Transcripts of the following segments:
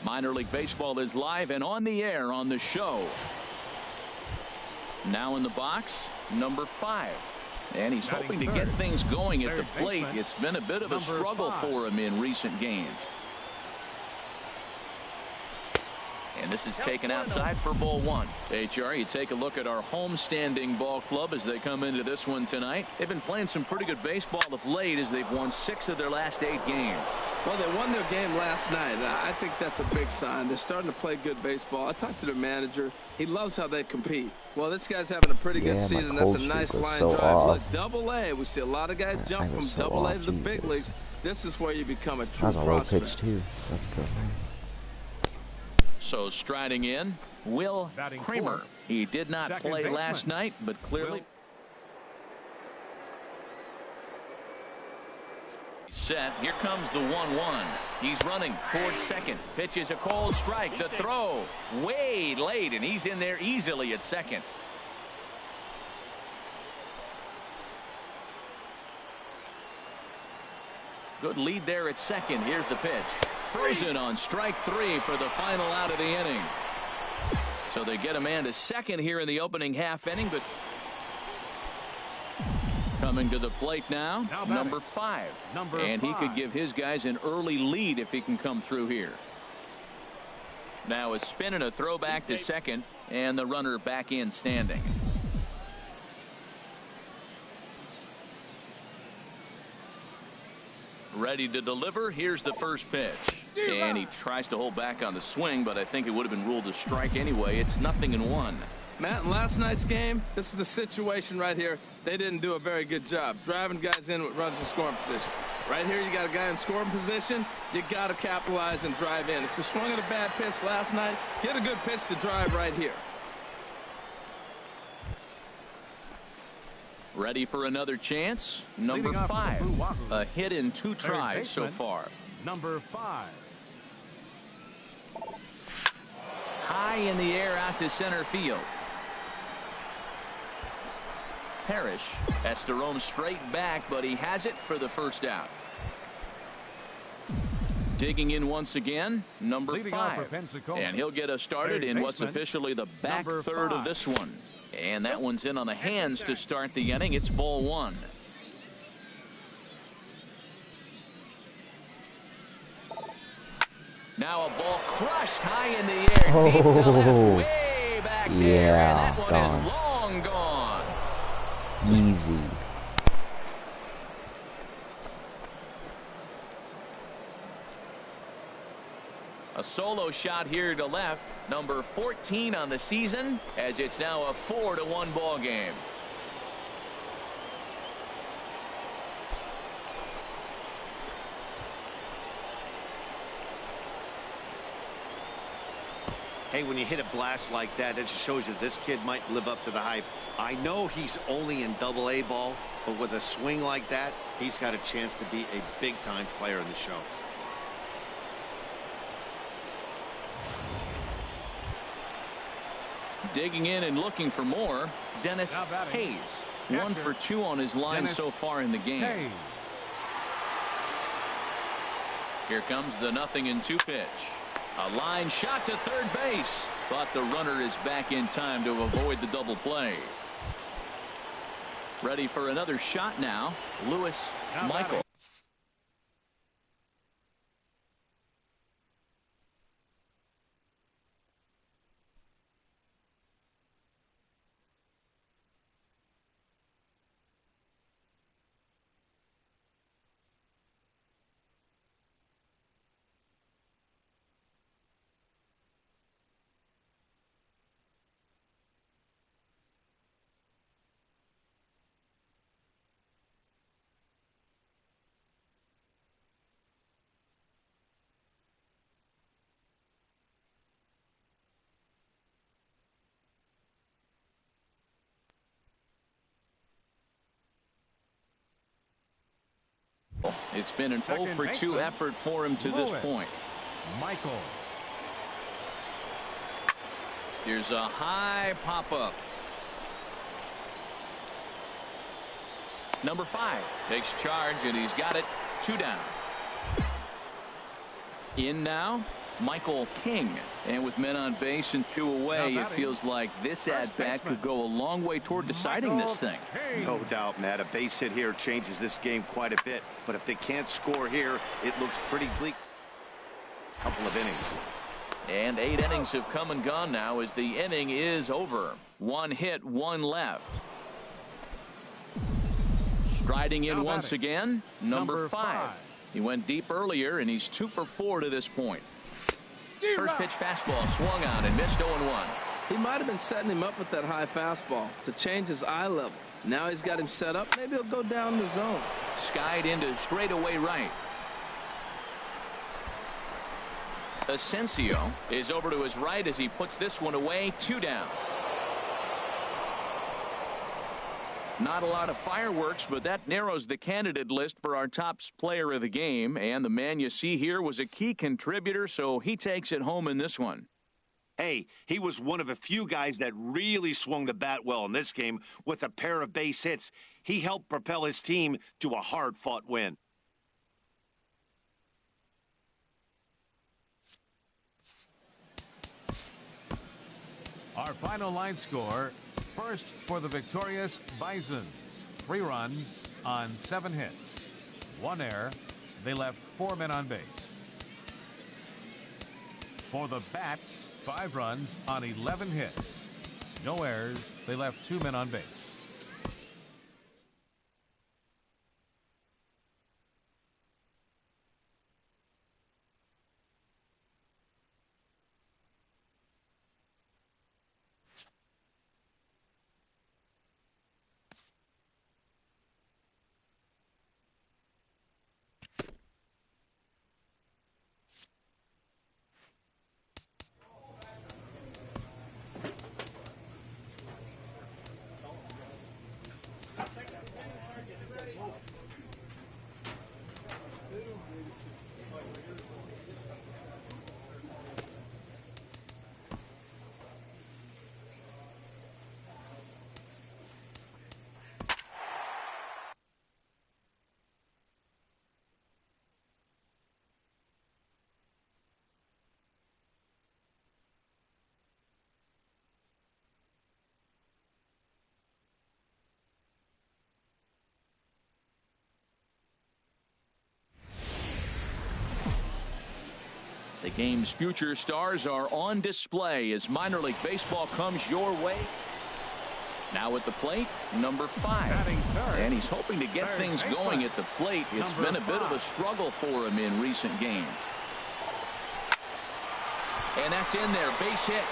Minor League Baseball is live and on the air on the show. Now in the box, number 5. And he's hoping to get things going at the plate. It's been a bit of a struggle for him in recent games. And this is taken outside for ball 1. HR, you take a look at our home-standing ball club as they come into this one tonight. They've been playing some pretty good baseball of late as they've won 6 of their last 8 games. Well, they won their game last night. I think that's a big sign. They're starting to play good baseball. I talked to their manager. He loves how they compete. Well, this guy's having a pretty good season. That's a nice line drive. Look, Double-A. We see a lot of guys jump from Double-A to the big leagues. This is where you become a true prospect. That was a low pitch, too. That's good. So striding in, Will Kramer. He did not play last night, but clearly set. Here comes the 1-1. He's running towards second. Pitch is a cold strike. The throw way late, and he's in there easily at second. Good lead there at second. Here's the pitch. Frozen on strike 3 for the final out of the inning. So they get a man to second here in the opening half inning, but coming to the plate now number 5. And he could give his guys an early lead if he can come through here. Now a spin and a throw back to second, and the runner back in standing. Ready to deliver. Here's the first pitch. And he tries to hold back on the swing, but I think it would have been ruled a strike anyway. It's 0-1. Matt, in last night's game, this is the situation right here. They didn't do a very good job driving guys in with runners in scoring position. Right here, you got a guy in scoring position. You got to capitalize and drive in. If you swung at a bad pitch last night, get a good pitch to drive right here. Ready for another chance. Number 5. A hit in 2 tries so far. Number 5. High in the air out to center field. Parrish has to roam straight back, but he has it for the first out. Digging in once again, number 5. And he'll get us started in what's officially the back third of this one. And that one's in on the hands to start the inning. It's ball 1. Now a ball crushed high in the air, deep to left, way back there, and that one is long gone. Easy. A solo shot here to left, number 14 on the season, as it's now a 4-1 ball game. Hey, when you hit a blast like that, it just shows you this kid might live up to the hype. I know he's only in Double-A ball, but with a swing like that, he's got a chance to be a big-time player in the show. Digging in and looking for more, Dennis Hayes. 1 for 2 on his line so far in the game. Here comes the 0-2 pitch. A line shot to third base, but the runner is back in time to avoid the double play. Ready for another shot now, Lewis Michael. It's been an 0 for 2 effort for him to this point. Michael. Here's a high pop-up. Number 5 takes charge, and he's got it. 2 down. In now, Michael King. And with men on base and 2 away, it feels like this at-bat could go a long way toward deciding this thing. No doubt, Matt. A base hit here changes this game quite a bit. But if they can't score here, it looks pretty bleak. Couple of innings. And 8 innings have come and gone now as the inning is over. 1 hit, 1 left. Striding in once again, number 5. He went deep earlier, and he's 2 for 4 to this point. First pitch fastball swung on and missed 0-1. He might have been setting him up with that high fastball to change his eye level. Now he's got him set up. Maybe he'll go down the zone. Skied into straightaway right. Asensio is over to his right as he puts this one away. 2 down. Not a lot of fireworks, but that narrows the candidate list for our top player of the game. And the man you see here was a key contributor, so he takes it home in this one. Hey, he was one of a few guys that really swung the bat well in this game with a pair of base hits. He helped propel his team to a hard-fought win. Our final line score, first for the victorious Bisons. 3 runs on 7 hits. 1 error. They left 4 men on base. For the Bats, 5 runs on 11 hits. No errors. They left 2 men on base. The game's future stars are on display as minor league baseball comes your way. Now at the plate, number 5. And he's hoping to get things going at the plate. It's been a bit of a struggle for him in recent games. And that's in there, base hit.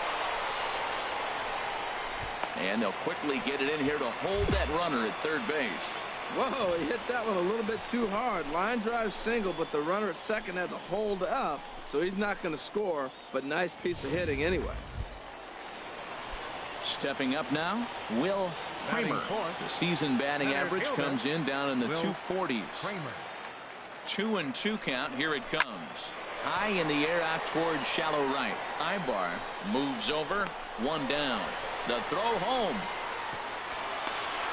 And they'll quickly get it in here to hold that runner at third base. Whoa, he hit that one a little bit too hard. Line drive single, but the runner at second had to hold up, so he's not going to score, but nice piece of hitting anyway. Stepping up now, Will Kramer. The season batting average comes in down in the 240s. 2-2 count. Here it comes. High in the air out towards shallow right. Ibar moves over. 1 down. The throw home.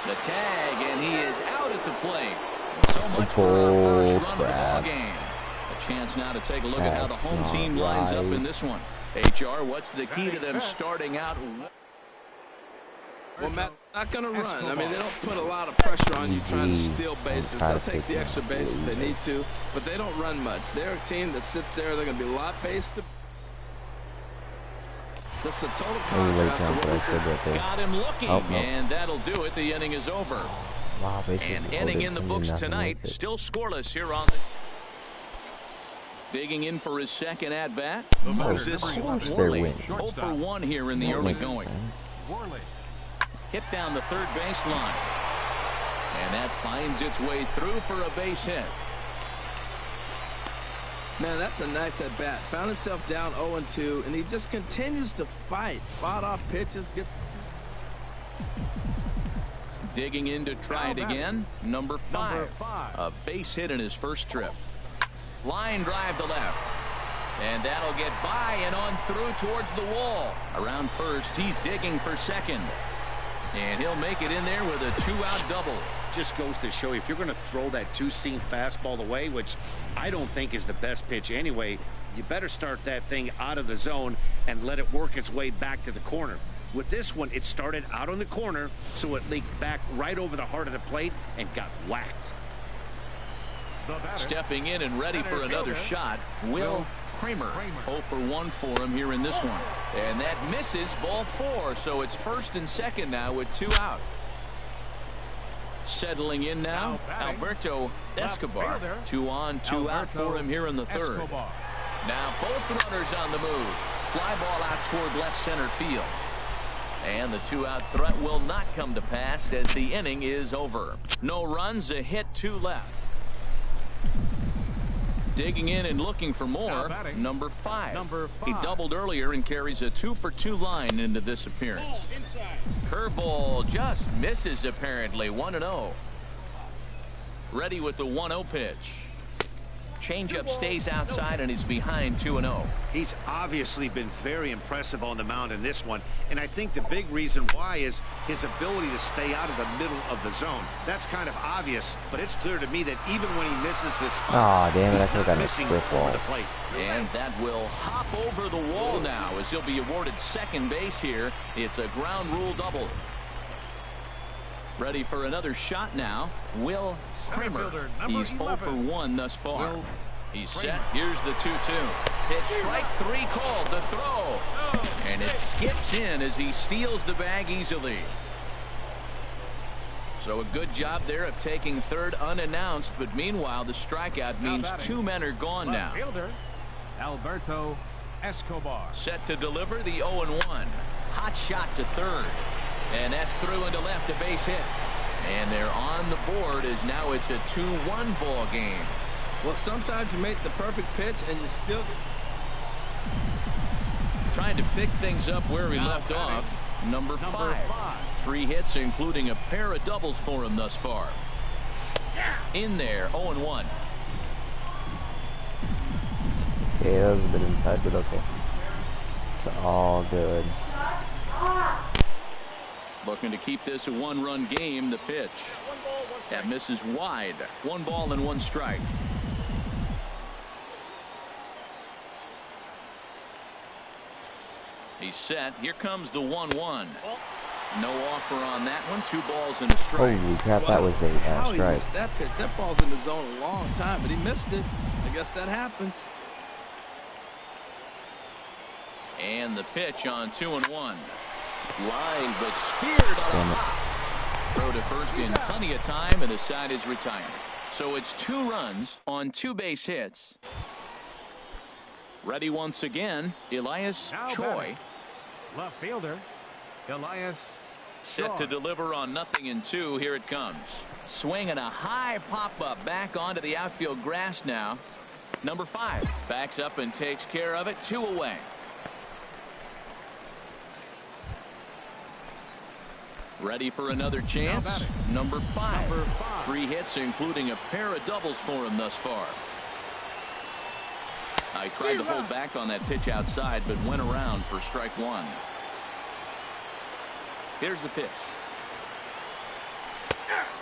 The tag, and he is out at the plate. So much for our first run of the ball game. A chance now to take a look at how the home team lines up in this one. HR, what's the key to them starting out? Well, Matt, not going to run. I mean, they don't put a lot of pressure on you trying to steal bases. They'll take the extra base if they need to, but they don't run much. They're a team that sits there. They're going to be a lot based. Just a total contrast to what we did. Got him looking, and that'll do it. The inning is over. Wow, an inning in the books tonight. Still scoreless here on the. Digging in for his second at bat. Moses Worley. 0 for 1 here in the early going. Hit down the third base line. And that finds its way through for a base hit. Man, that's a nice at bat. Found himself down 0-2, and he just continues to fight. Fought off pitches, gets. Digging in to try it again. Number 5. A base hit in his first trip. Line drive to left. And that'll get by and on through towards the wall. Around first, he's digging for second. And he'll make it in there with a 2-out double. Just goes to show you, if you're going to throw that 2-seam fastball away, which I don't think is the best pitch anyway, you better start that thing out of the zone and let it work its way back to the corner. With this one, it started out on the corner, so it leaked back right over the heart of the plate and got whacked. Stepping in and ready for another shot, Will Kramer. 0 for 1 for him here in this one. And that misses, ball 4, so it's first and second now with 2 out. Settling in now, Alberto Escobar. 2 on, 2 out for him here in the third. Now both runners on the move. Fly ball out toward left center field. And the 2-out threat will not come to pass as the inning is over. No runs, a hit, 2 left. Digging in and looking for more, number 5. He doubled earlier and carries a 2 for 2 line into this appearance. Curveball just misses apparently. 1-0. Ready with the 1-0 pitch. Changeup stays outside and he's behind 2-0. He's obviously been very impressive on the mound in this one, and I think the big reason why is his ability to stay out of the middle of the zone. That's kind of obvious, but it's clear to me that even when he misses his spots, damn it, he's not missing over ball. the plate. And that will hop over the wall now as he'll be awarded second base here. It's a ground rule double. Ready for another shot now, Will Kramer. He's 0 for 1 thus far. He's set. Here's the 2-2. Pitch strike 3 called. The throw. And it skips in as he steals the bag easily. So a good job there of taking third unannounced. But meanwhile, the strikeout means 2 men are gone now. Alberto Escobar. Set to deliver the 0-1. Hot shot to third. And that's through into left, a base hit. And they're on the board as now it's a 2-1 ball game. Well, sometimes you make the perfect pitch and you still get... Trying to pick things up where he left off. Number 5. 3 hits, including a pair of doubles for him thus far. In there, 0-1. Okay, that was a bit inside, but okay. It's all good. Looking to keep this a 1-run game. The pitch. That misses wide. 1 ball and 1 strike. He's set. Here comes the 1-1. No offer on that one. 2 balls and a strike. Holy crap, that was a strike. He missed that pitch. That ball's in the zone a long time, but he missed it. I guess that happens. And the pitch on 2-1. Line, but speared on. Throw to first in plenty of time, and the side is retired. So it's 2 runs on 2 base hits. Ready once again, Elias Choi. Left fielder, Elias Set to deliver on 0-2. Here it comes. Swing and a high pop-up back onto the outfield grass now. Number 5 backs up and takes care of it. 2 away. Ready for another chance. Number 5. 3 hits, including a pair of doubles for him thus far. I tried to hold back on that pitch outside, but went around for strike 1. Here's the pitch.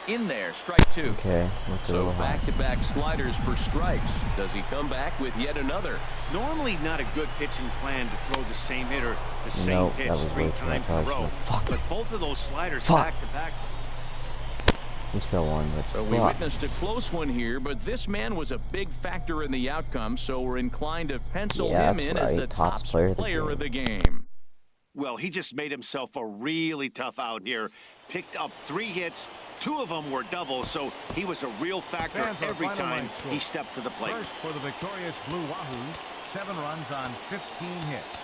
In there, strike 2. Okay. So back-to-back sliders for strikes. Does he come back with yet another? Normally not a good pitching plan to throw the same hitter the same pitch 3 times in a row. But both of those sliders back-to-back. So we witnessed a close one here, but this man was a big factor in the outcome, so we're inclined to pencil him in as the top player of the game. Well, he just made himself a really tough out here. Picked up 3 hits. 2 of them were doubles, so he was a real factor every time he stepped to the plate. First for the victorious Blue Wahoo, 7 runs on 15 hits.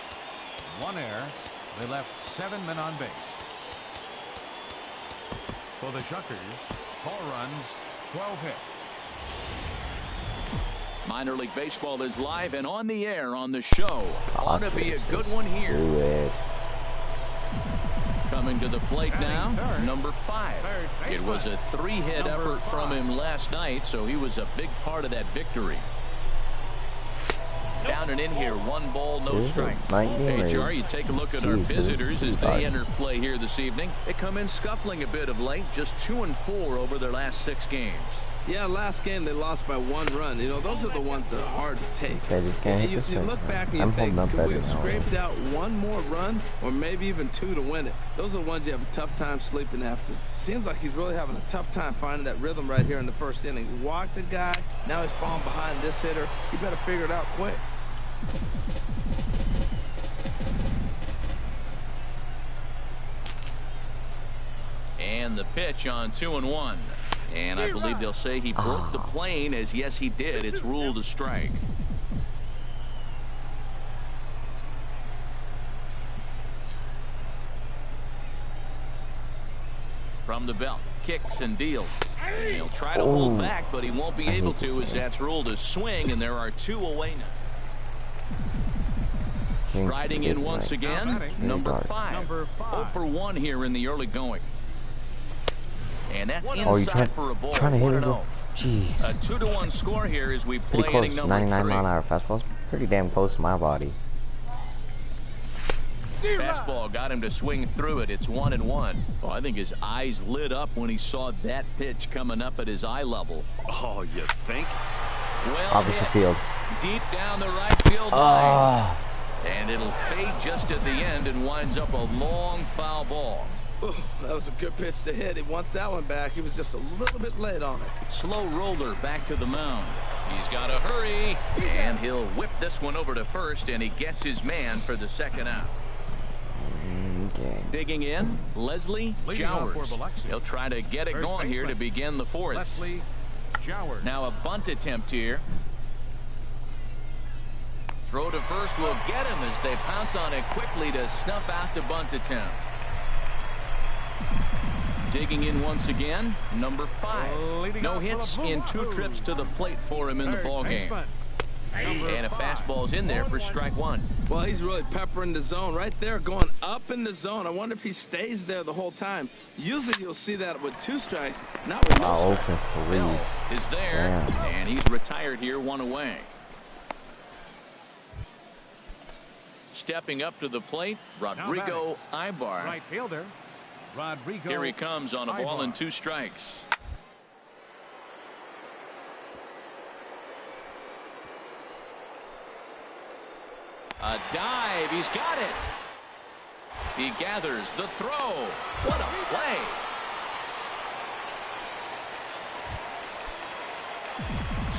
1 error. They left 7 men on base. For the Shuckers, 4 runs, 12 hits. Minor League Baseball is live and on the air on the show. Ought to be a good one here. Coming to the plate now, number 5. It was a 3-hit effort from him last night, so he was a big part of that victory. Down and in here, 1 ball, no strike. Hey, Jar, you take a look at our visitors as they enter play here this evening. They come in scuffling a bit of late, just 2-4 over their last 6 games. Yeah, last game they lost by 1 run. You know, those are the ones that are hard to take. I just can't hit this you right look now. back and you I'm think, holding up could we better have now. scraped out 1 more run or maybe even 2 to win it? Those are the ones you have a tough time sleeping after. Seems like he's really having a tough time finding that rhythm right here in the first inning. He walked a guy, now he's falling behind this hitter. He better figure it out quick. And the pitch on 2-1. And I believe they'll say he broke the plane, as yes, he did. It's ruled a strike. From the belt, kicks and deals. And he'll try to hold back, but he won't be able to, as that's ruled a swing, and there are 2 away now. Striding in once again, number 5. 0 for 1 here in the early going. And that's inside for a ball. Trying to hit it. Jeez. A 2-1 score here as we play Pretty inning close. number 99 3. mile-an-hour fastball. Pretty damn close to my body. Fastball got him to swing through it. It's 1-1. Oh, I think his eyes lit up when he saw that pitch coming up at his eye level. Oh, you think? Well, opposite field. Deep down the right field line. And it'll fade just at the end and winds up a long foul ball. Ooh, that was a good pitch to hit. He wants that one back. He was just a little bit late on it. Slow roller back to the mound. He's got to hurry, and he'll whip this one over to first, and he gets his man for the second out. Okay. Digging in, Leslie Jowers. He'll try to get it going here to begin the 4th. Leslie Jowers. Now a bunt attempt here. Throw to first will get him as they pounce on it quickly to snuff out the bunt attempt. Digging in once again, number 5. No hits in 2 trips to the plate for him in the ballgame. And a fastball's in there for strike 1. Well, he's really peppering the zone right there, going up in the zone. I wonder if he stays there the whole time. Usually you'll see that with 2 strikes, not with no strikes. 0 for 3. Is there, and he's retired here, 1 away. Stepping up to the plate, Rodrigo Ibar. Right fielder. Rodrigo. Here he comes on a ball and 2 strikes. A dive. He's got it. He gathers the throw. What a play.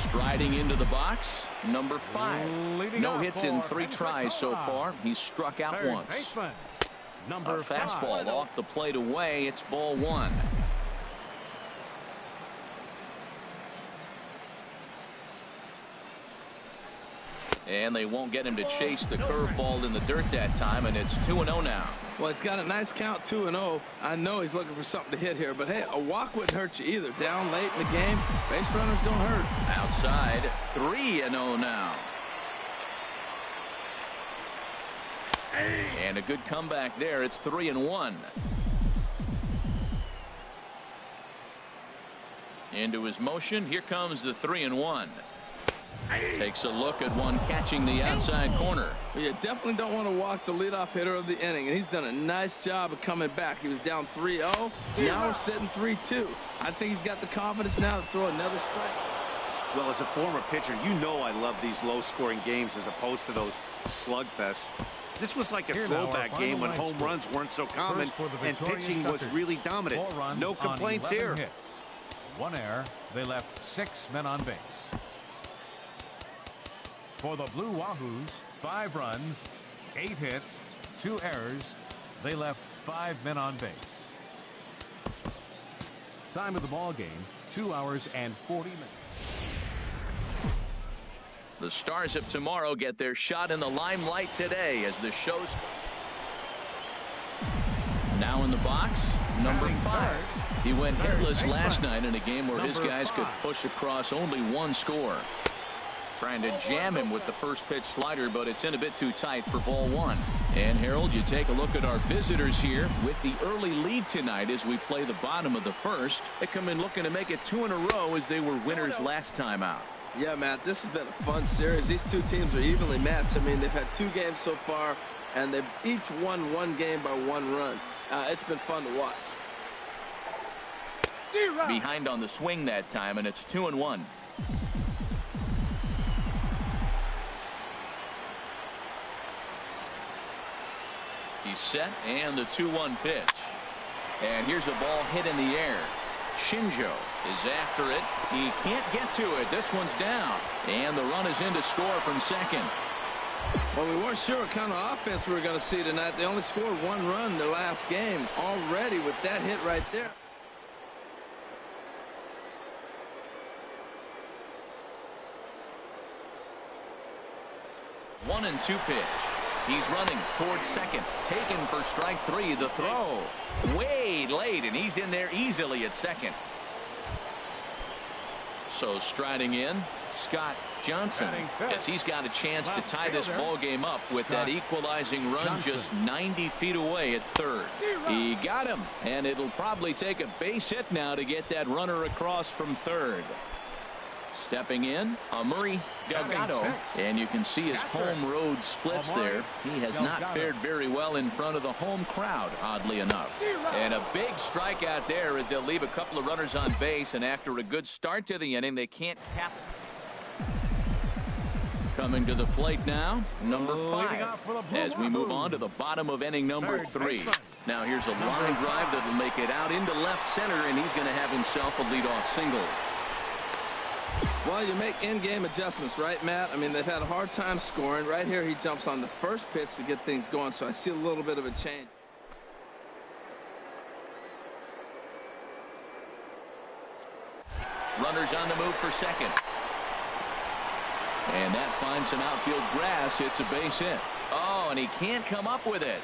Striding into the box, number 5. No hits in 3 tries so far. He's struck out once. A fastball off the plate away. It's ball 1. And they won't get him to chase the curveball in the dirt that time, and it's 2-0 now. Well, he's got a nice count, 2-0. I know he's looking for something to hit here, but hey, a walk wouldn't hurt you either. Down late in the game, base runners don't hurt. Outside, 3-0 now. And a good comeback there. It's 3-1. Into his motion. Here comes the 3-1. Takes a look at one catching the outside corner. Well, you definitely don't want to walk the leadoff hitter of the inning, and he's done a nice job of coming back. He was down 3-0. Now we're sitting 3-2. I think he's got the confidence now to throw another strike. Well, as a former pitcher, you know I love these low-scoring games as opposed to those slugfests. This was like a throwback game when home runs weren't so common and pitching was really dominant. No complaints here. 1 error. They left 6 men on base. For the Blue Wahoos, 5 runs, 8 hits, 2 errors. They left 5 men on base. Time of the ball game, 2 hours and 40 minutes. The Stars of tomorrow get their shot in the limelight today as the show's now in the box, number 5. He went hitless last night in a game where his guys could push across only 1 score. Trying to jam him with the first pitch slider, but it's in a bit too tight for ball 1. And Harold, you take a look at our visitors here with the early lead tonight as we play the bottom of the 1st. They come in looking to make it 2 in a row as they were winners last time out. Yeah, Matt, this has been a fun series. These 2 teams are evenly matched. I mean, they've had 2 games so far, and they've each won 1 game by 1 run. It's been fun to watch. Behind on the swing that time, and it's 2-1. He's set, and the 2-1 pitch. And here's a ball hit in the air. Shinjo is after it. He can't get to it. This one's down. And the run is in to score from second. Well, we weren't sure what kind of offense we were going to see tonight. They only scored 1 run in the last game. Already with that hit right there. 1-2 pitch. He's running towards second. Taken for strike 3. The throw way late, and he's in there easily at second. So striding in, Scott Johnson, as he's got a chance to tie this ball game up with that equalizing run just 90 feet away at third. He got him, and it'll probably take a base hit now to get that runner across from third. Stepping in, Murray Delgado, and you can see his home road splits there. He has not fared very well in front of the home crowd, oddly enough. And a big strikeout there as they'll leave a couple of runners on base, and after a good start to the inning, they can't cap it. Coming to the plate now, number 5, as we move on to the bottom of inning number 3. Now here's a line drive that'll make it out into left center, and he's going to have himself a leadoff single. Well, you make in-game adjustments, right, Matt? I mean, they've had a hard time scoring. Right here, he jumps on the first pitch to get things going, so I see a little bit of a change. Runners on the move for second. And that finds some outfield grass. It's a base hit. Oh, and he can't come up with it.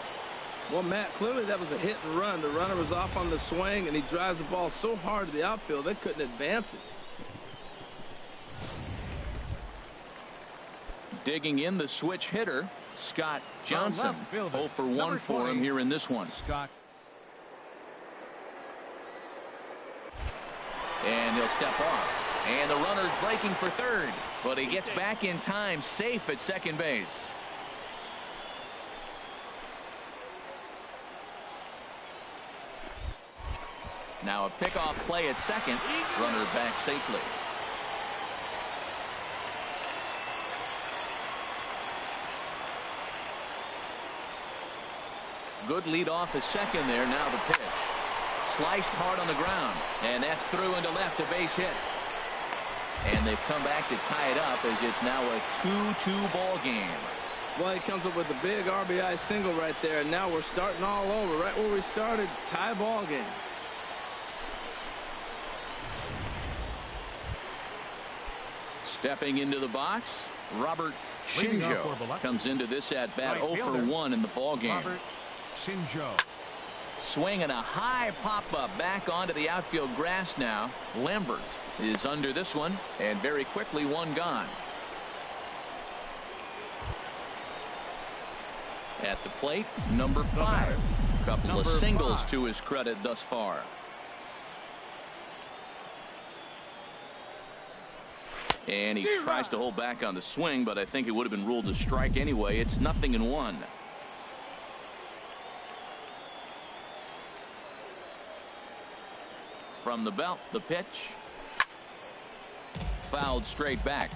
Well, Matt, clearly that was a hit and run. The runner was off on the swing, and he drives the ball so hard to the outfield, they couldn't advance it. Digging in the switch hitter, Scott Johnson. 0 for 1 for him here in this one. Scott. And he'll step off. And the runner's breaking for third. But he gets back in time, safe at second base. Now a pickoff play at second. Runner back safely. Good lead off at second there. Now the pitch. Sliced hard on the ground. And that's through into left, a base hit. And they've come back to tie it up as it's now a 2-2 ball game. Well, he comes up with a big RBI single right there. And now we're starting all over. Right where we started, tie ball game. Stepping into the box, Robert Shinjo comes into this at bat 0 for 1 in the ball game. Robert Shinjo. Swinging a high pop-up back onto the outfield grass now. Lambert is under this one, and very quickly one gone. At the plate, number 5. Couple of singles to his credit thus far. And he tries to hold back on the swing, but I think it would have been ruled a strike anyway. It's 0-1. From the belt, the pitch. Fouled straight back.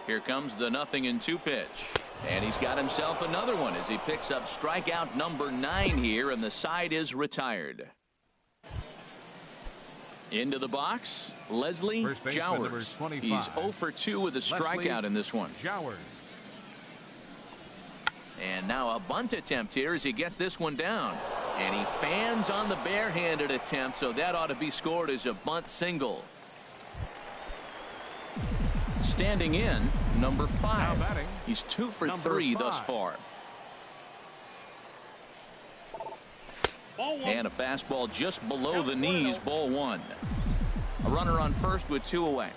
Here comes the 0-2 pitch. And he's got himself another one as he picks up strikeout number 9 here, and the side is retired. Into the box, Leslie Jowers. He's 0 for 2 with a strikeout in this one. Jowers. And now a bunt attempt here as he gets this one down. And he fans on the barehanded attempt, so that ought to be scored as a bunt single. Standing in, number 5. He's 2 for 3 thus far. And a fastball just below the knees, ball 1. A runner on first with 2 away.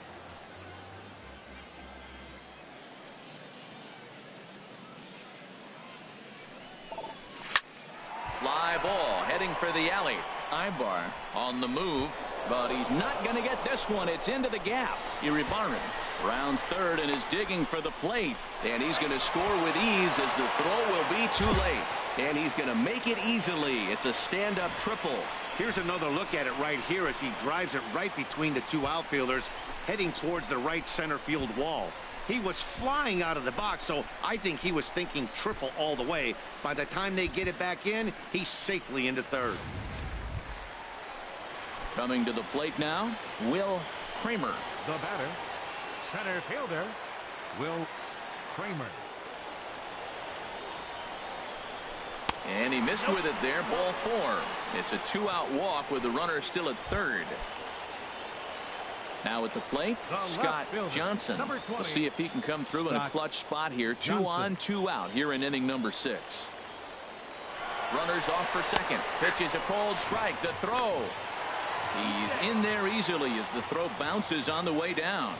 Fly ball heading for the alley. Ibar on the move, but he's not going to get this one. It's into the gap. Iribarren rounds third and is digging for the plate, and he's going to score with ease as the throw will be too late, and he's going to make it easily. It's a stand-up triple. Here's another look at it right here as he drives it right between the two outfielders, heading towards the right center field wall. He was flying out of the box, so I think he was thinking triple all the way. By the time they get it back in, he's safely into third. Coming to the plate now, Will Kramer. The batter, center fielder, Will Kramer. And he missed with it there, ball 4. It's a 2-out walk with the runner still at third. Now at the plate, Scott Johnson. We'll see if he can come through in a clutch spot here. 2 on, 2 out here in inning number 6. Runners off for second. Pitch is a cold strike. The throw. He's in there easily as the throw bounces on the way down.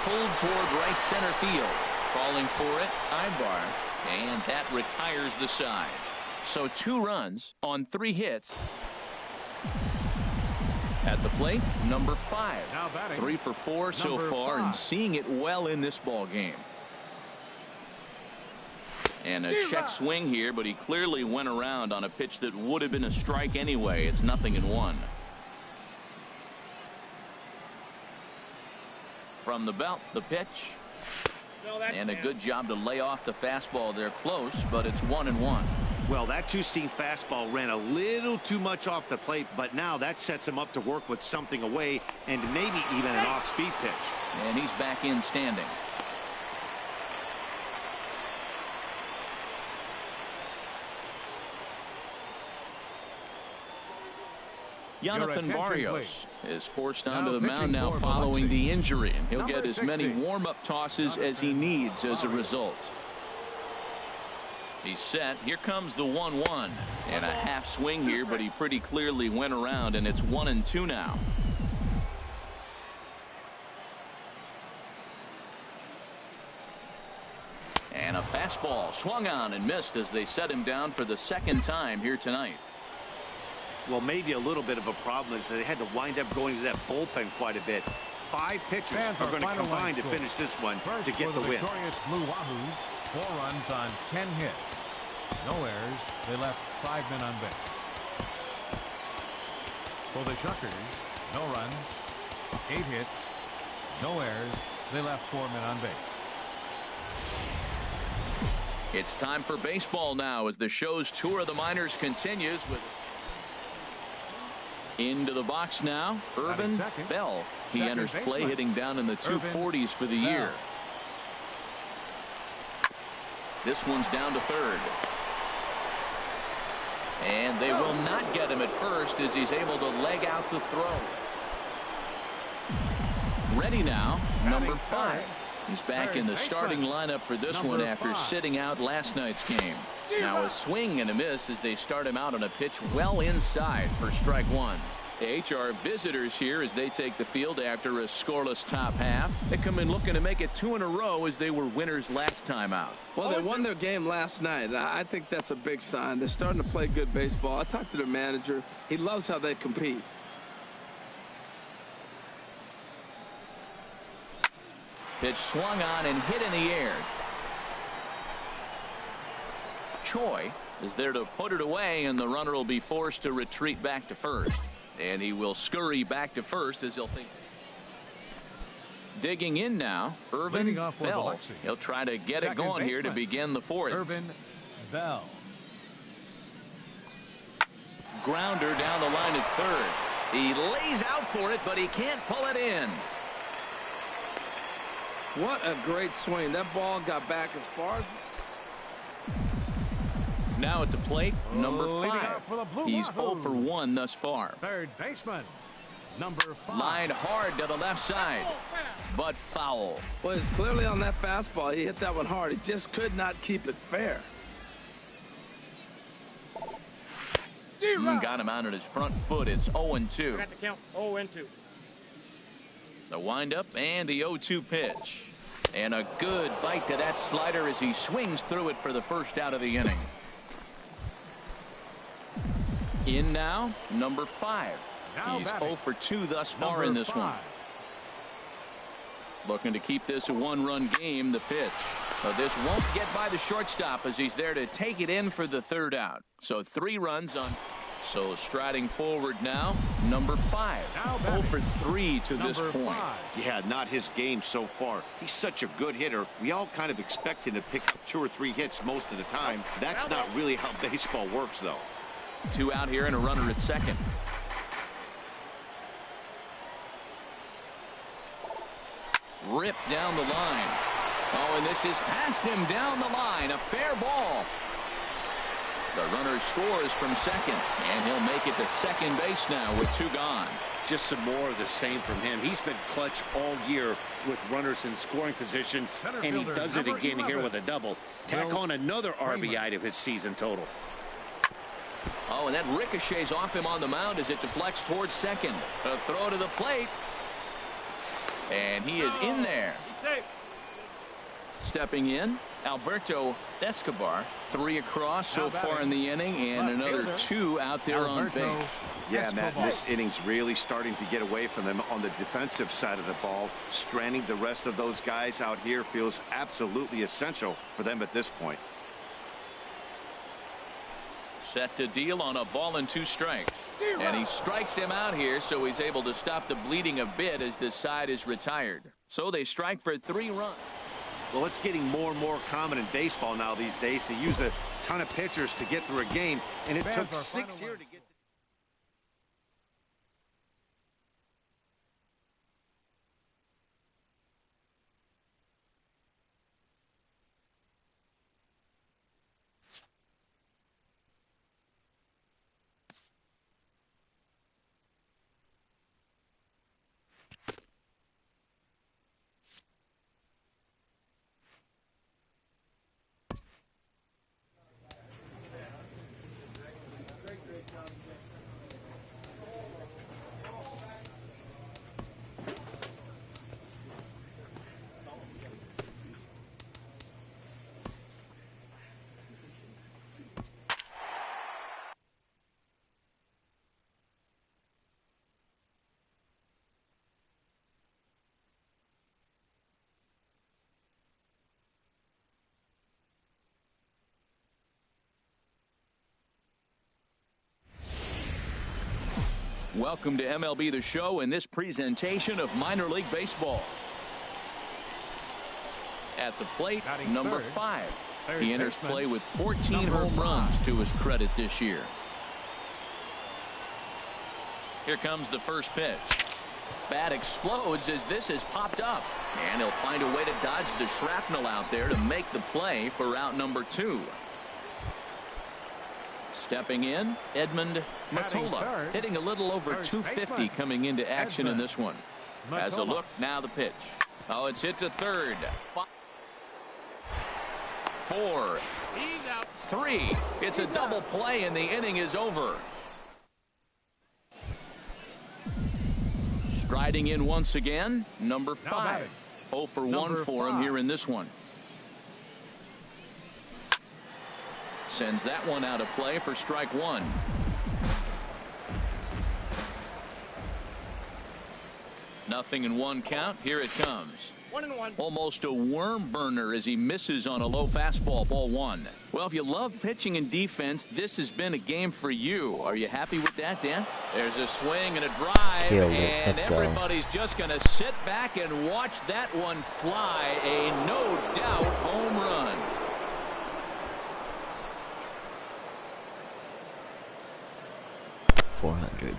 Pulled toward right center field. Calling for it, Ibar. And that retires the side. So 2 runs on 3 hits. At the plate, number 5. 3 for 4 so far and seeing it well in this ball game. And a check swing here, but he clearly went around on a pitch that would have been a strike anyway. It's 0-1. From the belt, the pitch. And a good job to lay off the fastball there close, but it's 1-1. Well, that two-seam fastball ran a little too much off the plate, but now that sets him up to work with something away and maybe even an off-speed pitch. And he's back in standing. Jonathan Barrios is forced onto the mound now following the injury, and he'll get as many warm-up tosses as he needs as a result. He's set. Here comes the 1-1 and a half swing here, but he pretty clearly went around, and it's 1-2 now. And a fastball swung on and missed as they set him down for the second time here tonight. Well, maybe a little bit of a problem is that they had to wind up going to that bullpen quite a bit. 5 pitchers are going to combine to finish this one to get the win. Victorious Blue Wahoos, 4 runs on 10 hits. No errors. They left 5 men on base. For the Shuckers, no runs, 8 hits, no errors. They left 4 men on base. It's time for baseball now as the show's tour of the minors continues with. Into the box now, Irvin Bell. He enters play hitting down in the 240s for the year. This one's down to third. And they will not get him at first as he's able to leg out the throw. Ready now, number 5. He's back in the starting lineup for this one after sitting out last night's game. Now a swing and a miss as they start him out on a pitch well inside for strike 1. The HR visitors here as they take the field after a scoreless top half. They come in looking to make it 2 in a row as they were winners last time out. Well, they won their game last night. I think that's a big sign. They're starting to play good baseball. I talked to their manager. He loves how they compete. Pitch swung on and hit in the air. Choi is there to put it away, and the runner will be forced to retreat back to first. And he will scurry back to first as he'll think. Digging in now, Irvin Bell. He'll try to get it going here to begin the 4th. Irvin Bell. Grounder down the line at third. He lays out for it, but he can't pull it in. What a great swing. That ball got back as far as. Now at the plate, number 5. He's 0 for 1 thus far. Third baseman, number 5. Lined hard to the left side, but foul. Well, it's clearly on that fastball. He hit that one hard. He just could not keep it fair. Got him out on his front foot. It's 0-2. Got the count. 0-2. The windup and the 0-2 pitch. And a good bite to that slider as he swings through it for the first out of the inning. In now, number 5. He's 0 for 2 thus far in this one. Looking to keep this a one-run game. The pitch. This won't get by the shortstop as he's there to take it in for the third out. So 3 runs on. So striding forward now, number 5. 0 for 3 to this point. Yeah, not his game so far. He's such a good hitter. We all kind of expect him to pick up 2 or 3 hits most of the time. That's not really how baseball works, though. 2 out here and a runner at second. Ripped down the line. Oh, and this is past him down the line. A fair ball. The runner scores from second, and he'll make it to second base now with 2 gone. Just some more of the same from him. He's been clutch all year with runners in scoring position, and he does it again here with a double. Tack on another RBI to his season total. Oh, and that ricochets off him on the mound as it deflects towards second. A throw to the plate. And he is in there. Stepping in, Alberto Escobar. 3 across so far in the inning, and another 2 out there on base. Yeah, Matt, this inning's really starting to get away from them on the defensive side of the ball. Stranding the rest of those guys out here feels absolutely essential for them at this point. Set to deal on a ball and 2 strikes. And he strikes him out here, so he's able to stop the bleeding a bit as this side is retired. So they strike for 3 runs. Well, it's getting more and more common in baseball now these days to use a ton of pitchers to get through a game, and it took 6 here to get. Welcome to MLB The Show in this presentation of minor league baseball. At the plate, number 5. He enters play with 14 home runs to his credit this year. Here comes the first pitch. Bat explodes as this has popped up. And he'll find a way to dodge the shrapnel out there to make the play for out number 2. Stepping in, Edmund Matola, hitting a little over 250 coming into action in this one. As a look, now the pitch. Oh, it's hit to third. 4. 3. It's a double play, and the inning is over. Striding in once again, number 5. 0 for 1 for him here in this one. Sends that one out of play for strike 1. Nothing in 1 count. Here it comes. 1-1. Almost a worm burner as he misses on a low fastball, ball 1. Well, if you love pitching and defense, this has been a game for you. Are you happy with that, Dan? There's a swing and a drive, and everybody's just going to sit back and watch that one fly. A no doubt home run.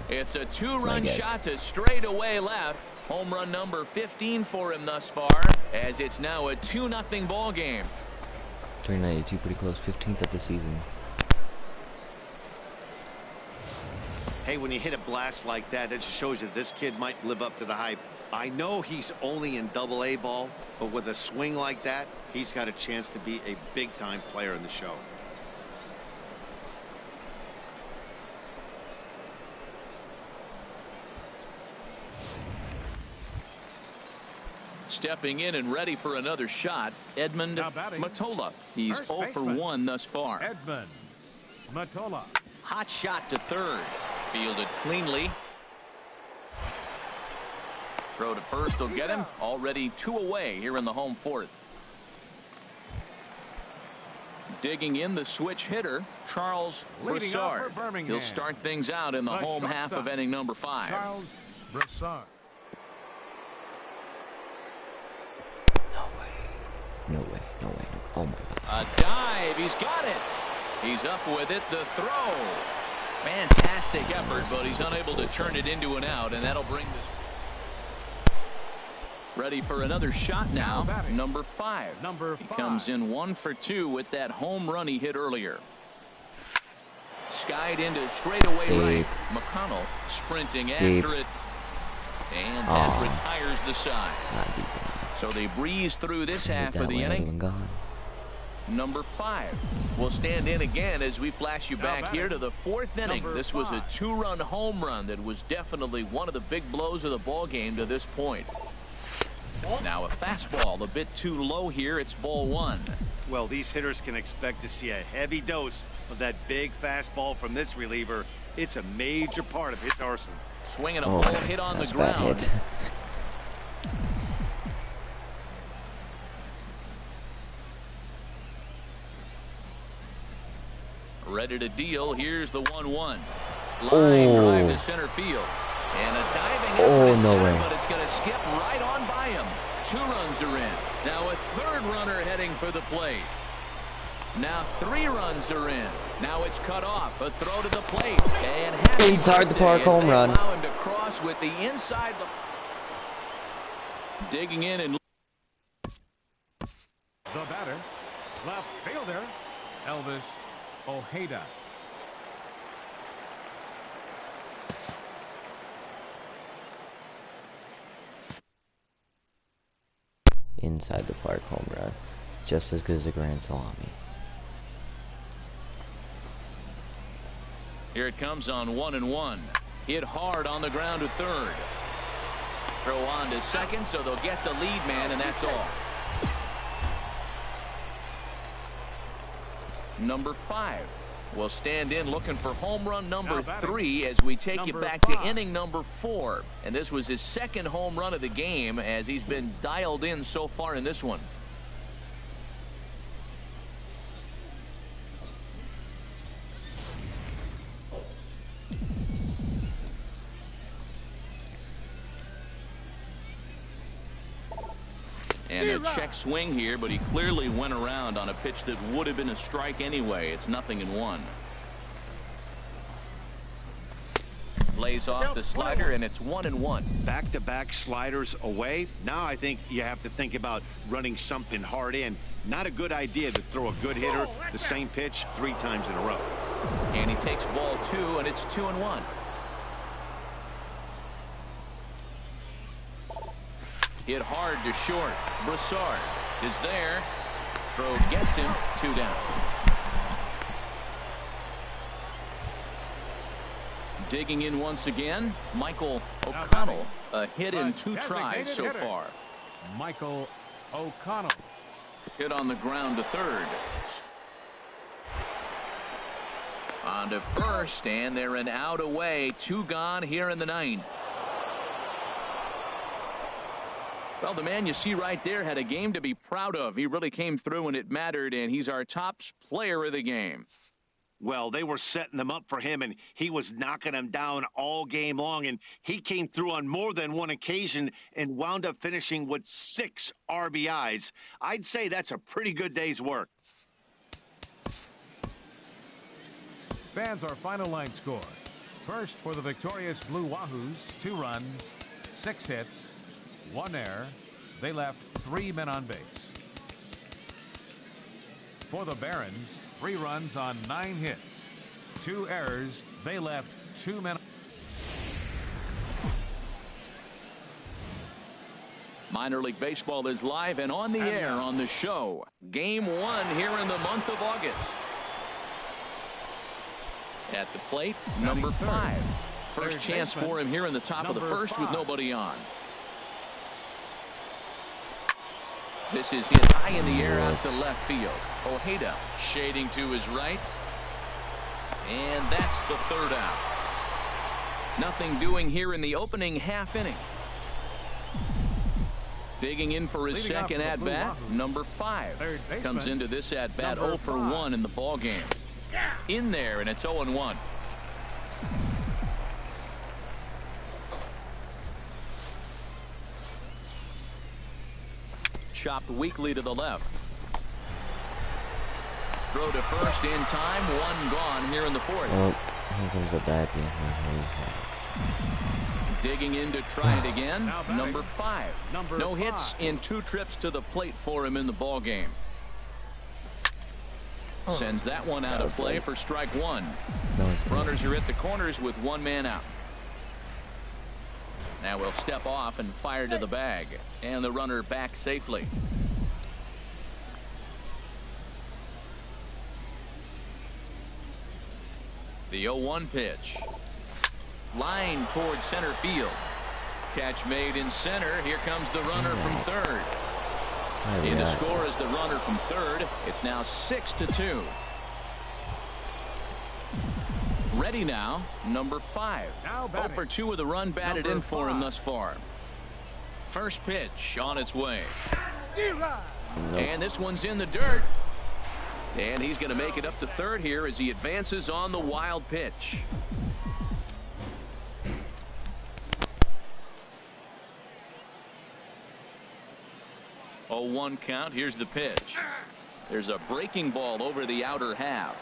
It's a 2-run shot to straightaway left. Home run number 15 for him thus far, as it's now a 2-0 ball game. 392, pretty close, 15th of the season. Hey, when you hit a blast like that, that just shows you this kid might live up to the hype. I know he's only in Double-A ball, but with a swing like that, he's got a chance to be a big-time player in the show. Stepping in and ready for another shot, Edmund Matola. He's 0 for 1 thus far. Edmund Matola. Hot shot to third. Fielded cleanly. Throw to first will get him. Already 2 away here in the home fourth. Digging in the switch hitter, Charles Broussard. He'll start things out in the home half of inning number 5. Charles Broussard. No way. Oh my God. A dive. He's got it. He's up with it. The throw. Fantastic effort, but he's unable to turn it into an out, and that'll bring this. Ready for another shot now. Number 5. He comes in 1 for 2 with that home run he hit earlier. Skied into straightaway right. McConnell sprinting after it. And that retires the side. Not deep enough. So they breeze through this half of the inning. Number 5 will stand in again as we flash you back here to the 4th inning. This was a 2-run home run that was definitely one of the big blows of the ball game to this point. Now a fastball a bit too low here. It's ball 1. Well, these hitters can expect to see a heavy dose of that big fastball from this reliever. It's a major part of his arsenal. Swinging a ball hit on the ground. Ready to deal. Here's the 1-1. Line drive to center field. And a diving effort at center, but it's going to skip right on by him. 2 runs are in. Now a 3rd runner heading for the plate. Now 3 runs are in. Now it's cut off. A throw to the plate. And inside the park home run. Allow him to cross with the inside. Digging in and the batter, left fielder, Elvis Ojeda. Inside the park home run. Just as good as a grand salami. Here it comes on 1-1. Hit hard on the ground to third. Throw on to second, so they'll get the lead man, and that's all. Number 5 will stand in looking for home run number 3 as we take you back to inning number 4. And this was his 2nd home run of the game as he's been dialed in so far in this one. And a check swing here, but he clearly went around on a pitch that would have been a strike anyway. It's 0-1. Lays off the slider, and it's 1-1. Back-to-back sliders away. Now I think you have to think about running something hard in. Not a good idea to throw a good hitter the same pitch 3 times in a row. And he takes ball 2, and it's 2-1. Hit hard to short. Broussard is there. Throw gets him. 2 down. Digging in once again, Michael O'Connell. A hit in 2 tries so far. Michael O'Connell. Hit on the ground to third. On to first, and they're an out away. 2 gone here in the 9th. Well, the man you see right there had a game to be proud of. He really came through when it mattered, and he's our top player of the game. Well, they were setting them up for him, and he was knocking them down all game long, and he came through on more than one occasion and wound up finishing with 6 RBIs. I'd say that's a pretty good day's work. Fans, our final line score. First for the victorious Blue Wahoos, 2 runs, 6 hits, 1 error. They left 3 men on base. For the Barons, 3 runs on 9 hits, 2 errors. They left 2 men. Minor League Baseball is live and on the air on the show. Game 1 here in the month of August. At the plate, number 5. First chance for him here in the top of the first with nobody on. This is hit high in the air out to left field. Ojeda shading to his right. And that's the third out. Nothing doing here in the opening half inning. Digging in for his second at bat, number 5. Comes into this at bat 0 for 1 in the ball game. In there, and it's 0-1. Chopped weakly to the left. Throw to first in time. 1 gone here in the 4th. Oh, here comes the back. Digging in to try it again. Number 5. No hits in 2 trips to the plate for him in the ball game. Sends that one out of play for strike 1. Runners are at the corners with 1 man out. Now we'll step off and fire to the bag, and the runner back safely. The 0-1 pitch. Line towards center field. Catch made in center. Here comes the runner from third. In to score is the runner from third. It's now 6-2. Ready now, number 5. 0 for 2 with a run batted in for him thus far. First pitch on its way. And this one's in the dirt. And he's going to make it up to third here as he advances on the wild pitch. Oh, 1 count. Here's the pitch. There's a breaking ball over the outer half.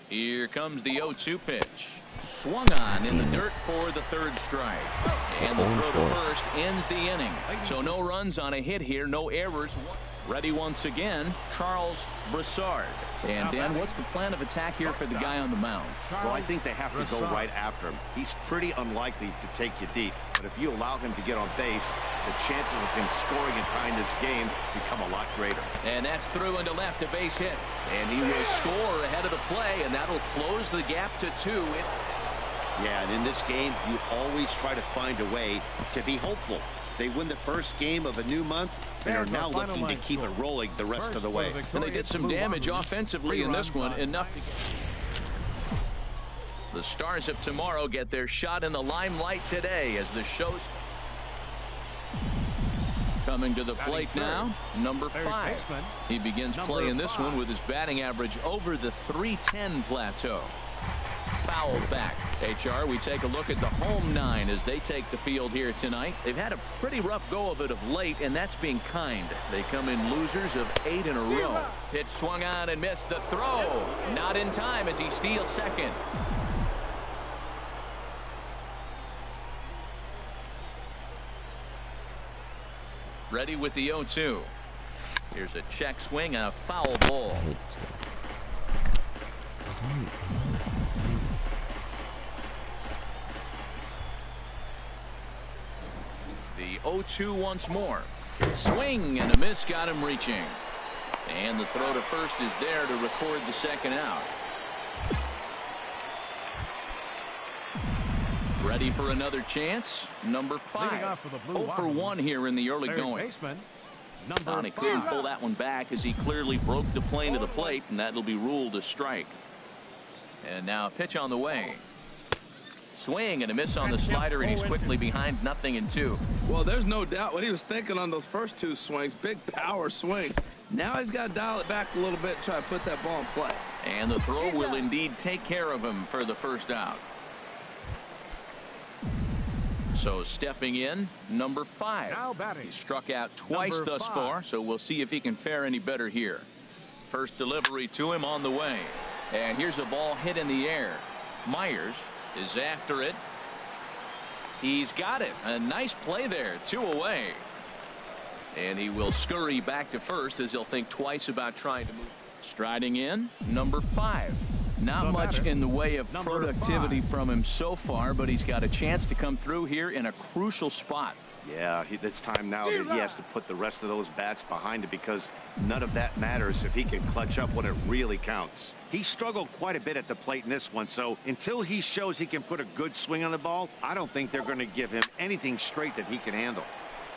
Here comes the 0-2 pitch. Swung on in the dirt for the third strike. And the throw to first ends the inning. So no runs on a hit here, no errors. Ready once again, Charles Broussard. And Dan, what's the plan of attack here for the guy on the mound? Well, I think they have to go right after him. He's pretty unlikely to take you deep, but if you allow him to get on base, the chances of him scoring and tying this game become a lot greater. And that's through into left, a base hit. And he will score ahead of the play, and that'll close the gap to 2. Yeah, and in this game, you always try to find a way to be hopeful. They win the first game of a new month and are now looking to keep it rolling the rest of the way. And they did some damage offensively in this one, enough to get. The Stars of tomorrow get their shot in the limelight today as the show's coming to the plate now, number 5. He begins playing this one with his batting average over the .310 plateau. Fouled back. HR, we take a look at the home 9 as they take the field here tonight. They've had a pretty rough go of it of late, and that's being kind. They come in losers of 8 in a row. Pitch swung on and missed the throw. Not in time as he steals second. Ready with the 0-2. Here's a check swing and a foul ball. The 0-2 once more. Swing and a miss got him reaching. And the throw to first is there to record the second out. Ready for another chance. Number 5. 0 for 1 here in the early going. He couldn't pull that one back as he clearly broke the plane to the plate, and that'll be ruled a strike. And now a pitch on the way. Swing and a miss on the slider, and he's quickly behind 0-2. Well, there's no doubt what he was thinking on those first 2 swings. Big power swings. Now he's got to dial it back a little bit and try to put that ball in play. And the throw will indeed take care of him for the first out. So stepping in, number 5. He struck out twice thus far, so we'll see if he can fare any better here. First delivery to him on the way. And here's a ball hit in the air. Myers is after it. He's got it. A nice play there. 2 away. And he will scurry back to first as he'll think twice about trying to move. Striding in, number 5. Not much in the way of productivity from him so far, but he's got a chance to come through here in a crucial spot. Yeah, it's time now that he has to put the rest of those bats behind it, because none of that matters if he can clutch up when it really counts. He struggled quite a bit at the plate in this one, so until he shows he can put a good swing on the ball, I don't think they're going to give him anything straight that he can handle.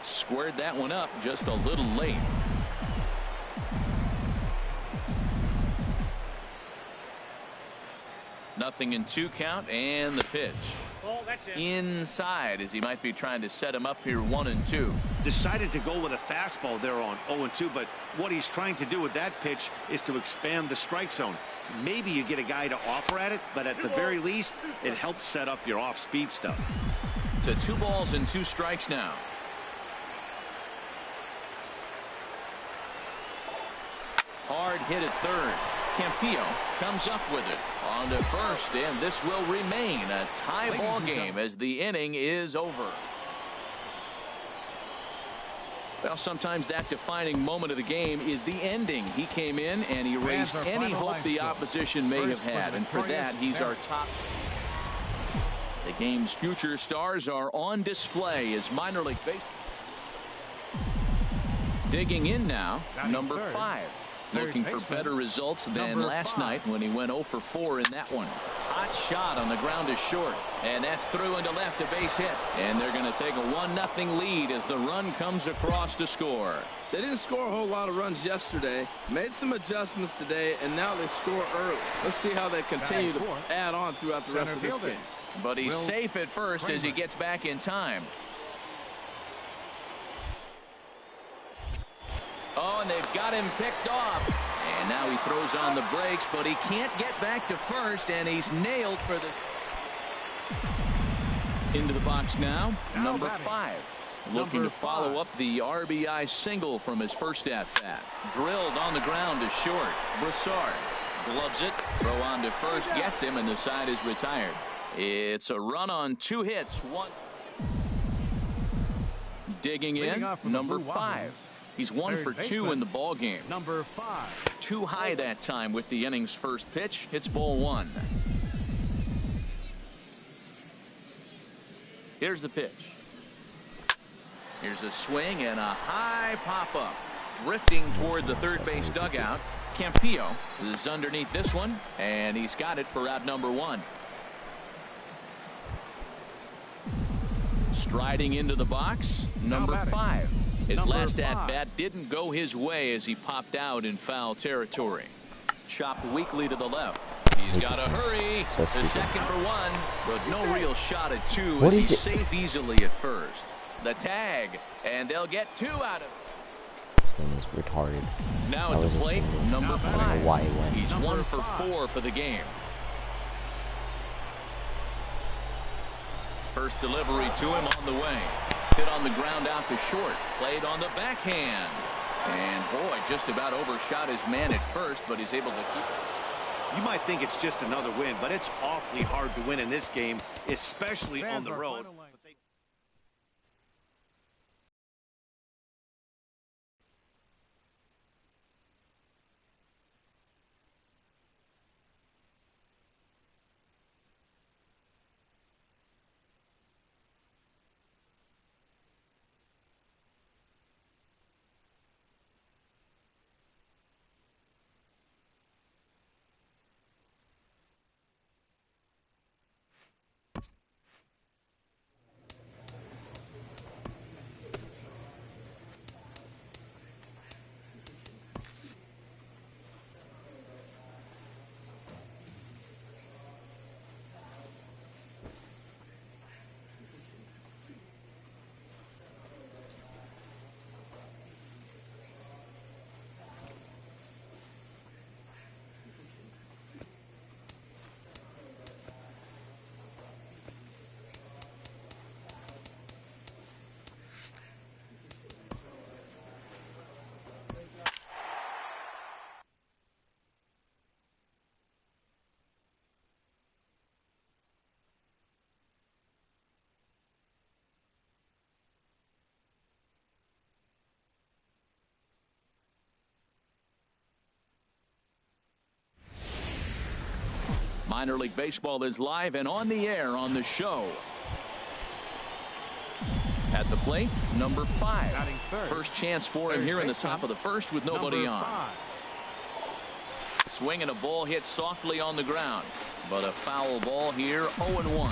Squared that one up just a little late. Nothing in 2 count, and the pitch. Inside, as he might be trying to set him up here 1-2. Decided to go with a fastball there on 0-2, but what he's trying to do with that pitch is to expand the strike zone. Maybe you get a guy to offer at it, but at the very least, it helps set up your off-speed stuff. To 2 balls and 2 strikes now. Hard hit at third. Campillo comes up with it on to first, and this will remain a tie ball game as the inning is over. Well, sometimes that defining moment of the game is the ending. He came in and he raised any hope the opposition may have had, and for that, he's our top. The game's future stars are on display as minor league baseball. Digging in now, number 5. Looking for better results than last night when he went 0 for 4 in that one. Hot shot on the ground is short, and that's through into left, a base hit. And they're going to take a 1-0 lead as the run comes across to score. They didn't score a whole lot of runs yesterday, made some adjustments today, and now they score early. Let's see how they continue to add on throughout the rest of this game. But he's safe at first as he gets back in time. Oh, and they've got him picked off. And now he throws on the brakes, but he can't get back to first, and he's nailed for the... Into the box now, number 5. Looking to follow up the RBI single from his first at-bat. Drilled on the ground to short. Broussard gloves it. Throw on to first, gets him, and the side is retired. It's a run on 2 hits. One. Digging in, number 5. He's 1 for 2 in the ball game. Number 5. Too high that time with the inning's first pitch. Hits ball 1. Here's the pitch. Here's a swing and a high pop-up. Drifting toward the third base dugout. Campillo is underneath this one, and he's got it for out number 1. Striding into the box, number 5. His last at-bat didn't go his way as he popped out in foul territory. Chopped weakly to the left. He's got to hurry. The second for 1, but no real shot at 2 as he's safe easily at first. The tag, and they'll get 2 out of it. This game is retarded. Now at the plate, number 5. I don't know why he went. He's 1 for 4 for the game. First delivery to him on the way. Hit on the ground out to short. Played on the backhand. And boy, just about overshot his man at first, but he's able to keep it. You might think it's just another win, but it's awfully hard to win in this game, especially on the road. Minor League Baseball is live and on the air on the show. At the plate, number 5. First chance for him here in the top of the first with nobody on. Swinging a ball hit softly on the ground, but a foul ball here, 0-1.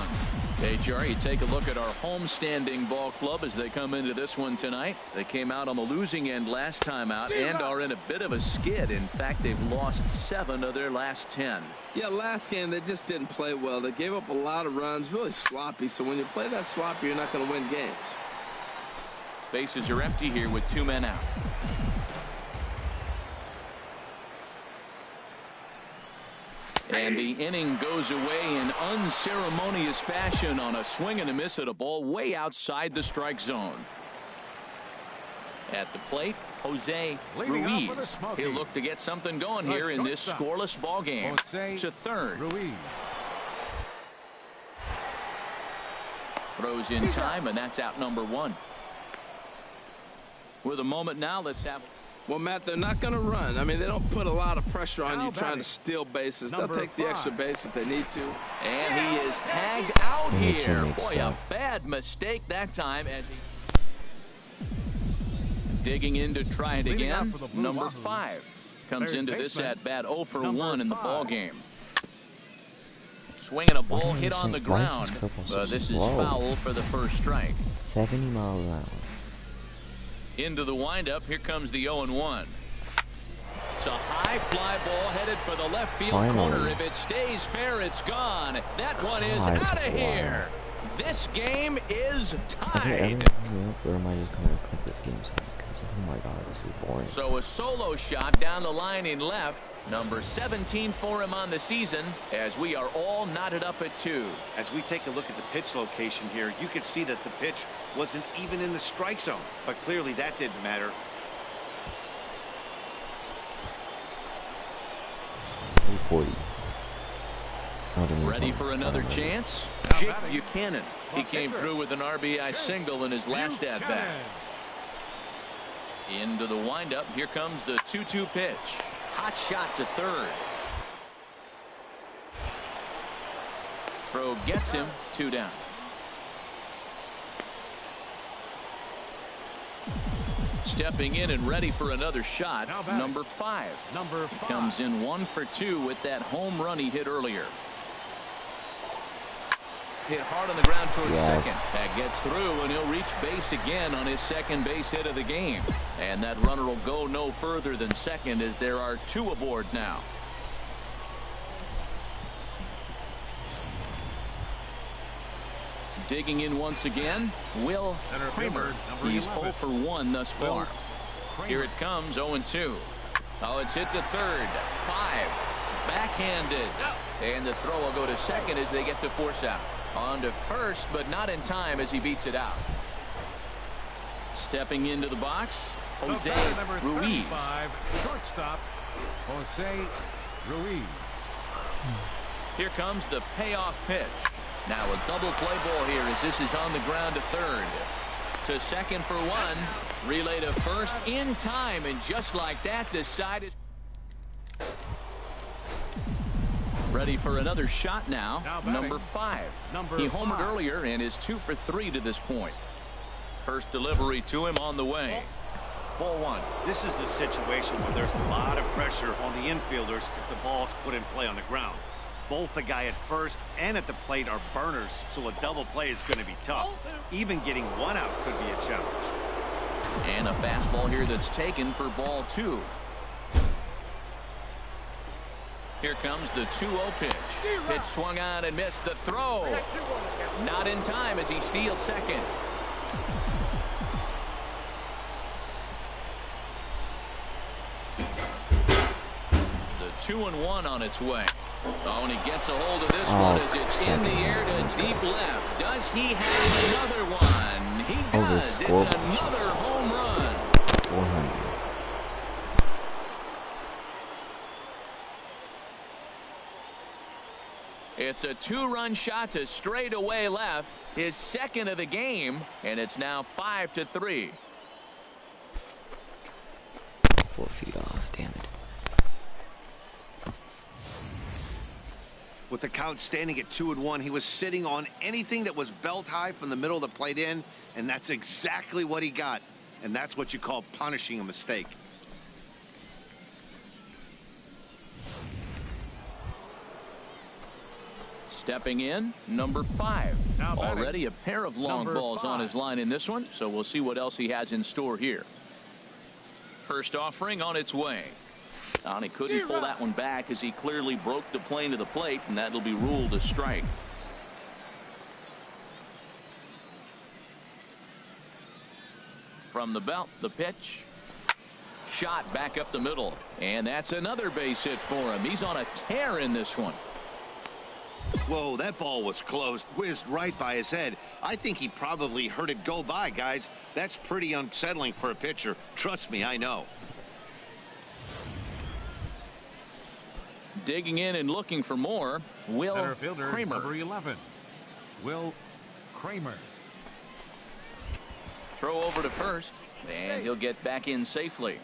Hey, Jerry, you take a look at our homestanding ball club as they come into this one tonight. They came out on the losing end last time out and are in a bit of a skid. In fact, they've lost 7 of their last 10. Yeah, last game they just didn't play well. They gave up a lot of runs, really sloppy. So when you play that sloppy, you're not going to win games. Bases are empty here with 2 men out. And the inning goes away in unceremonious fashion on a swing and a miss at a ball way outside the strike zone. At the plate, Jose Ruiz. He'll look to get something going here in this scoreless ball game. To third. Throws in time, and that's out number 1. With a moment now, let's have. Well, Matt, they're not going to run. I mean, they don't put a lot of pressure on you trying to steal bases. They'll take the extra base if they need to. And he is tagged out here. Boy, a bad mistake that time as he digging in to try it again. Number 5 comes into this at bat 0 for 1 in the ball game. Swinging a ball hit on the ground, but this is foul for the first strike. 70 miles an hour. Into the windup. Here comes the 0-1. It's a high fly ball headed for the left field corner. If it stays fair, it's gone. That one is out of here. This game is tied. Or am I just going to cut this game? Oh my God, this is boring. So a solo shot down the line in left. Number 17 for him on the season, as we are all knotted up at 2. As we take a look at the pitch location here, you could see that the pitch wasn't even in the strike zone, but clearly that didn't matter. Ready for another chance? Jake Buchanan. He came through with an RBI single in his last at bat. Into the windup. Here comes the 2-2 pitch. Hot shot to third. Throw gets him. 2 down. Stepping in and ready for another shot. Number 5. Comes in 1 for 2 with that home run he hit earlier. Hit hard on the ground towards second. That gets through, and he'll reach base again on his second base hit of the game. And that runner will go no further than second as there are 2 aboard now. Digging in once again, Will Kramer. He's 0 for 1 thus far. Here it comes, 0-2. Oh, it's hit to third. 5. Backhanded. And the throw will go to second as they get the force out. On to first, but not in time as he beats it out. Stepping into the box, Jose Ruiz. Shortstop, Jose Ruiz. Here comes the payoff pitch. Now a double play ball here as this is on the ground to third. To second for 1. Relay to first in time, and just like that, the side is ready for another shot now. Number 5. He homered earlier and is 2 for 3 to this point. First delivery to him on the way. Ball 1. This is the situation where there's a lot of pressure on the infielders if the ball's put in play on the ground. Both the guy at first and at the plate are burners, so a double play is going to be tough. Even getting 1 out could be a challenge. And a fastball here that's taken for ball 2. Here comes the 2-0 pitch. Pitch swung on and missed. The throw. Not in time as he steals second. The 2-1 on its way. Oh, and he gets a hold of this one as it's in the air to deep left. Does he have another one? He does. It's another home run. 400. It's a 2-run shot to straightaway left, his second of the game, and it's now 5-3. 4 feet off, damn it. With the count standing at 2-1, he was sitting on anything that was belt high from the middle of the plate in, and that's exactly what he got. And that's what you call punishing a mistake. Stepping in, number 5. Already a pair of long balls on his line in this one, so we'll see what else he has in store here. First offering on its way. And he couldn't pull that one back as he clearly broke the plane to the plate, and that'll be ruled a strike. From the belt, the pitch. Shot back up the middle, and that's another base hit for him. He's on a tear in this one. Whoa, that ball was close, whizzed right by his head. I think he probably heard it go by, guys. That's pretty unsettling for a pitcher. Trust me, I know. Digging in and looking for more, Will Kramer. Number 11, Will Kramer. Throw over to first, and he'll get back in safely.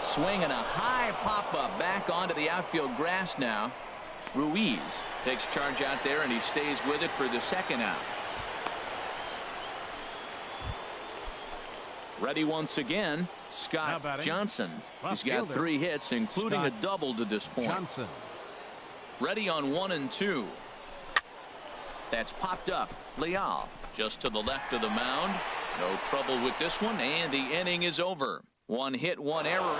Swing and a high pop-up back onto the outfield grass now. Ruiz takes charge out there, and he stays with it for the second out. Ready once again, Scott Johnson. He's got 3 hits, including a double to this point. Johnson. Ready on 1 and 2. That's popped up. Leal just to the left of the mound. No trouble with this one, and the inning is over. 1 hit, 1 error.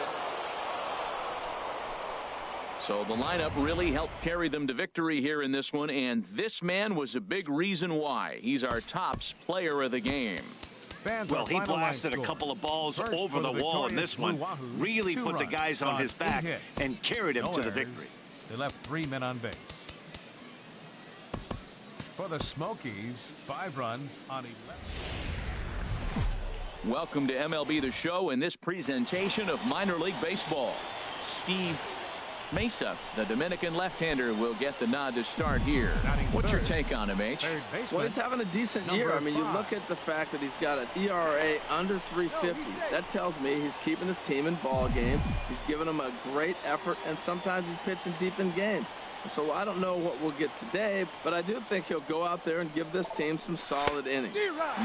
So the lineup really helped carry them to victory here in this one, and this man was a big reason why. He's our tops player of the game. Well, he blasted a couple of balls over the wall in this one. Really put the guys on his back and carried him to the victory. They left 3 men on base. For the Smokies, 5 runs on 11. Welcome to MLB The Show and this presentation of minor league baseball. Steve Mesa, the Dominican left-hander, will get the nod to start here. What's your take on him, H? Well, he's having a decent year. I mean, you look at the fact that he's got an ERA under 350. That tells me he's keeping his team in ball games. He's giving them a great effort, and sometimes he's pitching deep in games. So I don't know what we'll get today, but I do think he'll go out there and give this team some solid innings.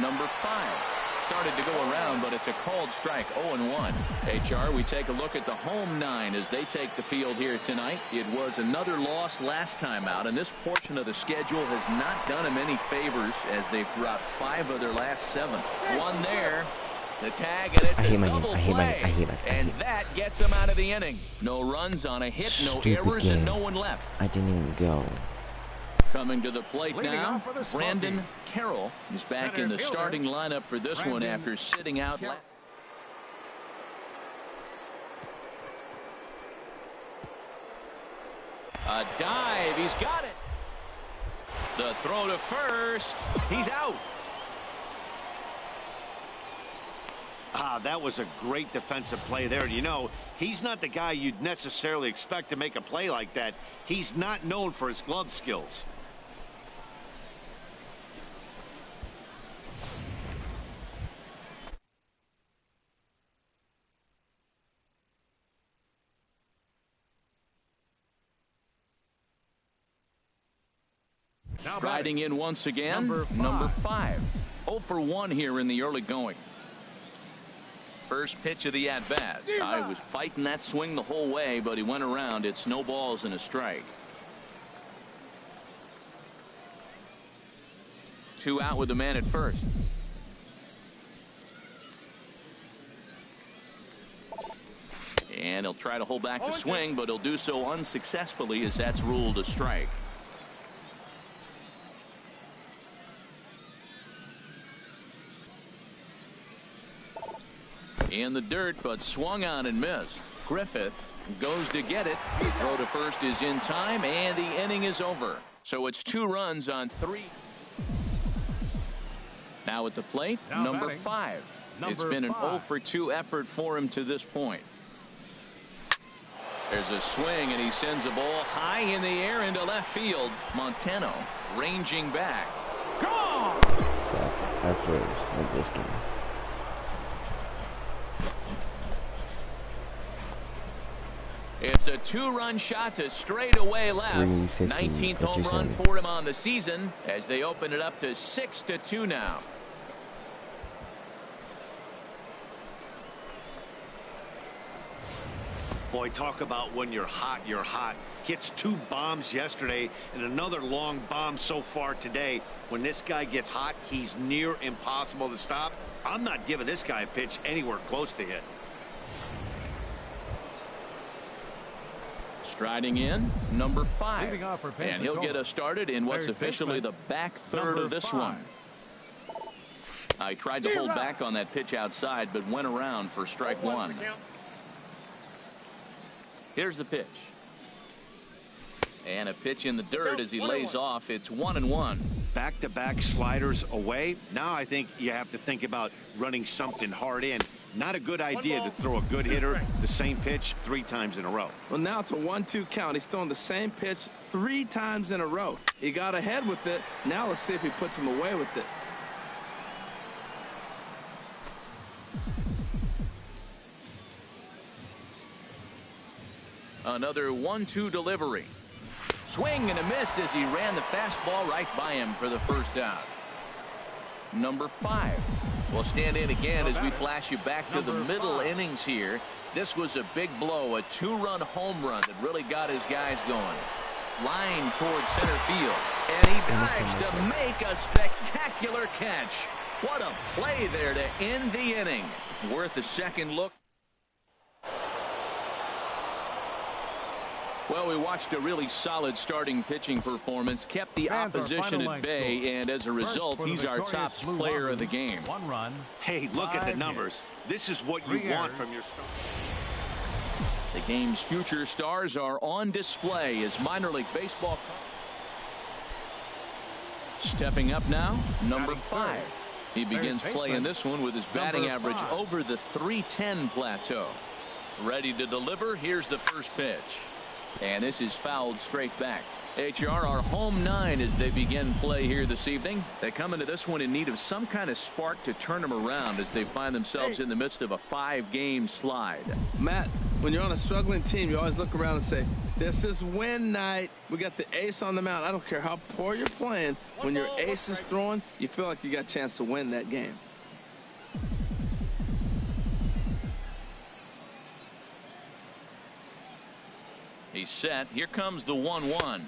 Number 5. Started to go around, but it's a called strike. 0-1. HR, we take a look at the home 9 as they take the field here tonight. It was another loss last time out, and this portion of the schedule has not done them any favors as they've dropped 5 of their last 7. 1 there. The tag, and it's a double play. And that gets them out of the inning. No runs on a hit, no errors, and no one left. I didn't even go. Coming to the plate now, Brandon Carroll is back in the starting lineup for this one after sitting out. A dive, he's got it. The throw to first, he's out. That was a great defensive play there. You know, he's not the guy you'd necessarily expect to make a play like that. He's not known for his glove skills. Riding in once again, number 5. 0 for 1 here in the early going. First pitch of the at-bat. I was fighting that swing the whole way, but he went around. It's no balls and a strike. 2 out with the man at first. And he'll try to hold back the swing, but he'll do so unsuccessfully as that's ruled a strike. In the dirt, but swung on and missed. Griffith goes to get it. The throw to first is in time, and the inning is over. So it's 2 runs on 3. Now at the plate, number 5. It's been an 0 for 2 effort for him to this point. There's a swing, and he sends a ball high in the air into left field. Montano ranging back. Gone! after like this game. It's a 2-run shot to straightaway left. 19th home run for him on the season as they open it up to 6-2 now. Boy, talk about when you're hot, you're hot. Gets 2 bombs yesterday and another long bomb so far today. When this guy gets hot, he's near impossible to stop. I'm not giving this guy a pitch anywhere close to hit. Striding in, number 5. And he'll get us started in what's officially the back third of this one. I tried to hold back on that pitch outside, but went around for strike 1. Here's the pitch. And a pitch in the dirt as he lays off. It's 1-1. Back-to-back sliders away. Now I think you have to think about running something hard in. Not a good idea to throw a good hitter the same pitch 3 times in a row. Well, now it's a 1-2 count. He's throwing the same pitch 3 times in a row. He got ahead with it. Now let's see if he puts him away with it. Another 1-2 delivery. Swing and a miss as he ran the fastball right by him for the first out. Number 5 will stand in again as we flash you back to the middle innings here. This was a big blow, a 2-run home run that really got his guys going. Line towards center field, and he dives to make a spectacular catch. What a play there to end the inning. Worth a second look. Well, we watched a really solid starting pitching performance, kept the opposition at bay, and as a result, he's our top player of the game. 1 run. Hey, look at the numbers. This is what you want from your star. The game's future stars are on display as minor league baseball. Stepping up now, number 5. He begins play in this one with his batting average over the .310 plateau. Ready to deliver. Here's the first pitch. And this is fouled straight back. HR, our home 9 as they begin play here this evening. They come into this one in need of some kind of spark to turn them around as they find themselves in the midst of a 5-game slide. Matt, when you're on a struggling team, you always look around and say, this is win night. We got the ace on the mound. I don't care how poor you're playing. When your ace is throwing, you feel like you got a chance to win that game. He's set. Here comes the 1-1.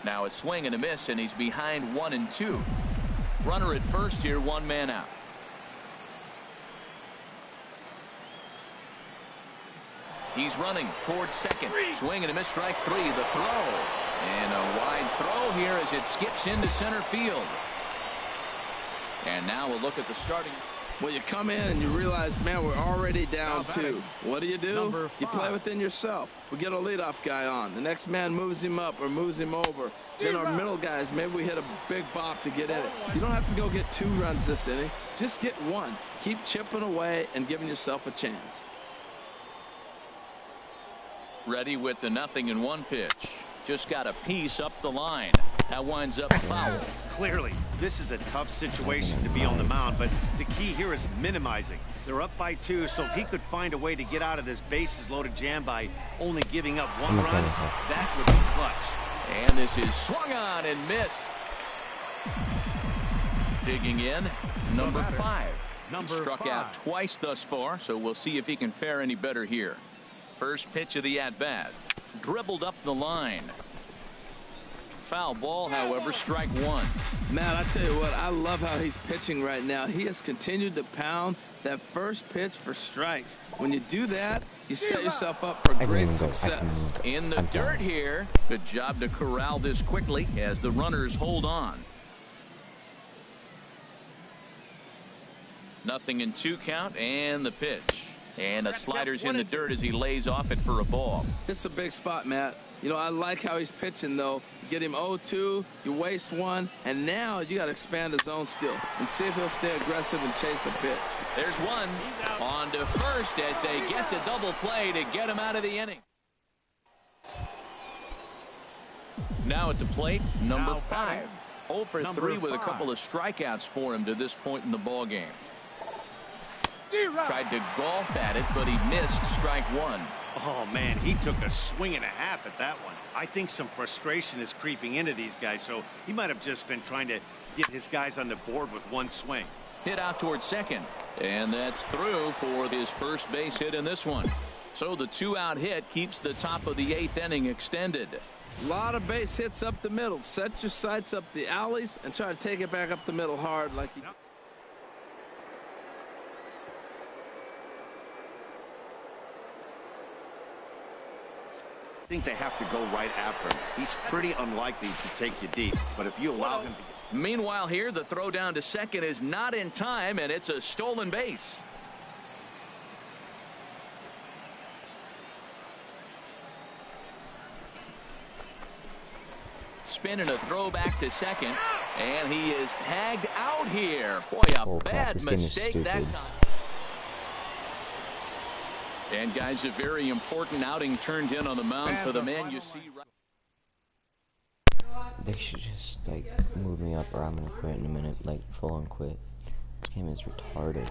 Now a swing and a miss, and he's behind 1-2. Runner at first here, 1 man out. He's running towards second. Swing and a miss, strike 3. The throw. And a wide throw here as it skips into center field. And now we'll look at the starting. Well, you come in and you realize, man, we're already down 2. What do? You play within yourself. We get a leadoff guy on. The next man moves him up or moves him over. Then our middle guys, maybe we hit a big bop to get in it. You don't have to go get 2 runs this inning. Just get 1. Keep chipping away and giving yourself a chance. Ready with the 0-1 pitch. Just got a piece up the line. That winds up foul. Clearly, this is a tough situation to be on the mound, but the key here is minimizing. They're up by 2, so if he could find a way to get out of this bases-loaded jam by only giving up 1 run, that would be clutch. And this is swung on and missed. Digging in, number 5. Struck out twice thus far, so we'll see if he can fare any better here. First pitch of the at-bat. Dribbled up the line. Foul ball, however, strike 1. Matt, I tell you what, I love how he's pitching right now. He has continued to pound that first pitch for strikes. When you do that, you set yourself up for great success. In the dirt here. Good job to corral this quickly as the runners hold on. 0-2 count and the pitch. And the slider's in the dirt as he lays off it for a ball. It's a big spot, Matt. You know, I like how he's pitching, though. You get him 0-2, you waste 1, and now you got to expand his zone still and see if he'll stay aggressive and chase a pitch. There's one. On to first as they get the double play to get him out of the inning. Now at the plate, number 5. 0 for 3 with a couple of strikeouts for him to this point in the ball game. Tried to golf at it, but he missed strike one. Oh, man, he took a swing and a half at that one. I think some frustration is creeping into these guys, so he might have just been trying to get his guys on the board with one swing. Hit out towards second, and that's through for his first base hit in this one. So the 2-out hit keeps the top of the 8th inning extended. A lot of base hits up the middle. Set your sights up the alleys and try to take it back up the middle hard like you. I think they have to go right after him. He's pretty unlikely to take you deep, but if you allow him to. Meanwhile here, the throw down to second is not in time, and it's a stolen base. Spinning a throw back to second, and he is tagged out here. Boy, a bad mistake that time. And guys, a very important outing turned in on the mound for the man you see right. They should just like move me up or I'm gonna quit in a minute, like full on quit. This game is retarded.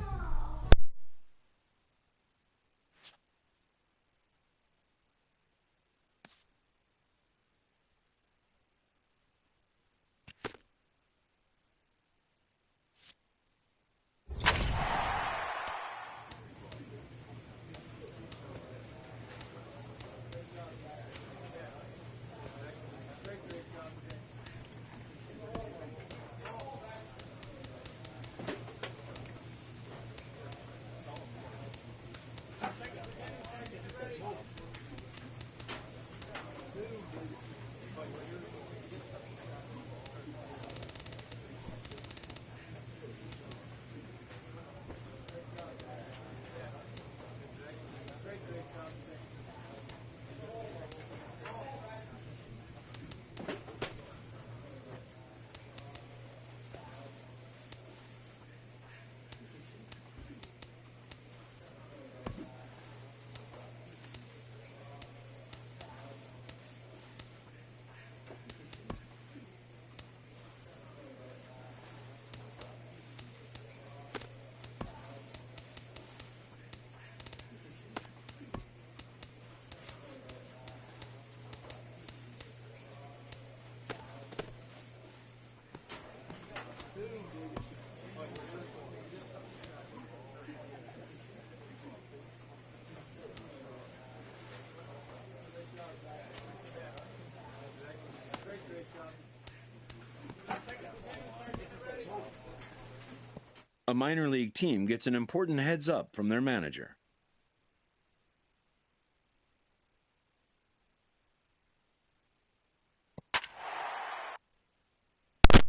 A minor league team gets an important heads up from their manager.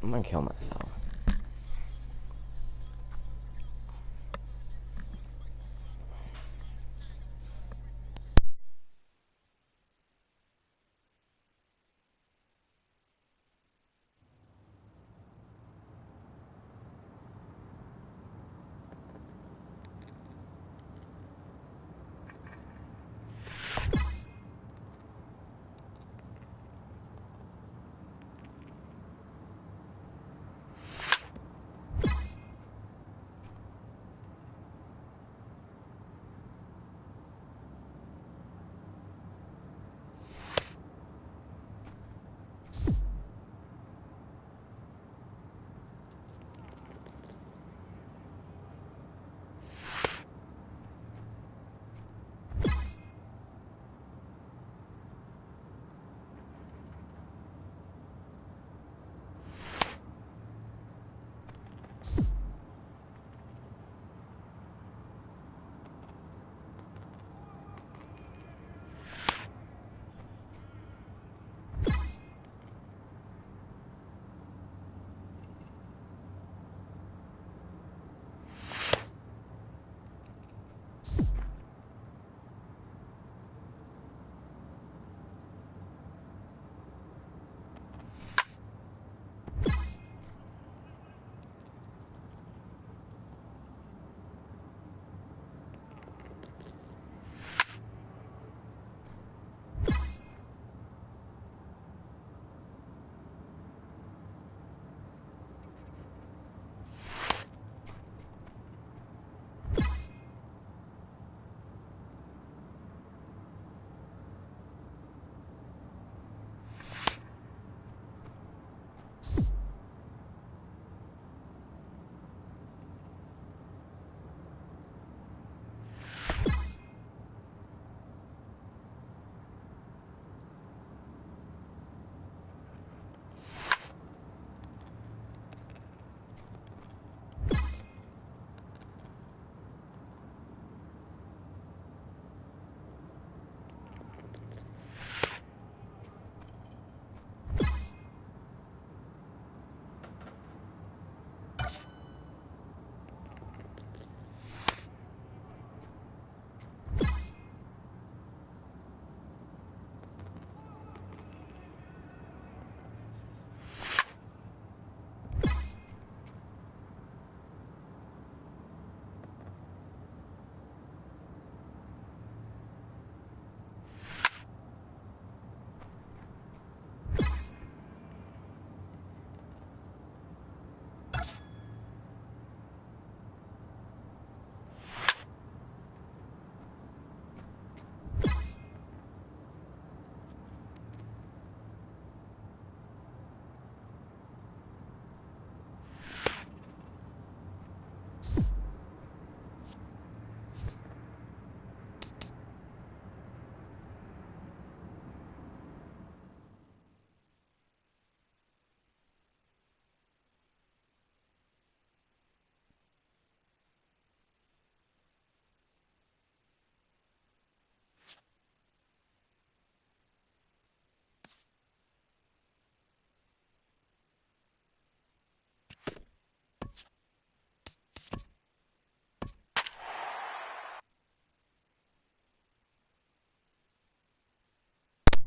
I'm gonna kill myself.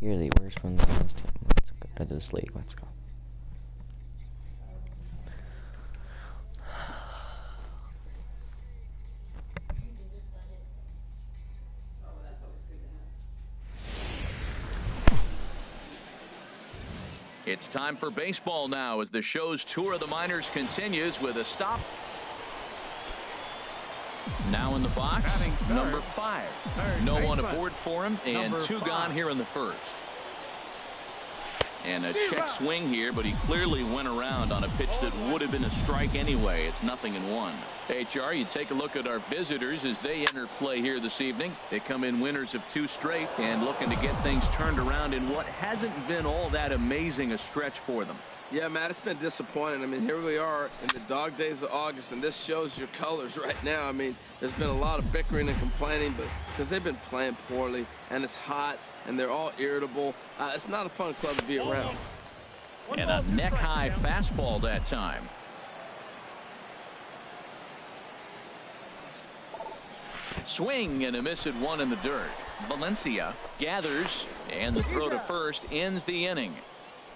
You're the worst ones on this team. Let's go. Or this league. Let's go. It's time for baseball now as the show's tour of the minors continues with a stop. Now in the box, number 5. No one aboard for him, and 2 gone here in the first. And a check swing here, but he clearly went around on a pitch that would have been a strike anyway. It's 0-1. HR, you take a look at our visitors as they enter play here this evening. They come in winners of 2 straight and looking to get things turned around in what hasn't been all that amazing a stretch for them. Yeah, Matt, it's been disappointing. I mean, here we are in the dog days of August, and this shows your colors right now. I mean, there's been a lot of bickering and complaining, but because they've been playing poorly, and it's hot, and they're all irritable. It's not a fun club to be around. And a neck-high fastball that time. Swing and a miss at 1 in the dirt. Valencia gathers, and the throw to first ends the inning.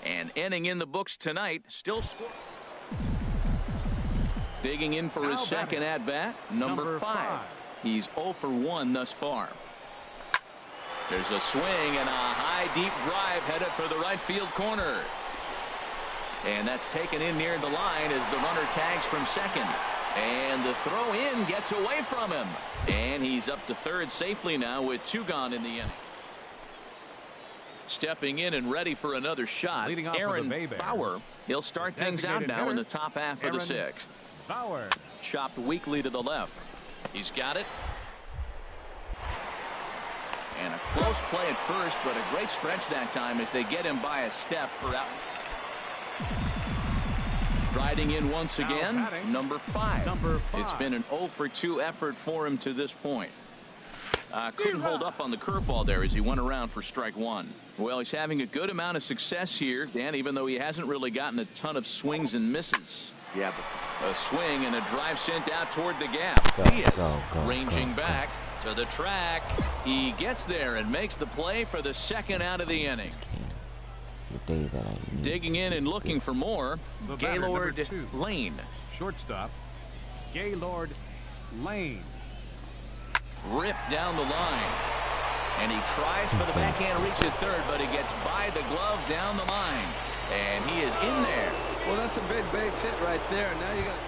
And inning in the books tonight, still score. Digging in for his second at-bat, number 5. He's 0 for 1 thus far. There's a swing and a high deep drive headed for the right field corner. And that's taken in near the line as the runner tags from second. And the throw in gets away from him. And he's up to third safely now with 2 gone in the inning. Stepping in and ready for another shot, Aaron Bauer. He'll start things out now in the top half of the 6th. Bauer. Chopped weakly to the left. He's got it. And a close play at first, but a great stretch that time as they get him by a step for out. Striding in once again, number 5. It's been an 0 for 2 effort for him to this point. Couldn't hold up on the curveball there as he went around for strike 1. Well, he's having a good amount of success here, Dan, even though he hasn't really gotten a ton of swings and misses. Yeah, but a swing and a drive sent out toward the gap. He is ranging back to the track. He gets there and makes the play for the second out of the inning. Digging in and looking for more, Gaylord Lane. Shortstop, Gaylord Lane. Ripped down the line. And he tries for the backhand reach at third, but he gets by the glove down the line. And he is in there. Well, that's a big base hit right there. Now you got.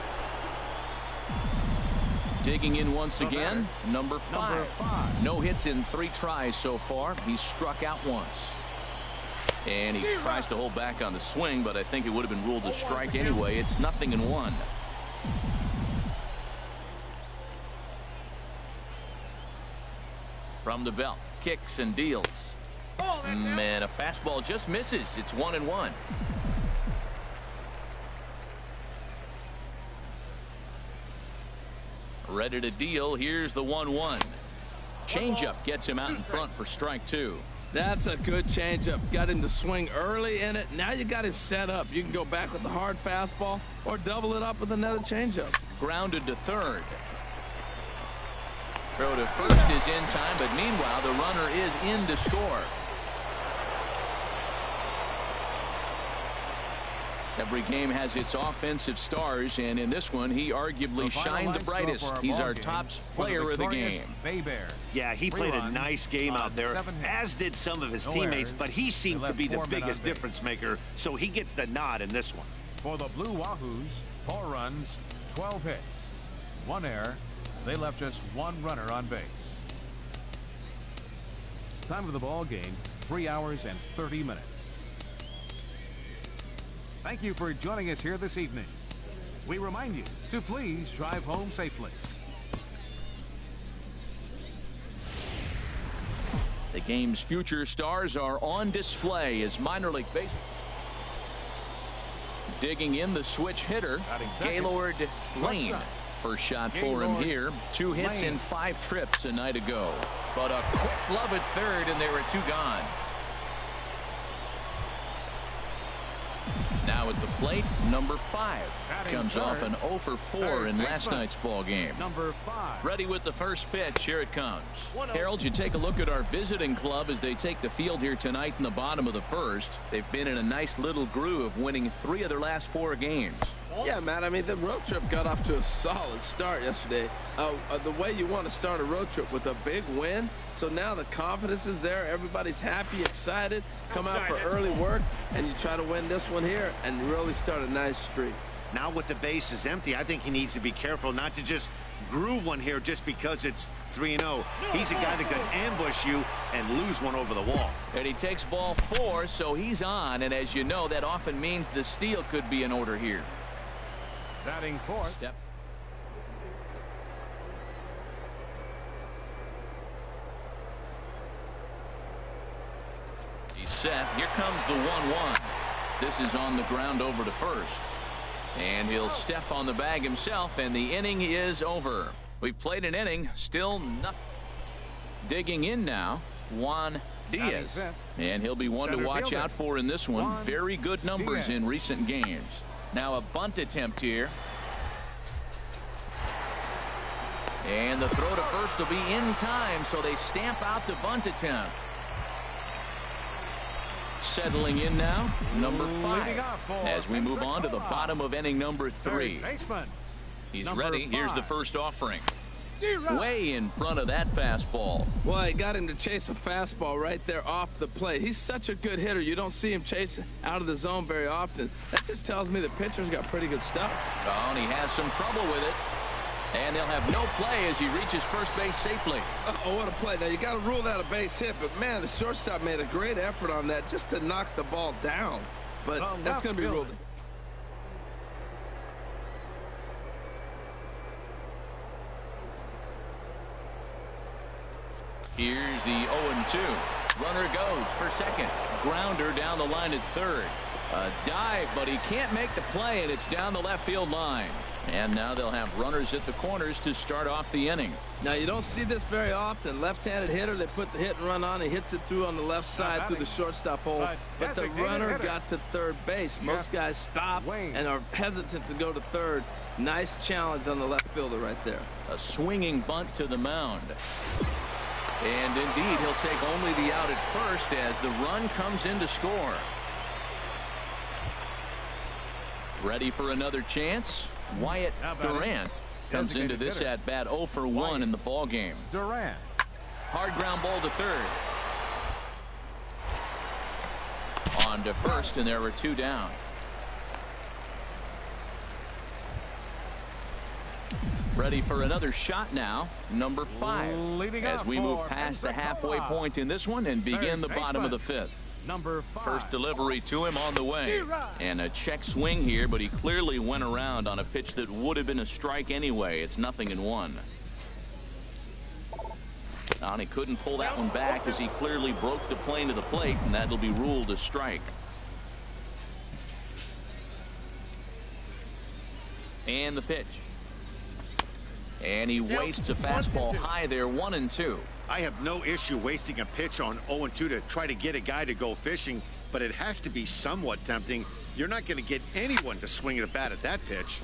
Digging in once again, number 5. No hits in 3 tries so far. He's struck out once. And he tries to hold back on the swing, but I think it would have been ruled a strike anyway. It's 0-1. From the belt, kicks and deals. And a fastball just misses. It's 1-1. Ready to deal. Here's the 1-1. Changeup gets him out in front for strike 2. That's a good changeup. Got him to swing early in it. Now you got him set up. You can go back with the hard fastball or double it up with another changeup. Grounded to third. Throw to first is in time, but meanwhile the runner is in to score. Every game has its offensive stars, and in this one, he arguably shined the brightest. He's our top player of the game. Yeah, he played a nice game out there, as did some of his teammates, but he seemed to be the biggest difference maker, so he gets the nod in this one. For the Blue Wahoos, 4 runs, 12 hits, 1 error. They left just 1 runner on base. Time of the ball game, 3 hours and 30 minutes. Thank you for joining us here this evening. We remind you to please drive home safely. The game's future stars are on display as minor league baseball. Digging in the switch hitter, Gaylord Lane. First shot for him here. 2 hits in 5 trips a night ago. But a quick glove at third, and there were 2 gone. Now at the plate, number 5. Comes off an 0 for 4 in last night's ball game. Number 5. Ready with the first pitch. Here it comes. Harold, you take a look at our visiting club as they take the field here tonight in the bottom of the first. They've been in a nice little groove, winning 3 of their last 4 games. Yeah, Matt, I mean, the road trip got off to a solid start yesterday. The way you want to start a road trip with a big win. So now the confidence is there. Everybody's happy, excited. Come out for early work, and you try to win this one here and really start a nice streak. Now with the base is empty, I think he needs to be careful not to just groove one here just because it's 3-0. He's a guy that could ambush you and lose one over the wall. And he takes ball 4, so he's on. And as you know, that often means the steal could be in order here. Batting fourth. Step. He's set. Here comes the 1-1. This is on the ground over to first. And he'll step on the bag himself, and the inning is over. We've played an inning, still nothing. Digging in now, Juan Diaz. And he'll be one to watch out for in this one. Very good numbers in recent games. Now a bunt attempt here. And the throw to first will be in time, so they stamp out the bunt attempt. Settling in now, number 5. As we move on to the bottom of inning number 3. He's ready. Here's the first offering. Way in front of that fastball. Well, he got him to chase a fastball right there off the plate. He's such a good hitter. You don't see him chase out of the zone very often. That just tells me the pitcher's got pretty good stuff. Oh, and he has some trouble with it. And they'll have no play as he reaches first base safely. Oh, what a play. Now, you got to rule that a base hit, but, man, the shortstop made a great effort on that just to knock the ball down. But that's going to be ruled. Here's the 0-2. Runner goes for second. Grounder down the line at third. A dive, but he can't make the play, and it's down the left field line. And now they'll have runners at the corners to start off the inning. Now, you don't see this very often. Left-handed hitter, they put the hit and run on. He hits it through on the left side through the shortstop hole. But the runner got to third base. Most guys stop and are hesitant to go to third. Nice challenge on the left fielder right there. A swinging bunt to the mound. And indeed, he'll take only the out at first as the run comes in to score. Ready for another chance? Wyatt Durant comes into this at bat 0 for 1 in the ball game. Durant. Hard ground ball to third. On to first, and there were 2 down. Ready for another shot now, number 5. As we move past the halfway point in this one and begin the bottom of the 5th. Number 5. First delivery to him on the way. And a check swing here, but he clearly went around on a pitch that would have been a strike anyway. It's 0-1. And he couldn't pull that one back as he clearly broke the plane to the plate, and that'll be ruled a strike. And the pitch. And he wastes a fastball high there, 1-2. I have no issue wasting a pitch on 0-2 to try to get a guy to go fishing, but it has to be somewhat tempting. You're not going to get anyone to swing at a bat at that pitch.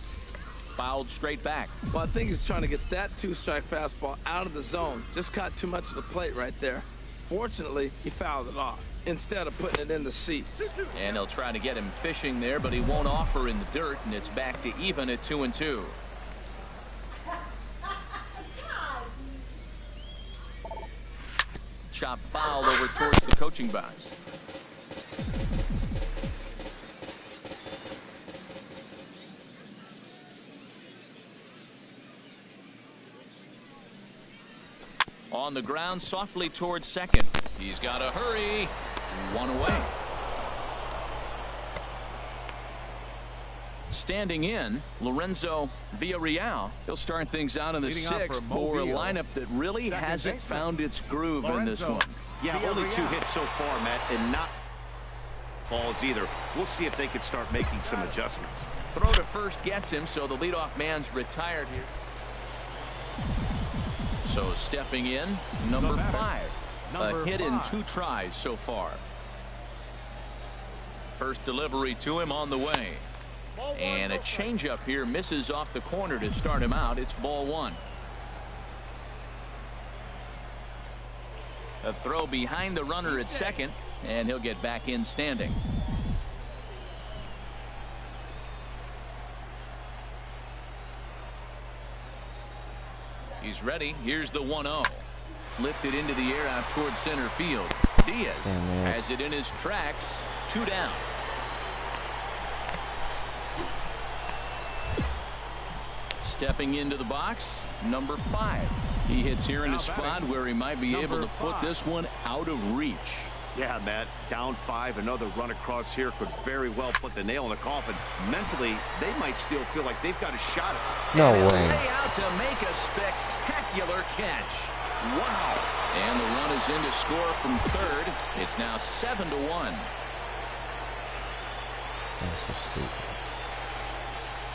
Fouled straight back. Well, I think he's trying to get that 2-strike fastball out of the zone. Just caught too much of the plate right there. Fortunately, he fouled it off instead of putting it in the seats. And he'll try to get him fishing there, but he won't offer in the dirt, and it's back to even at 2-2. Chop foul over towards the coaching box. On the ground softly towards second. He's got to hurry. 1 away. Standing in, Lorenzo Villarreal. He'll start things out in the 6th for a lineup that really hasn't found its groove in this one. Yeah, only 2 hits so far, Matt, and not balls either. We'll see if they can start making some adjustments. Throw to first gets him, so the leadoff man's retired here. So stepping in, number 5. A hit in 2 tries so far. First delivery to him on the way. And a changeup here misses off the corner to start him out. It's ball one. A throw behind the runner at second, and he'll get back in standing. He's ready. Here's the 1-0. Lifted into the air out towards center field. Diaz has it in his tracks. 2 down. Stepping into the box, number 5. He hits here in a spot where he might be able to put this one out of reach. Yeah, Matt, down 5. Another run across here could very well put the nail in the coffin. Mentally, they might still feel like they've got a shot at it. No way. Lay out to make a spectacular catch. Wow. And the run is in to score from third. It's now 7-1. That's so stupid.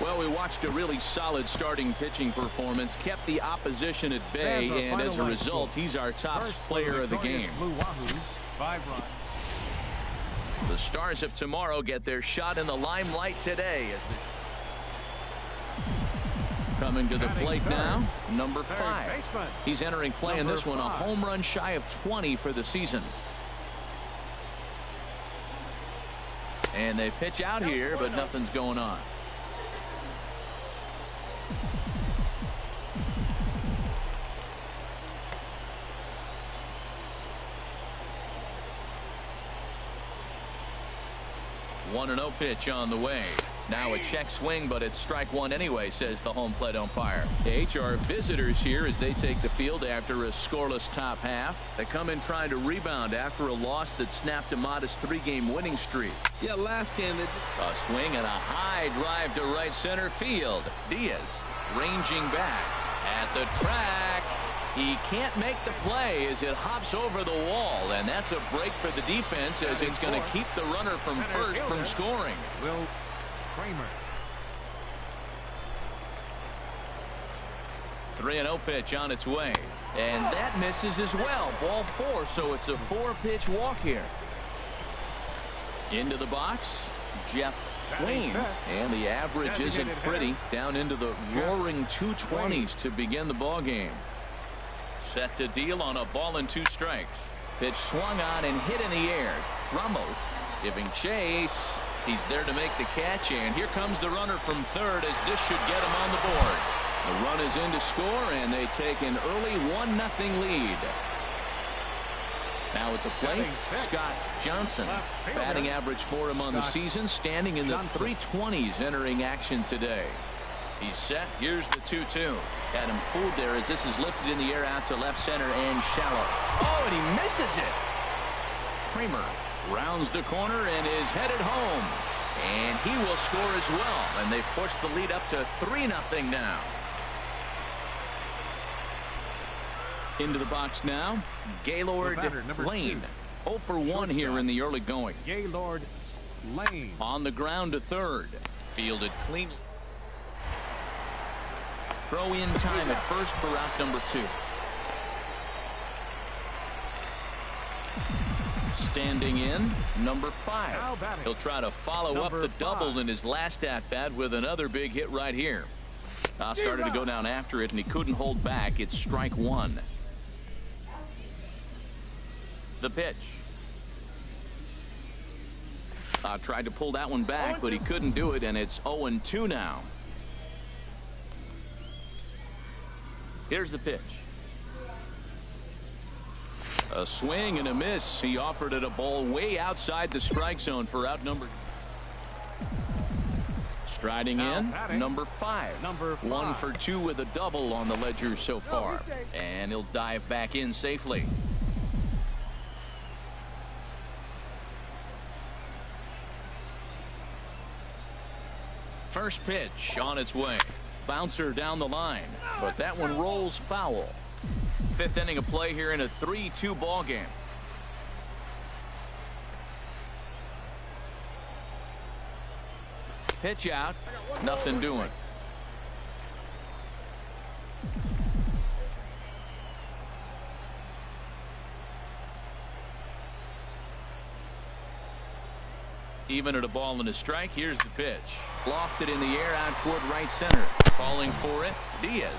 Well, we watched a really solid starting pitching performance, kept the opposition at bay, and as a result, he's our top player of the game. The Stars of tomorrow get their shot in the limelight today. Coming to the plate now, number 5. He's entering play in this one, a home run shy of 20 for the season. And they pitch out here, but nothing's going on. One 1-0 pitch on the way. Now a check swing, but it's strike one anyway, says the home plate umpire. The HR visitors here as they take the field after a scoreless top half. They come in trying to rebound after a loss that snapped a modest 3-game winning streak. Yeah, last game. A swing and a high drive to right center field. Diaz ranging back at the track. He can't make the play as it hops over the wall, and that's a break for the defense as it's going to keep the runner from first from scoring. Will Kramer. 3-0 pitch on its way, and that misses as well. Ball 4, so it's a 4-pitch walk here. Into the box, Jeff Wayne, and the average isn't pretty. Down into the roaring 220s to begin the ball game. Set to deal on a ball and 2 strikes. Pitch swung on and hit in the air. Ramos giving chase. He's there to make the catch, and here comes the runner from third as this should get him on the board. The run is in to score, and they take an early 1-0 lead. Now at the plate, Scott Johnson. Batting average for him on the season, standing in the 320s entering action today. He's set. Here's the 2-2. Had him fooled there as this is lifted in the air out to left center and shallow. Oh, and he misses it. Kramer rounds the corner and is headed home. And he will score as well. And they push the lead up to 3-0 now. Into the box now, Gaylord Lane. 0 for 1 here in the early going. Gaylord Lane. On the ground to third. Fielded cleanly. Throw in time at first for out number 2. Standing in, number 5. He'll try to follow up the double in his last at-bat with another big hit right here. Started to go down after it, and he couldn't hold back. It's strike 1. The pitch. Tried to pull that one back, but he couldn't do it, and it's 0-2 now. Here's the pitch. A swing and a miss. He offered it a ball way outside the strike zone for out number. Striding in, number 5. 1 for 2 with a double on the ledger so far. And he'll dive back in safely. First pitch on its way. Bouncer down the line, but that one rolls foul. 5th inning of play here in a 3-2 ball game. Pitch out, nothing doing. Even at a ball and a strike, here's the pitch. Lofted in the air out toward right center. Calling for it, Diaz.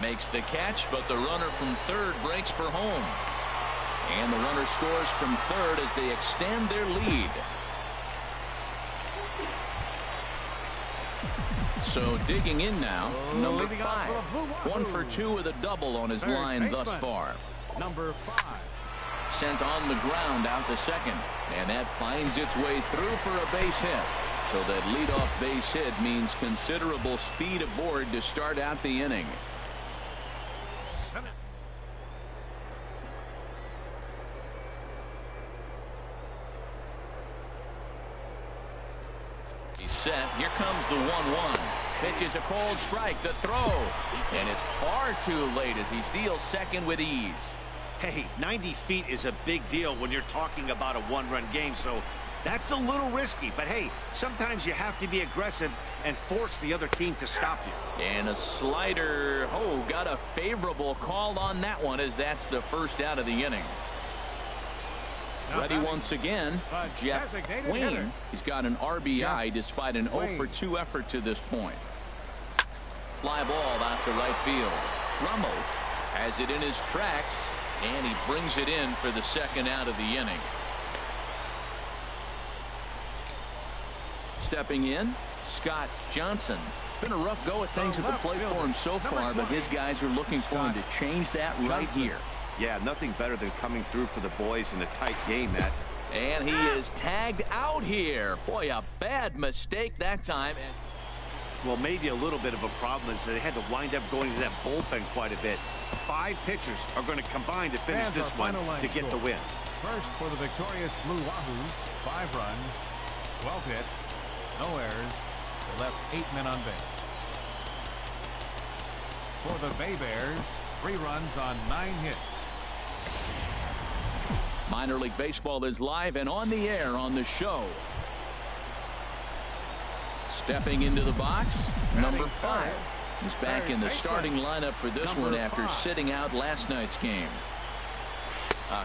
Makes the catch, but the runner from third breaks for home. And the runner scores from third as they extend their lead. So digging in now, number 5. 1 for 2 with a double on his line thus far. Number 5. Sent on the ground out to second. And that finds its way through for a base hit. So that leadoff base hit means considerable speed aboard to start out the inning. He's set. Here comes the 1-1. Pitch is a cold strike. The throw. And it's far too late as he steals second with ease. Hey, 90 feet is a big deal when you're talking about a one-run game, so that's a little risky. But hey, sometimes you have to be aggressive and force the other team to stop you. And a slider. Oh, got a favorable call on that one as that's the first out of the inning. Ready once again, Jeff Wayne. He's got an RBI despite an 0 for 2 effort to this point. Fly ball out to right field. Ramos has it in his tracks, and he brings it in for the second out of the inning. Stepping in, Scott Johnson. Been a rough go of things at the plate for him so far, but his guys are looking for him to change that right here. Yeah, nothing better than coming through for the boys in a tight game, Matt. And he is tagged out here. Boy, a bad mistake that time. Well, maybe a little bit of a problem is they had to wind up going to that bullpen quite a bit. 5 pitchers are going to combine to finish this one to get the win. First for the victorious Blue Wahoos, 5 runs, 12 hits, no errors. They left 8 men on base. For the Bay Bears, 3 runs on 9 hits. Minor League Baseball is live and on the air on the show. Stepping into the box, number 5. He's back in the starting lineup for this one after sitting out last night's game.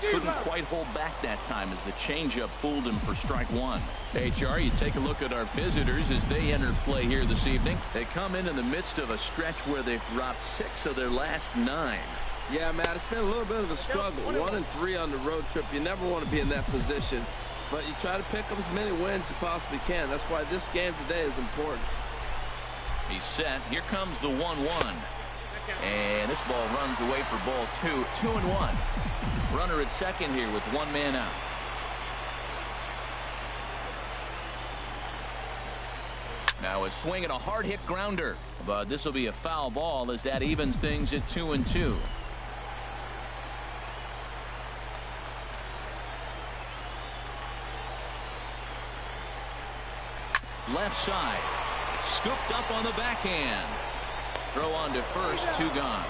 Couldn't quite hold back that time as the changeup fooled him for strike 1. HR, you take a look at our visitors as they enter play here this evening. They come in the midst of a stretch where they've dropped 6 of their last 9. Yeah, Matt, it's been a little bit of a struggle. 1-3 on the road trip. You never want to be in that position, but you try to pick up as many wins as you possibly can. That's why this game today is important. He's set. Here comes the 1-1. And this ball runs away for ball 2. 2-1. Runner at second here with 1 man out. Now a swing and a hard hit grounder. But this will be a foul ball as that evens things at 2-2. Left side. Scooped up on the backhand. Throw on to first, 2 gone.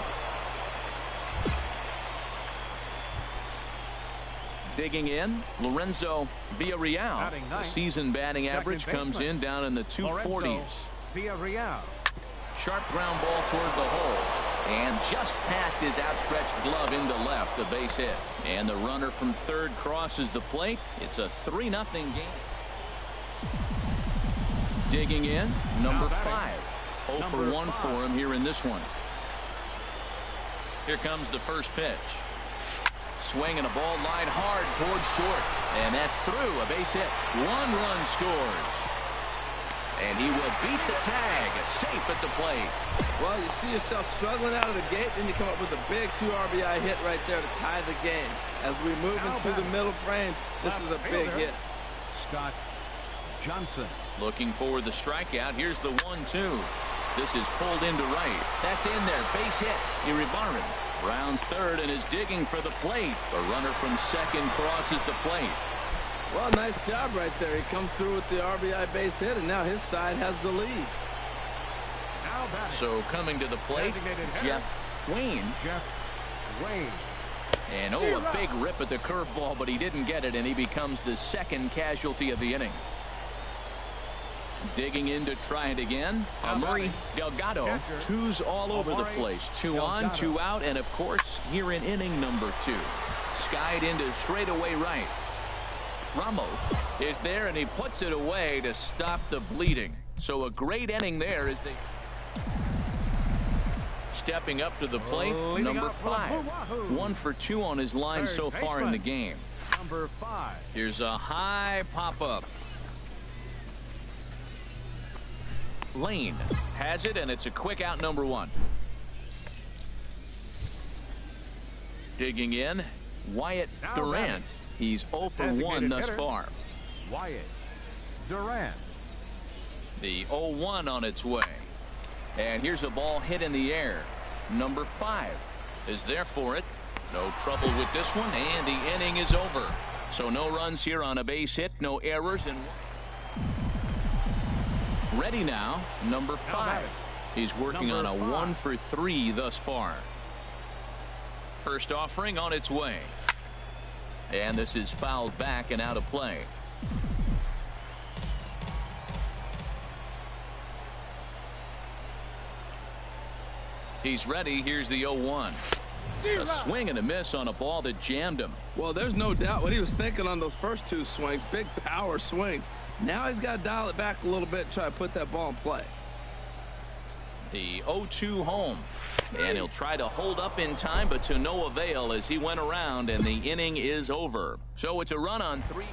Digging in, Lorenzo Villarreal. The season batting average comes in down in the 240s. Villarreal. Sharp ground ball toward the hole. And just past his outstretched glove into left, a base hit. And the runner from third crosses the plate. It's a 3-0 game. Digging in, number 5. 0 for 1 for him here in this one. Here comes the first pitch. Swing and a ball line hard towards short. And that's through. A base hit. 1 run scores. And he will beat the tag. Safe at the plate. Well, you see yourself struggling out of the gate, then you come up with a big 2 RBI hit right there to tie the game. As we move into the middle frames, this is a big hit. Scott Johnson. Looking for the strikeout. Here's the 1-2. This is pulled into right. That's in there. Base hit. Iribarren rounds third and is digging for the plate. The runner from second crosses the plate. Well, nice job right there. He comes through with the RBI base hit, and now his side has the lead. So coming to the plate, Jeff Wayne. And oh, a big rip at the curveball, but he didn't get it, and he becomes the second casualty of the inning. Digging in to try it again. Murray Delgado. 2s all over the place. 2 on, 2 out, and of course here in inning number 2. Skied into straightaway right. Ramos is there, and he puts it away to stop the bleeding. So a great inning there as they stepping up to the plate. Number 5. 1 for 2 on his line so far in the game. Number 5. Here's a high pop-up. Lane has it, and it's a quick out, number 1. Digging in, Wyatt Durant. He's 0 for 1 thus far. Wyatt Durant. The 0-1 on its way. And here's a ball hit in the air. Number 5 is there for it. No trouble with this one, and the inning is over. So no runs here on a base hit, no errors, and ready now, number 5. He's working on a 1 for 3 thus far. First offering on its way. And this is fouled back and out of play. He's ready. Here's the 0-1. A swing and a miss on a ball that jammed him. Well, there's no doubt what he was thinking on those first 2 swings. Big power swings. Now he's got to dial it back a little bit and try to put that ball in play. The 0-2 home. And he'll try to hold up in time, but to no avail as he went around, and the inning is over. So it's a run on 3.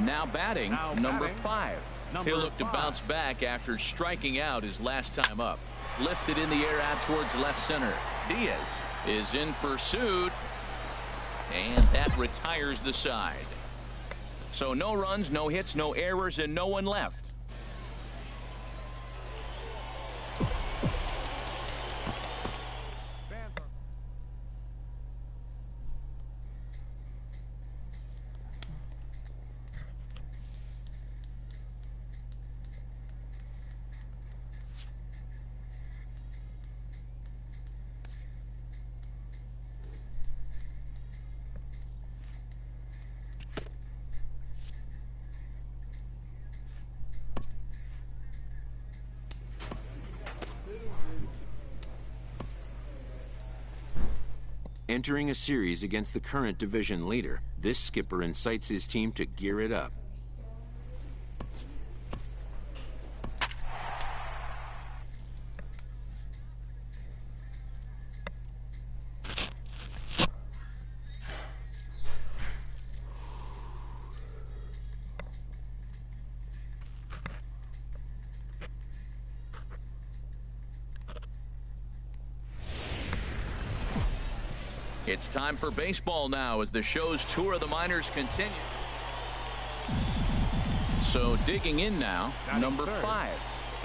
Now batting, number 5. He'll look to bounce back after striking out his last time up. Lifted in the air out towards left center. Diaz is in pursuit, and that retires the side. So no runs, no hits, no errors, and no one left. Entering a series against the current division leader, this skipper incites his team to gear it up. It's time for baseball now as the show's tour of the minors continue. So digging in now, number 5.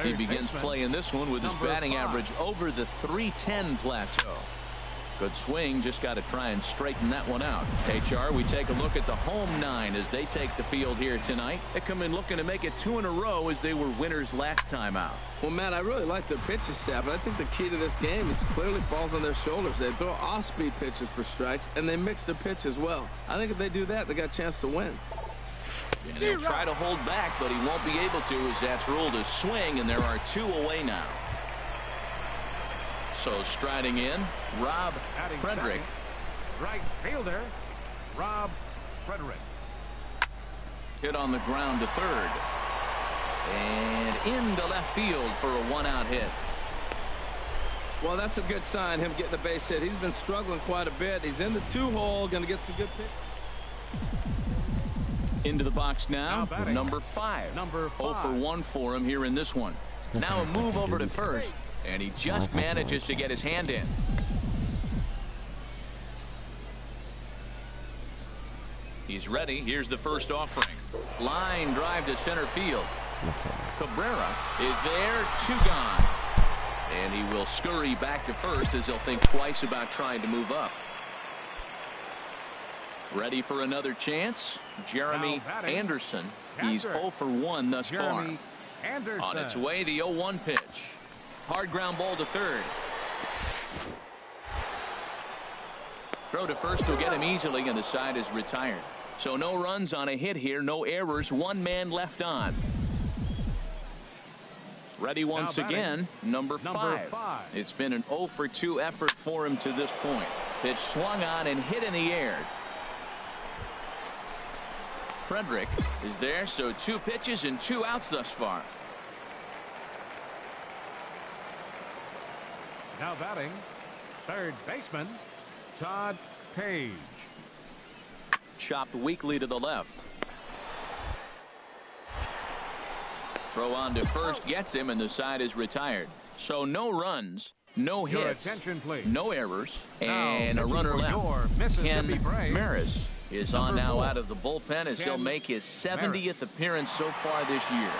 He begins playing this one with his batting average over the .310 plateau. Good swing, just got to try and straighten that one out. HR, we take a look at the home 9 as they take the field here tonight. They come in looking to make it 2 in a row as they were winners last time out. Well, Matt, I really like their pitching staff, but I think the key to this game is clearly falls on their shoulders. They throw off-speed pitches for strikes, and they mix their pitch as well. I think if they do that, they got a chance to win. And he'll try to hold back, but he won't be able to as that's ruled a swing, and there are 2 away now. So striding in, Rob Frederick. Right fielder, Rob Frederick. Hit on the ground to third. And into left field for a 1-out hit. Well, that's a good sign, him getting the base hit. He's been struggling quite a bit. He's in the 2-hole, going to get some good pitch. Into the box now number 5. 0 for 1 for him here in this one. Now a move over to first, and he just manages to get his hand in. He's ready. Here's the first offering. Line drive to center field. Cabrera is there, 2 gone. And he will scurry back to first as he'll think twice about trying to move up. Ready for another chance. Jeremy Anderson. He's 0 for 1 thus far. On its way, the 0-1 pitch. Hard ground ball to third. Throw to first will get him easily, and the side is retired. So no runs on a hit here, no errors, 1 man left on. Ready once again, number 5. It's been an 0 for 2 effort for him to this point. Pitch swung on and hit in the air. Frederick is there, so 2 pitches and 2 outs thus far. Now batting, third baseman, Todd Page. Chopped weakly to the left. Throw on to first gets him, and the side is retired. So no runs, no hits, no errors, and a runner left. Ken Maris is on now out of the bullpen as he'll make his 70th appearance so far this year.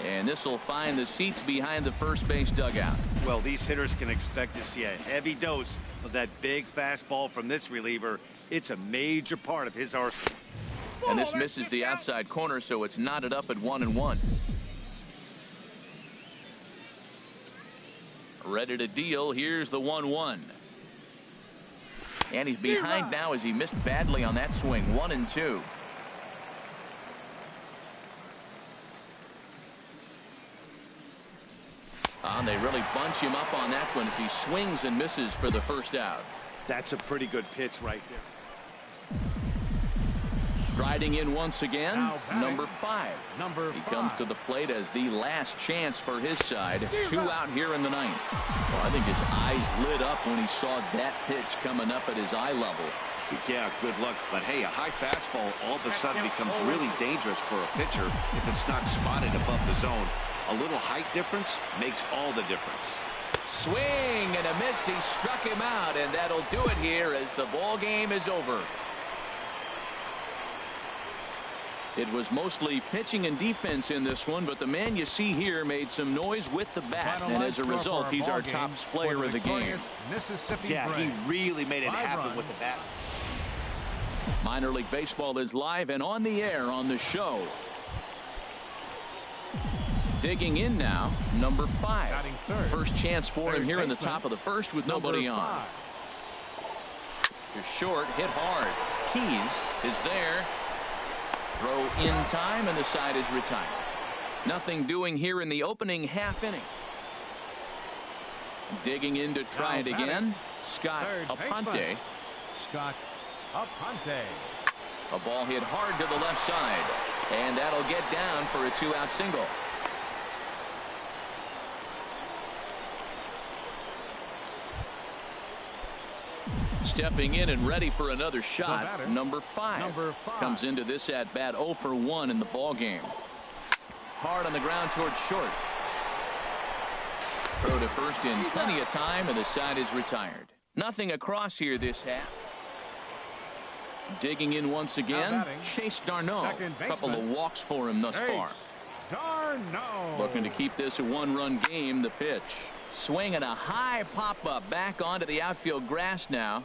And this will find the seats behind the first base dugout. Well, these hitters can expect to see a heavy dose of that big fastball from this reliever. It's a major part of his arsenal. And this misses the outside corner, so it's knotted up at 1-1. Ready to deal. Here's the 1-1. And he's behind now as he missed badly on that swing. 1-2. They really bunch him up on that one as he swings and misses for the first out. That's a pretty good pitch right there. Striding in once again, number 5. He comes to the plate as the last chance for his side. 2 out here in the 9th. Well, I think his eyes lit up when he saw that pitch coming up at his eye level. Yeah, good luck. But hey, a high fastball all of a sudden becomes really dangerous for a pitcher if it's not spotted above the zone. A little height difference makes all the difference. Swing and a miss. He struck him out, and that'll do it here as the ball game is over. It was mostly pitching and defense in this one, but the man you see here made some noise with the bat, and as a result, he's our top player of the game. Yeah, he really made it happen with the bat. Minor League Baseball is live and on the air on the show. Digging in now, number 5. First chance for him here in the top of the first with nobody on. To short, hit hard. Keys is there. Throw in time, and the side is retired. Nothing doing here in the opening half inning. Digging in to try it again. Scott Aponte. A ball hit hard to the left side, and that'll get down for a 2-out single. Stepping in and ready for another shot, number 5 comes into this at bat 0 for 1 in the ball game. Hard on the ground towards short. Throw to first in plenty of time, and the side is retired. Nothing across here this half. Digging in once again, Chase Darno. A couple of walks for him thus far. Looking to keep this a 1-run game. The pitch. Swing and a high pop-up back onto the outfield grass now.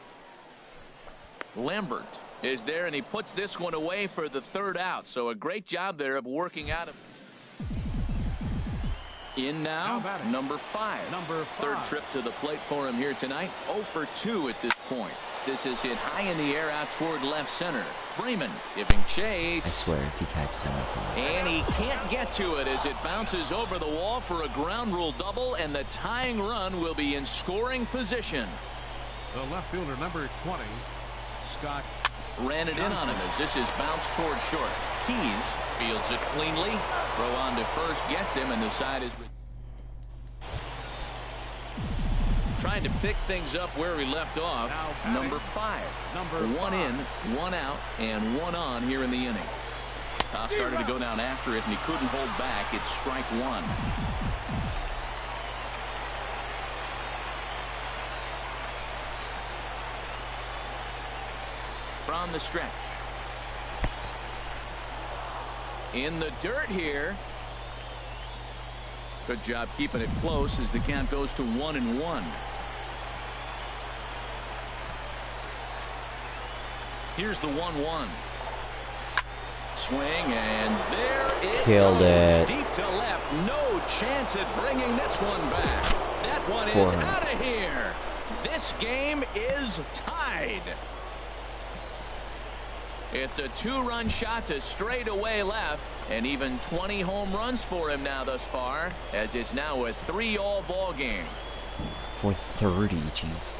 Lambert is there, and he puts this one away for the 3rd out. So a great job there of working out. In now, number 5. 3rd trip to the plate for him here tonight. 0 for 2 at this point. This is hit high in the air out toward left center. Freeman giving chase. I swear if he catches him, and he can't get to it as it bounces over the wall for a ground rule double, and the tying run will be in scoring position. The left fielder, number 20, Scott. Ran it in on him as this is bounced toward short. Keys fields it cleanly. Throw on to first gets him, and the side is trying to pick things up where he left off. Number 5. 1 in, 1 out, and 1 on here in the inning. Started to go down after it, and he couldn't hold back. It's strike 1. From the stretch. In the dirt here. Good job keeping it close as the count goes to 1-1. Here's the 1-1. Swing, and there it killed goes. it. Deep to left. No chance at bringing this one back. That one is out of here. This game is tied. It's a 2-run shot to straightaway left, and even 20 home runs for him now thus far, as it's now a 3-all ball game. 430, Jesus.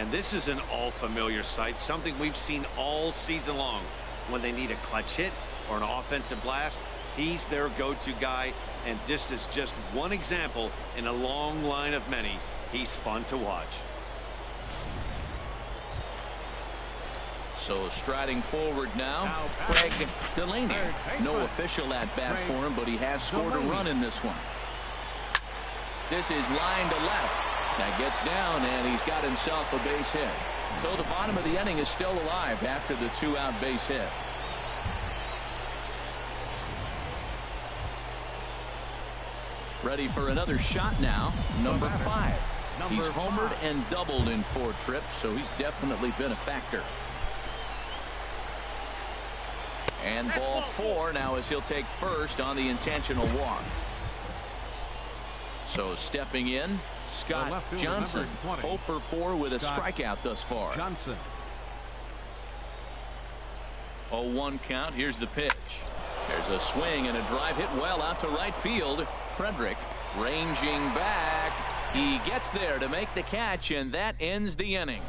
And this is an all-familiar sight, something we've seen all season long. When they need a clutch hit or an offensive blast, he's their go-to guy. And this is just one example in a long line of many. He's fun to watch. So striding forward now, Craig Delaney. No official at bat for him, but he has scored a run in this one. This is line to left. That gets down, and he's got himself a base hit. So the bottom of the inning is still alive after the 2-out base hit. Ready for another shot now. Number 5. He's homered and doubled in 4 trips, so he's definitely been a factor. And ball 4 now as he'll take first on the intentional walk. So stepping in, Scott Johnson, 0 for 4 with a strikeout thus far. Johnson. 0-1 count. Here's the pitch. There's a swing and a drive hit well out to right field. Frederick ranging back. He gets there to make the catch, and that ends the inning.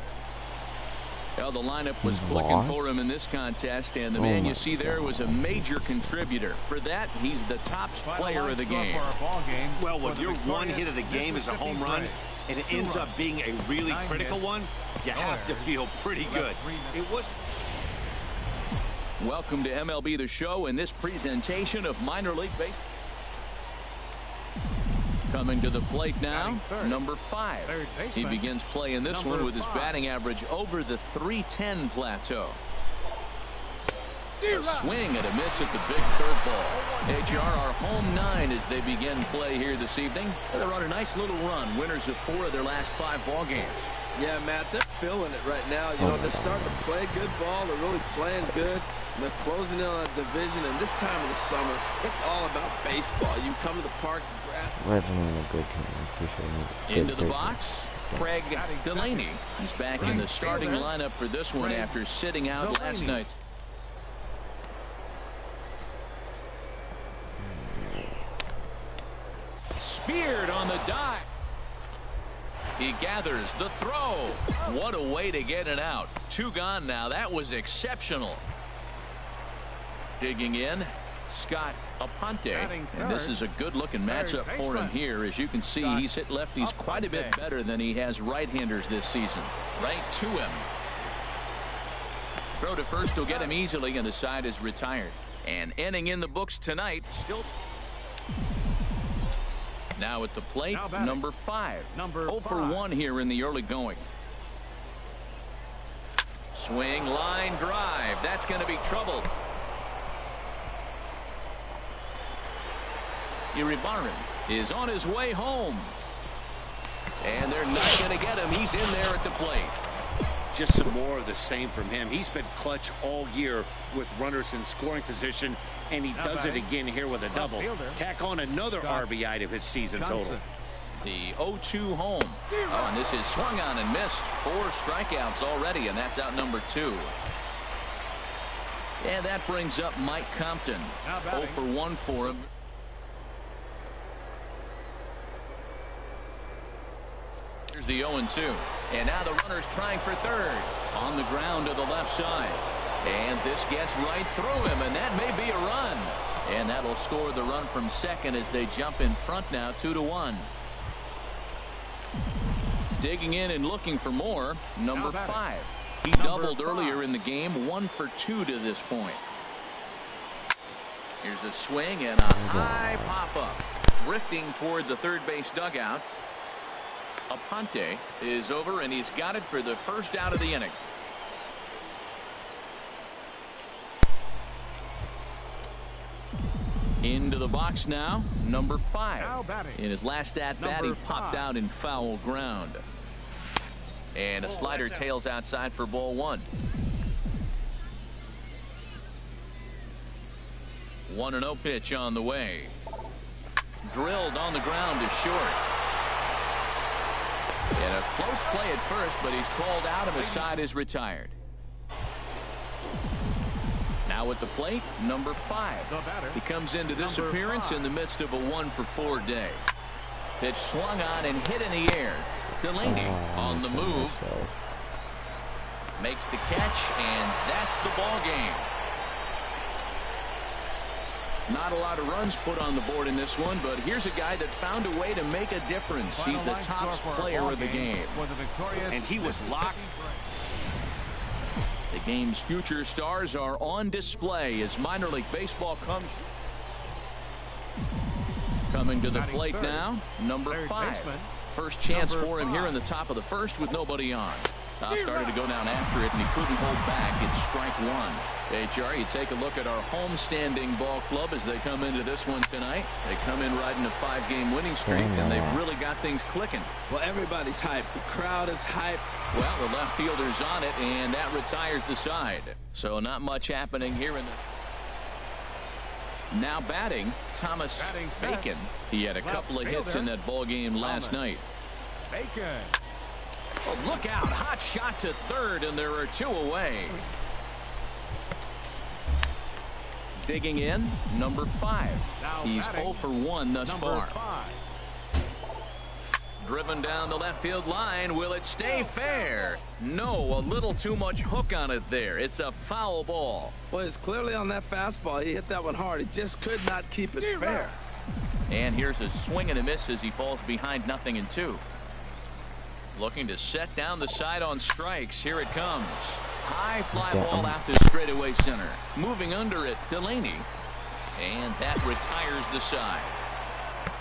Well, the lineup was clicking for him in this contest, and the man you see there was a major contributor. For that, he's the top player of the game. Well, when your one hit of the game is a home run, and it ends up being a really critical one, you have to feel pretty good. It was. Welcome to MLB The Show in this presentation of minor league baseball. Coming to the plate now, number 5. He begins play in this one with his batting average over the .310 plateau. A swing and a miss at the big curveball. HR are home 9 as they begin play here this evening. They're on a nice little run, winners of 4 of their last 5 ball games. Yeah, Matt, they're feeling it right now. You know, they're starting to play good ball. They're really playing good. They're closing in on a division, and this time of the summer, it's all about baseball. You come to the park, the grass. Living in a good team. Into the box, Craig Delaney. He's back in the starting lineup for this one after sitting out last night. Speared on the dive. He gathers the throw. What a way to get it out. 2 gone now. That was exceptional. Digging in, Scott Aponte, and this is a good-looking matchup for him here. As you can see, he's hit lefties quite a bit better than he has right-handers this season. Right to him. Throw to first will get him easily, and the side is retired. And inning in the books tonight. Still. Now at the plate, number 5. 0 for 1 here in the early going. Swing, line, drive. That's going to be trouble. Iribarren is on his way home. And they're not going to get him. He's in there at the plate. Just some more of the same from him. He's been clutch all year with runners in scoring position, and he does it again here with a double. Tack on another RBI to his season total. The 0-2 home. Oh, and this is swung on and missed. 4 strikeouts already, and that's out number 2. And that brings up Mike Compton. 0 for 1 for him. Here's the 0-2. And now the runner's trying for third. On the ground to the left side. And this gets right through him, and that may be a run. And that'll score the run from second as they jump in front now 2-1. Digging in and looking for more, number 5. He doubled earlier in the game, 1 for 2 to this point. Here's a swing and a high pop-up. Drifting toward the third base dugout. Aponte is over, and he's got it for the first out of the inning. Into the box now, number 5. In his last at-bat, he popped out in foul ground. And a slider tails outside for ball 1. 1-0 pitch on the way. Drilled on the ground to short. And a close play at first, but he's called out and the side is retired. Now at the plate, number 5. He comes into this appearance in the midst of a 1 for 4 day. Pitch swung on and hit in the air. Delaney on the move. Makes the catch, and that's the ball game. Not a lot of runs put on the board in this one, but here's a guy that found a way to make a difference. He's the top player of the game. And he was locked. The game's future stars are on display as minor league baseball comes. Coming to the plate now, number 5. First chance for him here in the top of the first with nobody on. Started to go down after it, and he couldn't hold back. It's strike one. HR, you take a look at our home-standing ball club as they come into this one tonight. They come in riding a 5-game winning streak, and they've really got things clicking. Well, everybody's hyped. The crowd is hyped. Well, the left fielder's on it, and that retires the side. So not much happening here in the... Now batting, Thomas Bacon. He had a couple of hits in that ball game last night. Bacon. Oh, look out. Hot shot to third, and there are 2 away. Digging in, number 5. He's 0 for 1 thus far. Driven down the left field line. Will it stay fair? No, a little too much hook on it there. It's a foul ball. Well, it's clearly on that fastball. He hit that one hard. He just could not keep it fair. And here's a swing and a miss as he falls behind 0-2. Looking to set down the side on strikes. Here it comes. High fly ball out to straightaway center. Moving under it, Delaney. And that retires the side.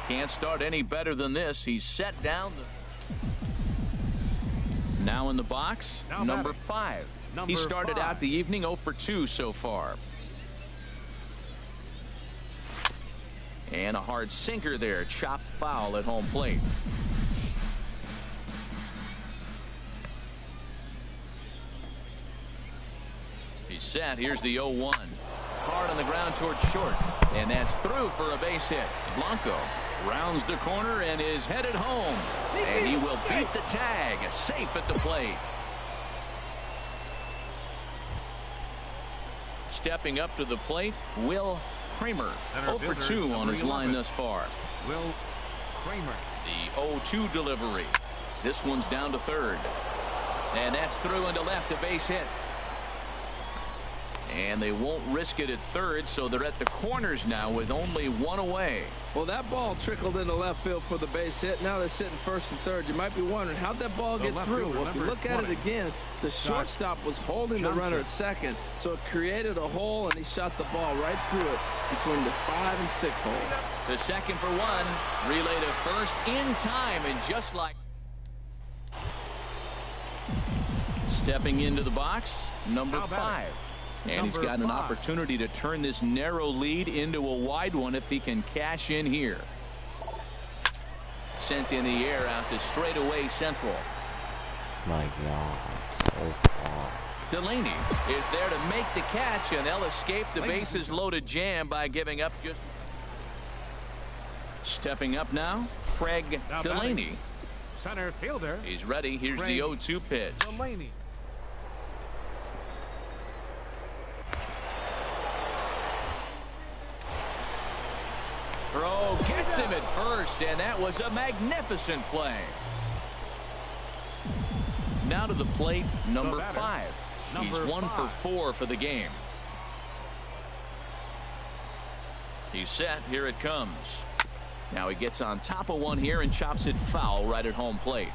Can't start any better than this. He's set down. Now in the box, number 5. He started out the evening 0 for 2 so far. And a hard sinker there. Chopped foul at home plate. He's set. Here's the 0-1. Hard on the ground towards short. And that's through for a base hit. Blanco rounds the corner and is headed home. And he will beat the tag. Safe at the plate. Stepping up to the plate, Will Kramer. 0 for 2 on his line thus far. Will Kramer. The 0-2 delivery. This one's down to third. And that's through into left, a base hit. And they won't risk it at third, so they're at the corners now with only 1 away. Well, that ball trickled into left field for the base hit. Now they're sitting first and third. You might be wondering, how'd that ball get through? Well, if you look at it again, the shortstop was holding the runner at second, so it created a hole, and he shot the ball right through it between the 5 and 6 hole. The second for 1. Relay to first in time, and just like... Stepping into the box, number 5. And he's got an opportunity to turn this narrow lead into a wide one if he can cash in here. Sent in the air out to straightaway central. My God, so far. Delaney is there to make the catch, and they'll escape the bases loaded jam by giving up just... Stepping up now, Craig Delaney. Center fielder. He's ready. Here's the 0-2 pitch. Delaney. Throw gets him at first, and that was a magnificent play. Now to the plate, number 5. He's 1 for 4 for the game. He's set. Here it comes. Now he gets on top of one here and chops it foul right at home plate.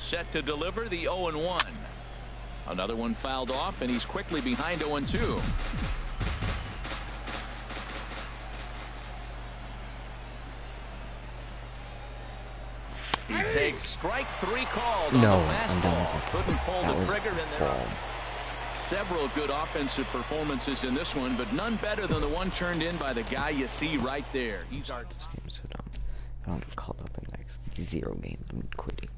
Set to deliver the 0-1. Another one fouled off, and he's quickly behind 0-2. He takes strike 3 called on the fastball. Couldn't pull the trigger in there. Several good offensive performances in this one, but none better than the one turned in by the guy you see right there. He's our... This game is so dumb. If I don't get called up in the next 0 games, I'm quitting.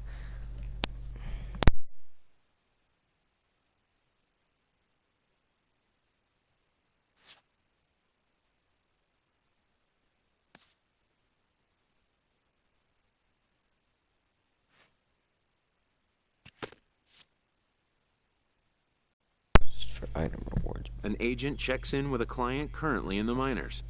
For item rewards. An agent checks in with a client currently in the minors.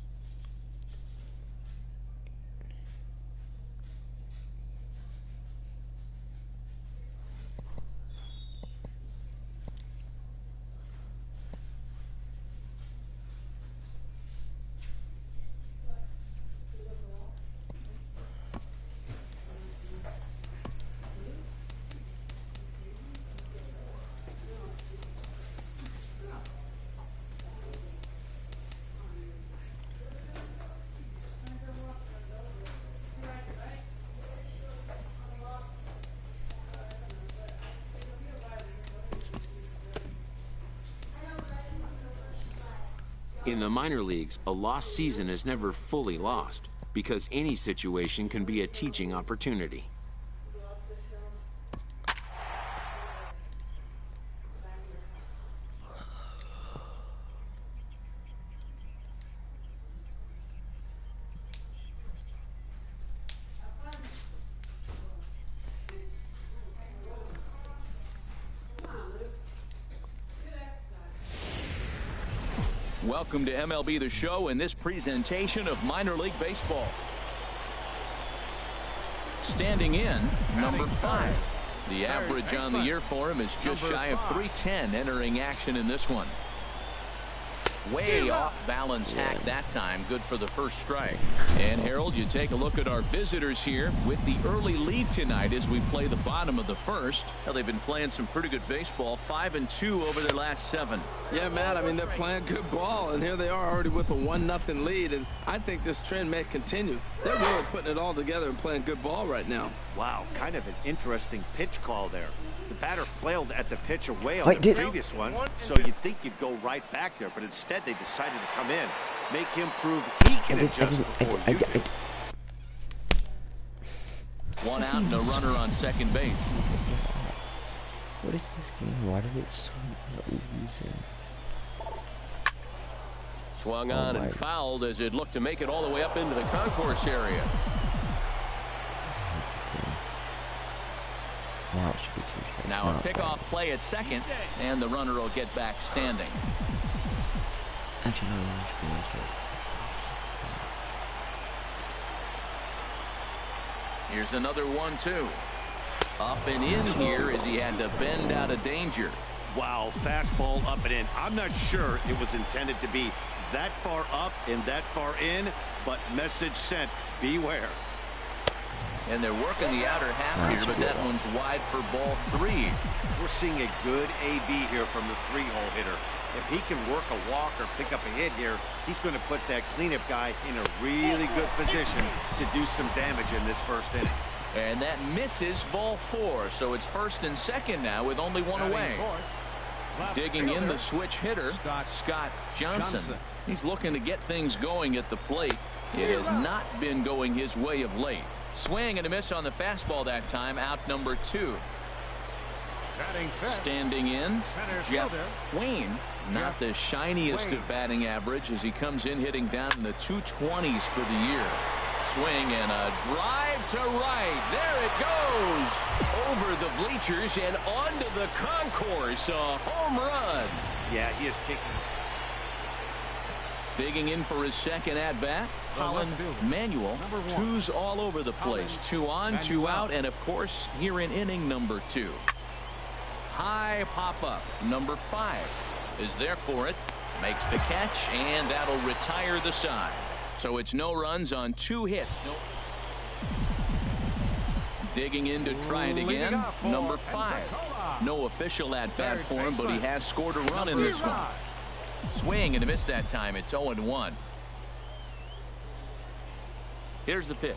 In the minor leagues, a lost season is never fully lost because any situation can be a teaching opportunity. Welcome to MLB The Show and this presentation of minor league baseball. Standing in, number 5. The average on the year for him is just shy of 310 entering action in this one. Way off balance hack that time. Good for the first strike. And Harold, you take a look at our visitors here with the early lead tonight as we play the bottom of the first. Well, they've been playing some pretty good baseball, 5-2 over their last 7. Yeah, Matt, I mean, they're playing good ball, and here they are already with a 1-0 lead, and I think this trend may continue. They're really putting it all together and playing good ball right now. Wow, kind of an interesting pitch call there. The batter flailed at the pitch away on the previous one, so you'd think you'd go right back there, but instead they decided to come in, make him prove he can adjust before you do. 1 out and a runner on second base. What is this game? Why did it so easy? Swung on and fouled as it looked to make it all the way up into the concourse area. Now it should be 2 strikes. Now a pickoff play at second, and the runner will get back standing. Actually, no, it should be 1 strikes. Here's another 1-2. Up and in here as he had to bend out of danger. Wow, fastball up and in. I'm not sure it was intended to be that far up and that far in, but message sent, beware. And they're working the outer half here, but that one's wide for ball 3. We're seeing a good AB here from the 3-hole hitter. If he can work a walk or pick up a hit here, he's going to put that cleanup guy in a really good position to do some damage in this first inning. And that misses ball 4, so it's first and second now with only 1 away. Digging in the switch hitter, Scott Johnson. He's looking to get things going at the plate. It has not been going his way of late. Swing and a miss on the fastball that time, out number 2. Standing in, Jeff Wayne. Not the shiniest of batting average as he comes in hitting down in the 220s for the year. Swing and a drive to right. There it goes. Over the bleachers and onto the concourse. A home run. Yeah, he is kicking. Digging in for his second at-bat, Colin Manuel. 2s all over the place. 2 on, 2 out, and of course here in inning number 2. High pop-up. Number 5 is there for it. Makes the catch, and that'll retire the side. So it's no runs on 2 hits. Digging in to try it again. Number 5. No official at-bat for him, but he has scored a run in this one. Swing and a miss that time. It's 0-1. Here's the pitch.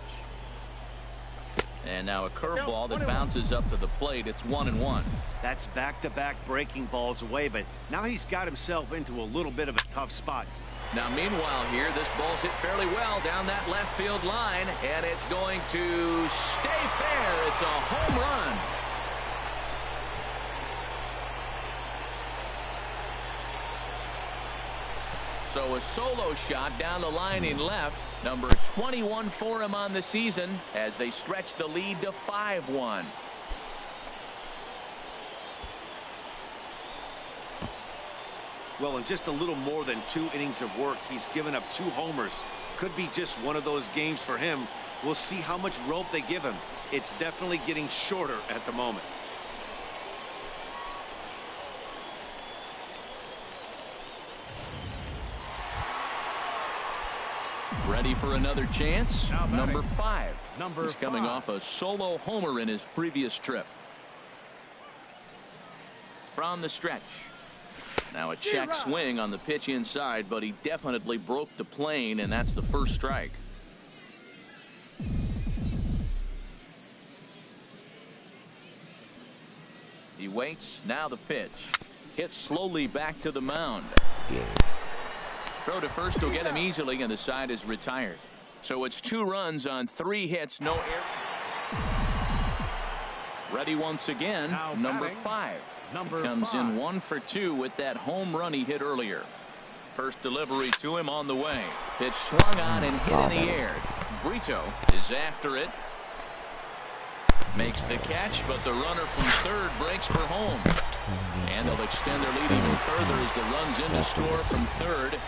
And now a curveball that bounces up to the plate. It's 1-1. That's back-to-back breaking balls away, but now he's got himself into a little bit of a tough spot. Now meanwhile here, this ball's hit fairly well down that left field line, and it's going to stay fair. It's a home run. So a solo shot down the line in left. Number 21 for him on the season as they stretch the lead to 5-1. Well, in just a little more than 2 innings of work, he's given up 2 homers. Could be just one of those games for him. We'll see how much rope they give him. It's definitely getting shorter at the moment. Ready for another chance? Number 5. He's coming off a solo homer in his previous trip. From the stretch. Now a check swing on the pitch inside, but he definitely broke the plane, and that's the first strike. He waits. Now the pitch. Hit slowly back to the mound. Throw to first will get him easily, and the side is retired. So it's 2 runs on 3 hits, no error. Ready once again, Now number batting, 5. Number Comes 5. in 1 for 2 with that home run he hit earlier. First delivery to him on the way. Pitch swung on and hit in the air. Brito is after it. Makes the catch, but the runner from third breaks for home. And they'll extend their lead even further as the runs in to score from third.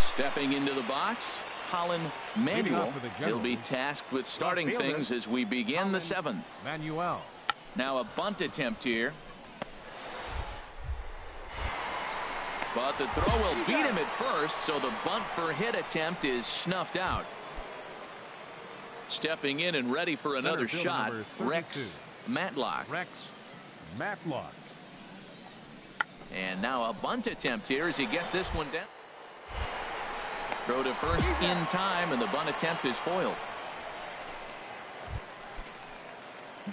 Stepping into the box, Colin Manuel. He'll be tasked with starting things as we begin the 7th. Manuel. Now a bunt attempt here. But the throw will beat him at first, so the bunt for hit attempt is snuffed out. Stepping in and ready for another shot, Rex Matlock. Rex Matlock. And now a bunt attempt here as he gets this one down. Throw to first in time, and the bunt attempt is foiled.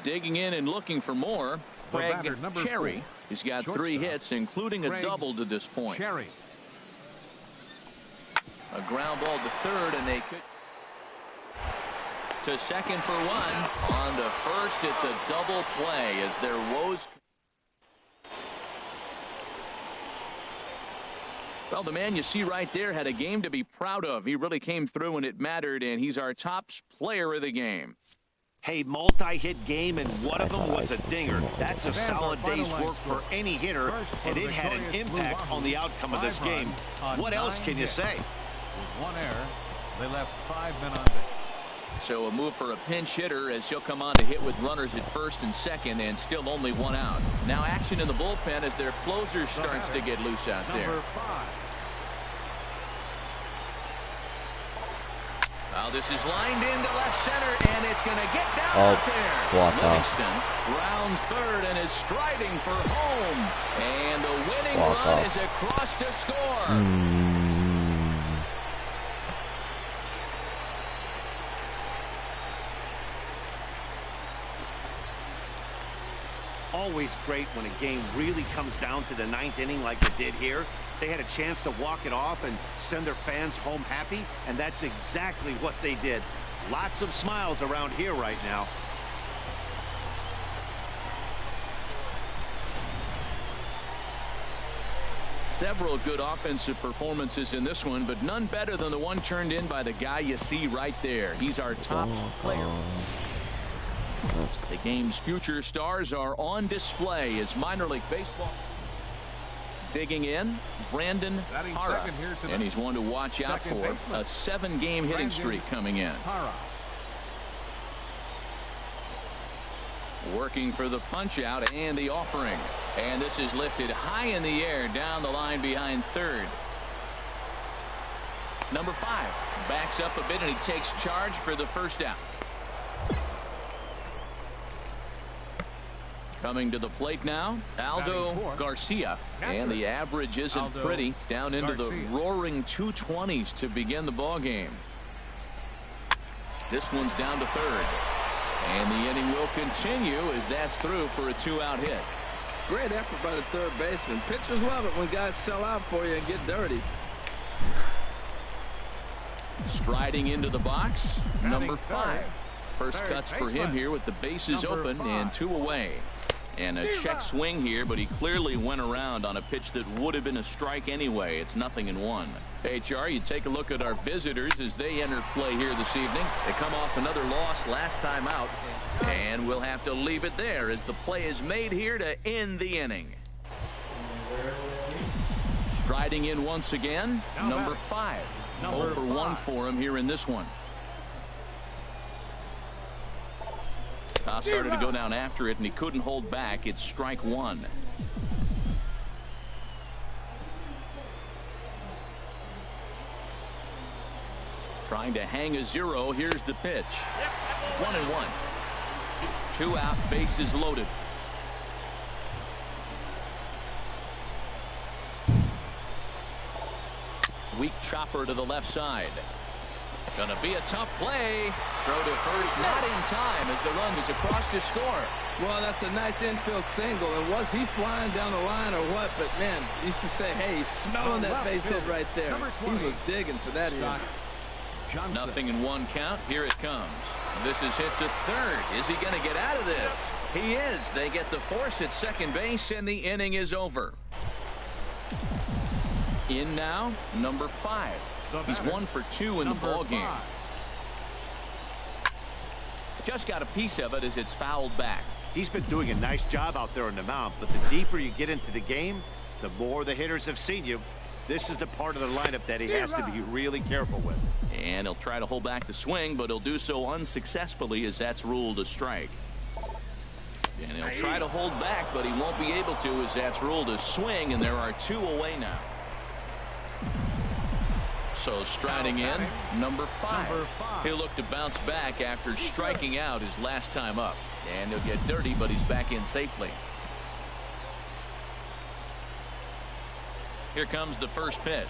Digging in and looking for more, Craig Cherry. He's got 3 hits, including a double to this point. Cherry. A ground ball to third, and they could to second for 1. On to first, it's a double play as their woes. Well, the man you see right there had a game to be proud of. He really came through when it mattered, and he's our top player of the game. Hey, multi-hit game, and one of them was a dinger. That's a solid day's work for any hitter, and it had an impact on the outcome of this game. What else can you say? With 1 error, they left 5 men on base. So a move for a pinch hitter as he'll come on to hit with runners at first and second, and still only 1 out. Now action in the bullpen as their closer starts to get loose out there. Number 5. Now this is lined into left center, and it's going to get down out there. Livingston rounds third and is striding for home. And the winning run is across to score. Always great when a game really comes down to the 9th inning like it did here. They had a chance to walk it off and send their fans home happy, and that's exactly what they did. Lots of smiles around here right now. Several good offensive performances in this one, but none better than the one turned in by the guy you see right there. He's our top player. The game's future stars are on display as minor league baseball. Digging in, Brandon Hara, and he's one to watch out for. A 7-game hitting streak coming in. Working for the punch out and the offering, and this is lifted high in the air down the line behind third. Number 5 backs up a bit and he takes charge for the first out. Coming to the plate now, Aldo Garcia, and the average isn't pretty, down into the roaring 220s to begin the ball game. This one's down to third, and the inning will continue as that's through for a 2-out hit. Great effort by the third baseman. Pitchers love it when guys sell out for you and get dirty. Striding into the box, number 5. First cuts for him here with the bases open and 2 away. And a check swing here, but he clearly went around on a pitch that would have been a strike anyway. It's 0-1. HR, you take a look at our visitors as they enter play here this evening. They come off another loss last time out, and we'll have to leave it there as the play is made here to end the inning. Striding in once again, number 5. 0 for 1 for him here in this one. Started to go down after it, and he couldn't hold back. It's strike 1. Trying to hang a 0. Here's the pitch. 1-1. 2 out, bases loaded. Weak chopper to the left side. Gonna be a tough play. Throw to first, not in time as the run is across to score. Well, that's a nice infield single, and was he flying down the line or what? But, man, you should say, hey, he's smelling that base hit right there. He was digging for that hit. Nothing in one count. Here it comes. This is hit to third. Is he going to get out of this? He is. They get the force at second base, and the inning is over. In now, number 5. He's 1 for 2 in the ball game. Just got a piece of it as it's fouled back. He's been doing a nice job out there on the mound, but the deeper you get into the game, the more the hitters have seen you. This is the part of the lineup that he has to be really careful with. And he'll try to hold back the swing, but he'll do so unsuccessfully as that's ruled a strike. And he'll try to hold back, but he won't be able to as that's ruled a swing, and there are 2 away now. So striding in, number 5. He'll look to bounce back after striking out his last time up. And he'll get dirty, but he's back in safely. Here comes the first pitch.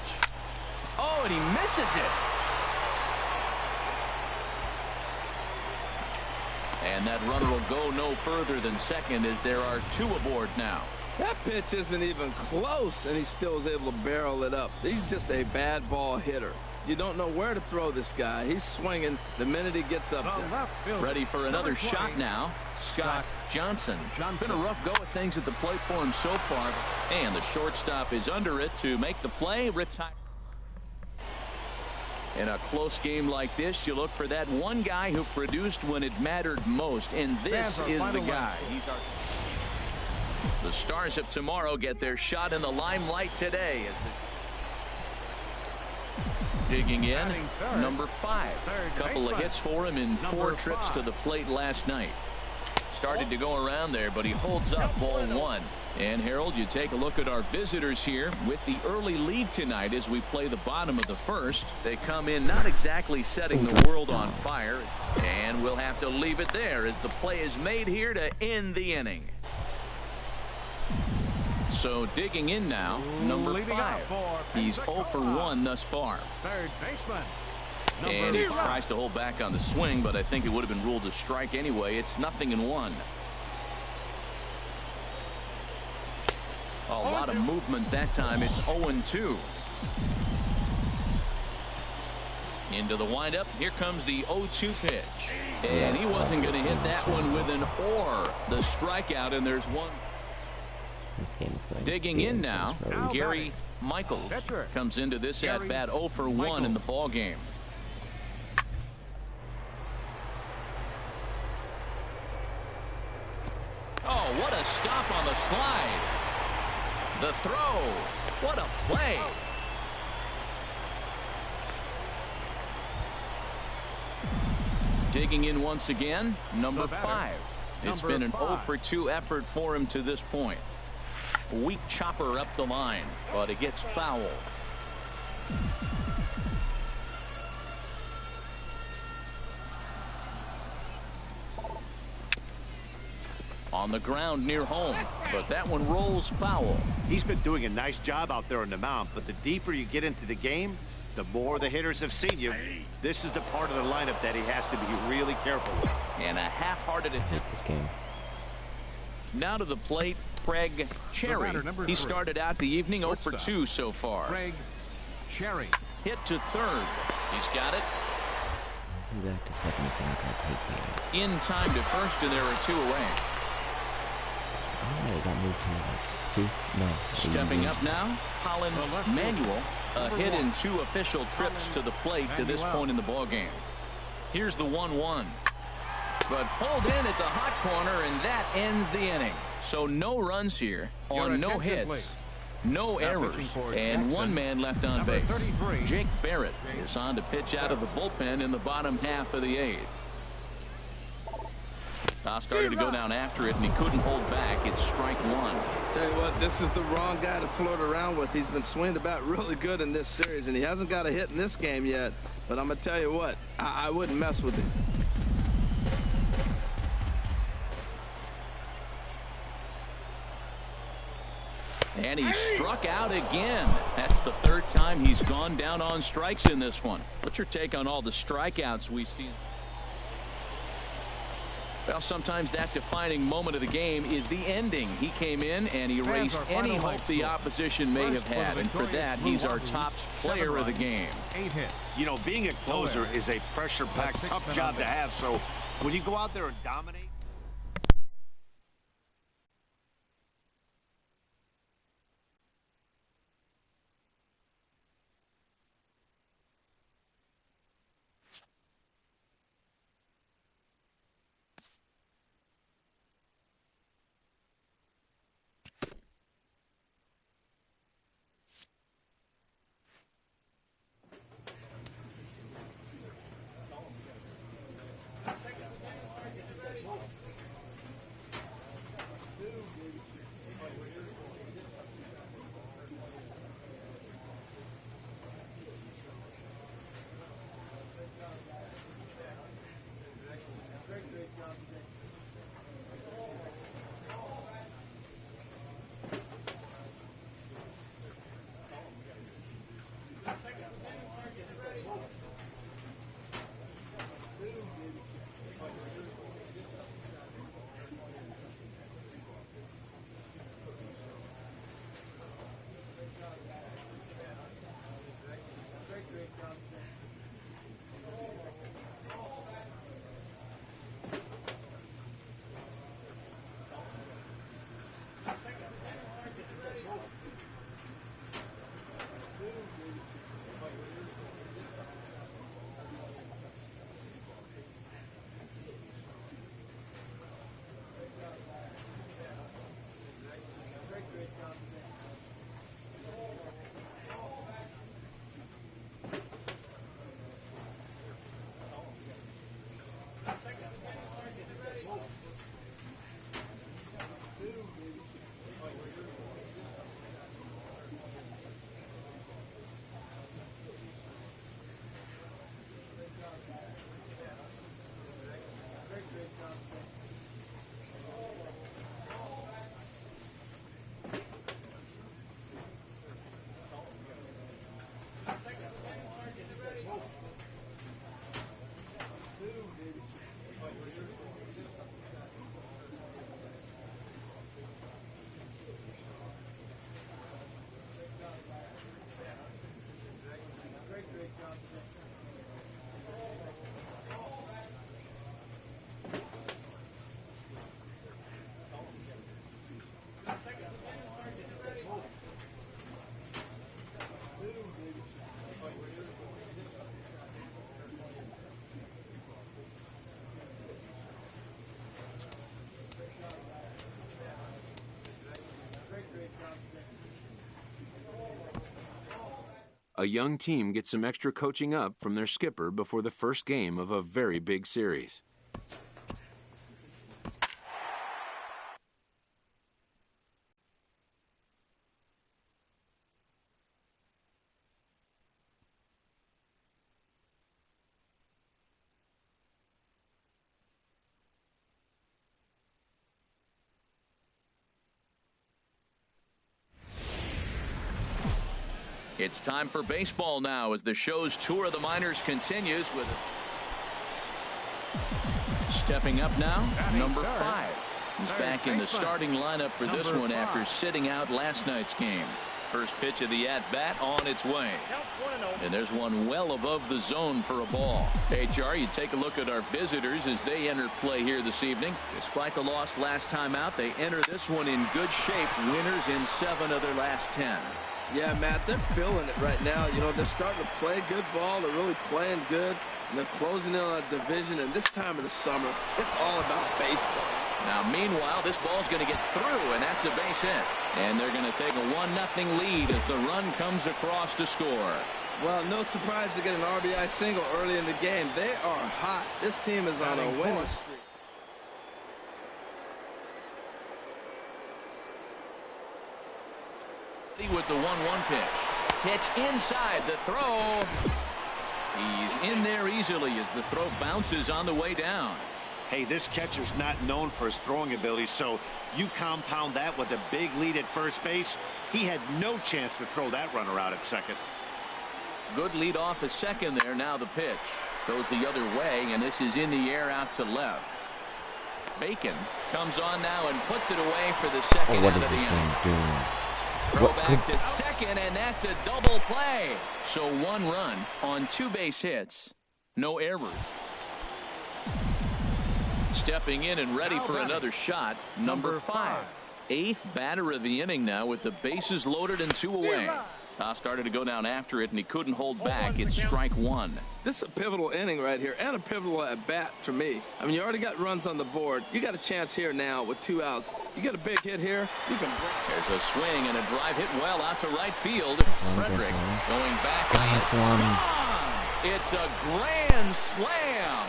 Oh, and he misses it. And that runner will go no further than second as there are 2 aboard now. That pitch isn't even close, and he still is able to barrel it up. He's just a bad ball hitter. You don't know where to throw this guy. He's swinging the minute he gets up there. Ready for another shot now. Scott Johnson. Been a rough go of things at the plate for him so far. And the shortstop is under it to make the play. Retire. In a close game like this, you look for that one guy who produced when it mattered most. And this is the guy. The Stars of tomorrow get their shot in the limelight today. Digging in, number 5. Couple of hits for him in 4 trips to the plate last night. Started to go around there, but he holds up ball 1. And Harold, you take a look at our visitors here with the early lead tonight as we play the bottom of the first. They come in not exactly setting the world on fire, and we'll have to leave it there as the play is made here to end the inning. So digging in now, number 5. He's 0 for 1 thus far. Third baseman. And he tries to hold back on the swing, but I think it would have been ruled a strike anyway. It's 0-1. A lot of movement that time. It's 0-2. Into the windup. Here comes the 0-2 pitch. And he wasn't going to hit that one with an or. The strikeout, and there's one. This game is going digging in now, Gary Michaels comes into this at bat 0 for 1 in the ball game. Oh, what a stop on the slide. The throw. What a play. Digging in once again, number 5. It's been an 0 for 2 effort for him to this point. Weak chopper up the line, but it gets foul. On the ground near home, but that one rolls foul. He's been doing a nice job out there on the mound, but the deeper you get into the game, the more the hitters have seen you. This is the part of the lineup that he has to be really careful with. And a half-hearted attempt. This game. Now to the plate, Craig Cherry. He started out the evening 0 for 2 so far. Craig Cherry. Hit to third. He's got it. I'll be back to second if I can take me. In time to first, and there are 2 away. Oh, got moved to 2. No. Stepping up now, Colin Manuel. A hit in 2 official trips to the plate to this point in the ball game. Here's the 1-1. But pulled in at the hot corner, and that ends the inning. So no runs here on no hits, no errors, and 1 man left on base. Jake Barrett is on to pitch out of the bullpen in the bottom half of the 8th. Started to go down after it, and he couldn't hold back. It's strike 1. Tell you what, this is the wrong guy to flirt around with. He's been swinging about really good in this series, and he hasn't got a hit in this game yet. But I'm going to tell you what, I wouldn't mess with him. And he struck out again. That's the 3rd time he's gone down on strikes in this one. What's your take on all the strikeouts we see? Well, sometimes that defining moment of the game is the ending. He came in and erased any hope the opposition may have had, and for that, he's our top player of the game. 8 hits. You know, being a closer is a pressure-packed, tough job to have, so when you go out there and dominate. A young team gets some extra coaching up from their skipper before the first game of a very big series. It's time for baseball now as the show's tour of the minors continues with stepping up now, number 5. He's back in the starting lineup for this one after sitting out last night's game. First pitch of the at-bat on its way. And there's one well above the zone for a ball. Hey, Char, you take a look at our visitors as they enter play here this evening. Despite the loss last time out, they enter this one in good shape. Winners in 7 of their last 10. Yeah, Matt, they're feeling it right now. You know, they're starting to play good ball. They're really playing good. And they're closing in on a division. And this time of the summer, it's all about baseball. Now, meanwhile, this ball's going to get through, and that's a base hit. And they're going to take a 1-0 lead as the run comes across to score. Well, no surprise to get an RBI single early in the game. They are hot. This team is on a winning streak. With the 1-1 pitch. Pitch inside the throw. He's in there easily as the throw bounces on the way down. Hey, this catcher's not known for his throwing ability, so you compound that with a big lead at first base. He had no chance to throw that runner out at second. Good lead off at second there. Now the pitch goes the other way, and this is in the air out to left. Bacon comes on now and puts it away for the second what out is of this the game inning. doing? Throw back to second, and that's a double play. So 1 run on 2 base hits. No errors. Stepping in and ready for another shot, number 5. 8th batter of the inning now with the bases loaded and 2 away. Started to go down after it, and he couldn't hold back. It's strike 1. This is a pivotal inning right here, and a pivotal at bat for me. I mean, you already got runs on the board. You got a chance here now with 2 outs. You get a big hit here, you can break. There's a swing and a drive hit well out to right field. Frederick going back. It's a grand slam.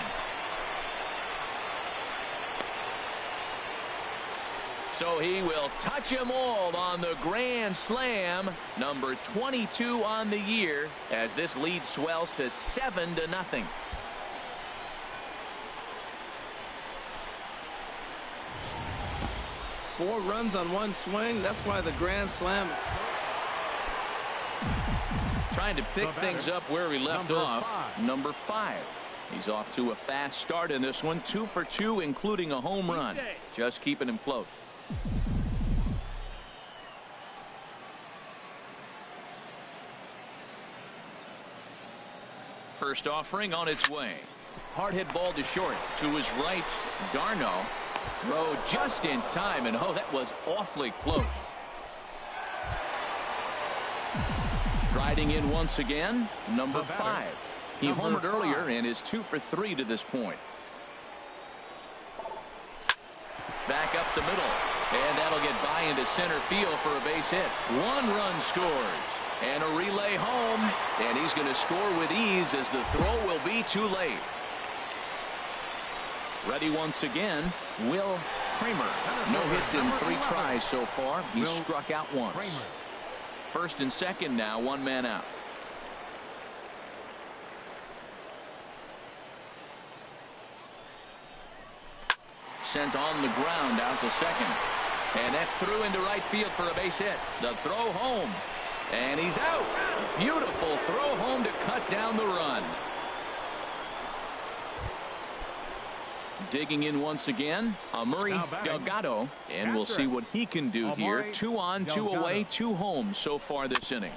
So he will touch them all on the grand slam, number 22 on the year, as this lead swells to 7-0. Four runs on 1 swing. That's why the grand slam is trying to pick things up where he left off. Number 5. He's off to a fast start in this one. 2 for 2, including a home run. Just keeping him close. First offering on its way. Hard hit ball to short. To his right, Darno. Throw just in time, and oh, that was awfully close. Striding in once again, number 5. He homered earlier and is 2 for 3 to this point. Back up the middle, and that'll get by into center field for a base hit. 1 run scores, and a relay home, and he's going to score with ease as the throw will be too late. Ready once again, Will Kramer. No hits in 3 tries so far. He's struck out once. First and second now, 1 man out. Sent on the ground out to second. And that's through into right field for a base hit. The throw home. And he's out. Beautiful throw home to cut down the run. Digging in once again, Amuri Delgado. And we'll see what he can do here. 2 on, 2 away, 2 home so far this inning.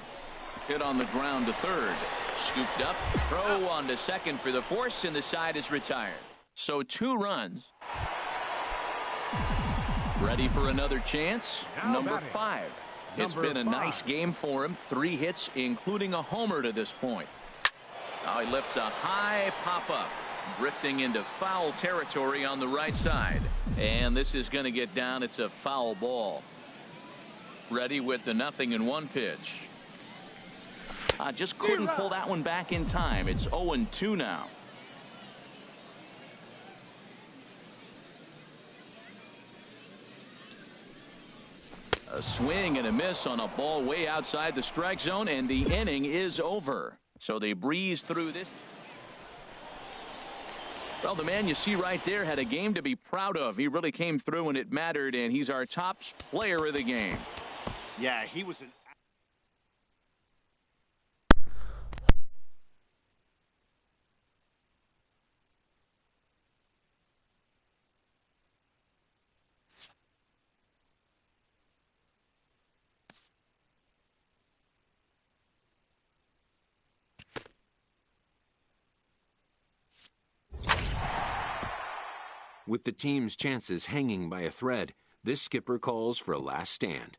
Hit on the ground to third. Scooped up. Throw on to second for the force, and the side is retired. So 2 runs. Ready for another chance. Number 5. It's been a nice game for him. 3 hits, including a homer to this point. Now he lifts a high pop-up. Drifting into foul territory on the right side. And this is going to get down. It's a foul ball. Ready with the 0-1 pitch. Just couldn't pull that one back in time. It's 0-2 now. A swing and a miss on a ball way outside the strike zone, and the inning is over. So they breeze through this. Well, the man you see right there had a game to be proud of. He really came through when it mattered, and he's our top player of the game. Yeah, he was an... With the team's chances hanging by a thread, this skipper calls for a last stand.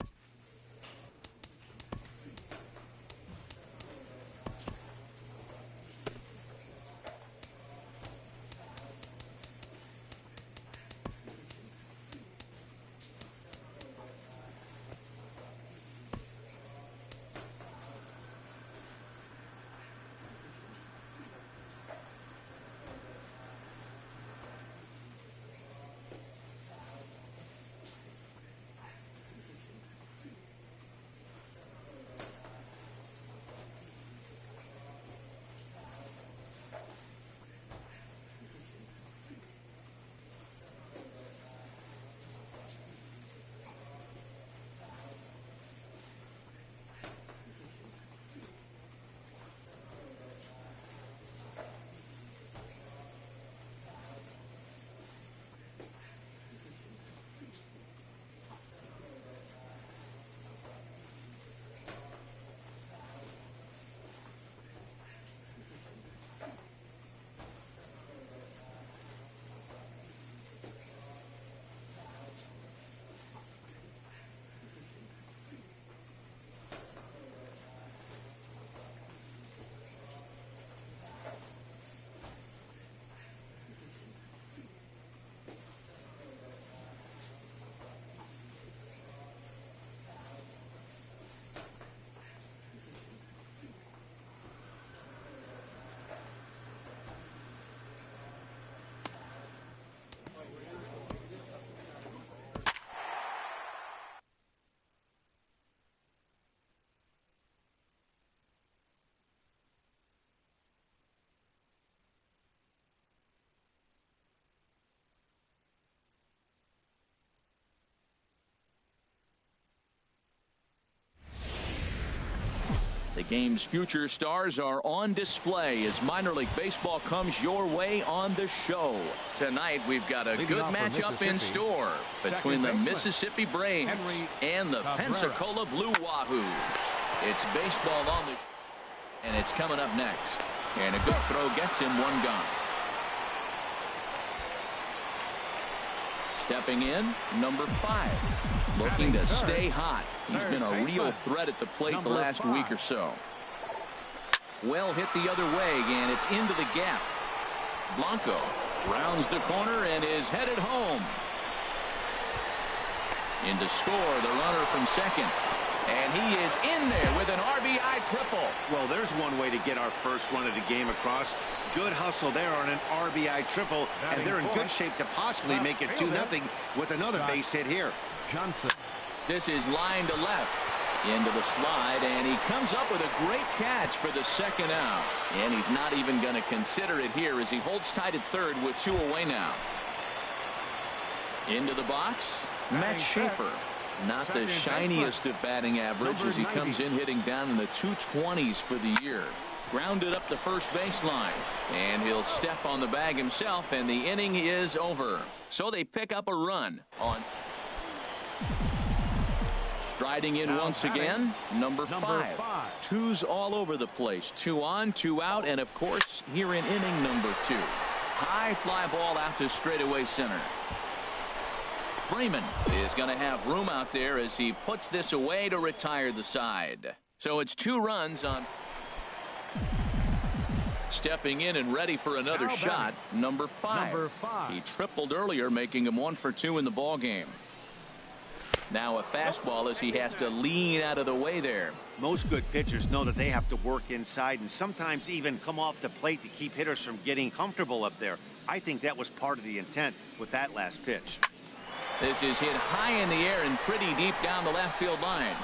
game's future stars are on display as minor league baseball comes your way on the show. Tonight we've got a good matchup in store between the Mississippi Braves and the Pensacola Blue Wahoos. It's baseball on the and it's coming up next. And a good throw gets him one gone. Stepping in, number 5. Looking to stay hot. He's been a real threat at the plate the last week or so. Well hit the other way, and it's into the gap. Blanco rounds the corner and is headed home. In to score, the runner from second. And he is in there with an RBI triple. Well, there's one way to get our first run of the game across. Good hustle there on an RBI triple, and they're in good shape to possibly make it 2-0 with another base hit here. Johnson. This is line to left. Into the slide, and he comes up with a great catch for the second out. And he's not even going to consider it here as he holds tight at third with 2 away now. Into the box, Matt Schaefer. Not the shiniest of batting average as he comes in hitting down in the 220s for the year. Grounded up the first baseline, and he'll step on the bag himself, and the inning is over. So they pick up a run on. Striding in once again, number 5. Twos all over the place. 2 on, 2 out, and of course here in inning number 2. High fly ball out to straightaway center. Freeman is going to have room out there as he puts this away to retire the side. So it's 2 runs on. Stepping in and ready for another shot, number 5. He tripled earlier, making him 1 for 2 in the ball game. Now a fastball as he has to lean out of the way there. Most good pitchers know that they have to work inside and sometimes even come off the plate to keep hitters from getting comfortable up there. I think that was part of the intent with that last pitch. This is hit high in the air and pretty deep down the left field line.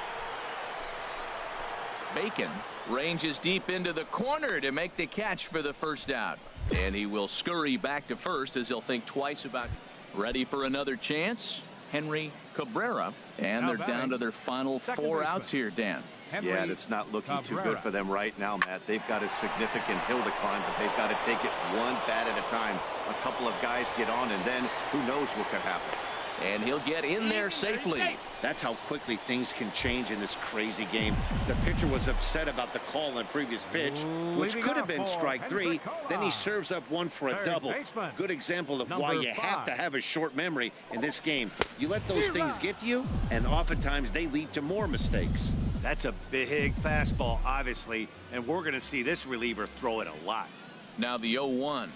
Bacon ranges deep into the corner to make the catch for the first out. And he will scurry back to first as he'll think twice about. Ready for another chance. Henry Cabrera. And they're down to their final 4 outs here, Dan. Yeah, and it's not looking too good for them right now, Matt. They've got a significant hill to climb, but they've got to take it one bat at a time. A couple of guys get on, and then who knows what could happen. And he'll get in there safely. That's how quickly things can change in this crazy game. The pitcher was upset about the call on the previous pitch, which could have been strike 3. Then he serves up one for a double. Good example of why you have to have a short memory in this game. You let those things get to you, and oftentimes they lead to more mistakes. That's a big fastball, obviously, and we're going to see this reliever throw it a lot. Now the 0-1.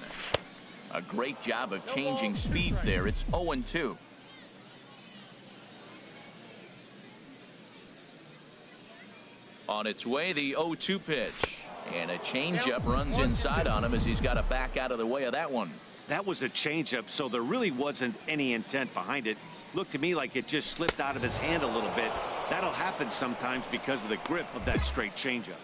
A great job of changing speeds there. It's 0-2. On its way, the 0-2 pitch. And a changeup runs inside on him as he's got to back out of the way of that one. That was a changeup, so there really wasn't any intent behind it. Looked to me like it just slipped out of his hand a little bit. That'll happen sometimes because of the grip of that straight changeup.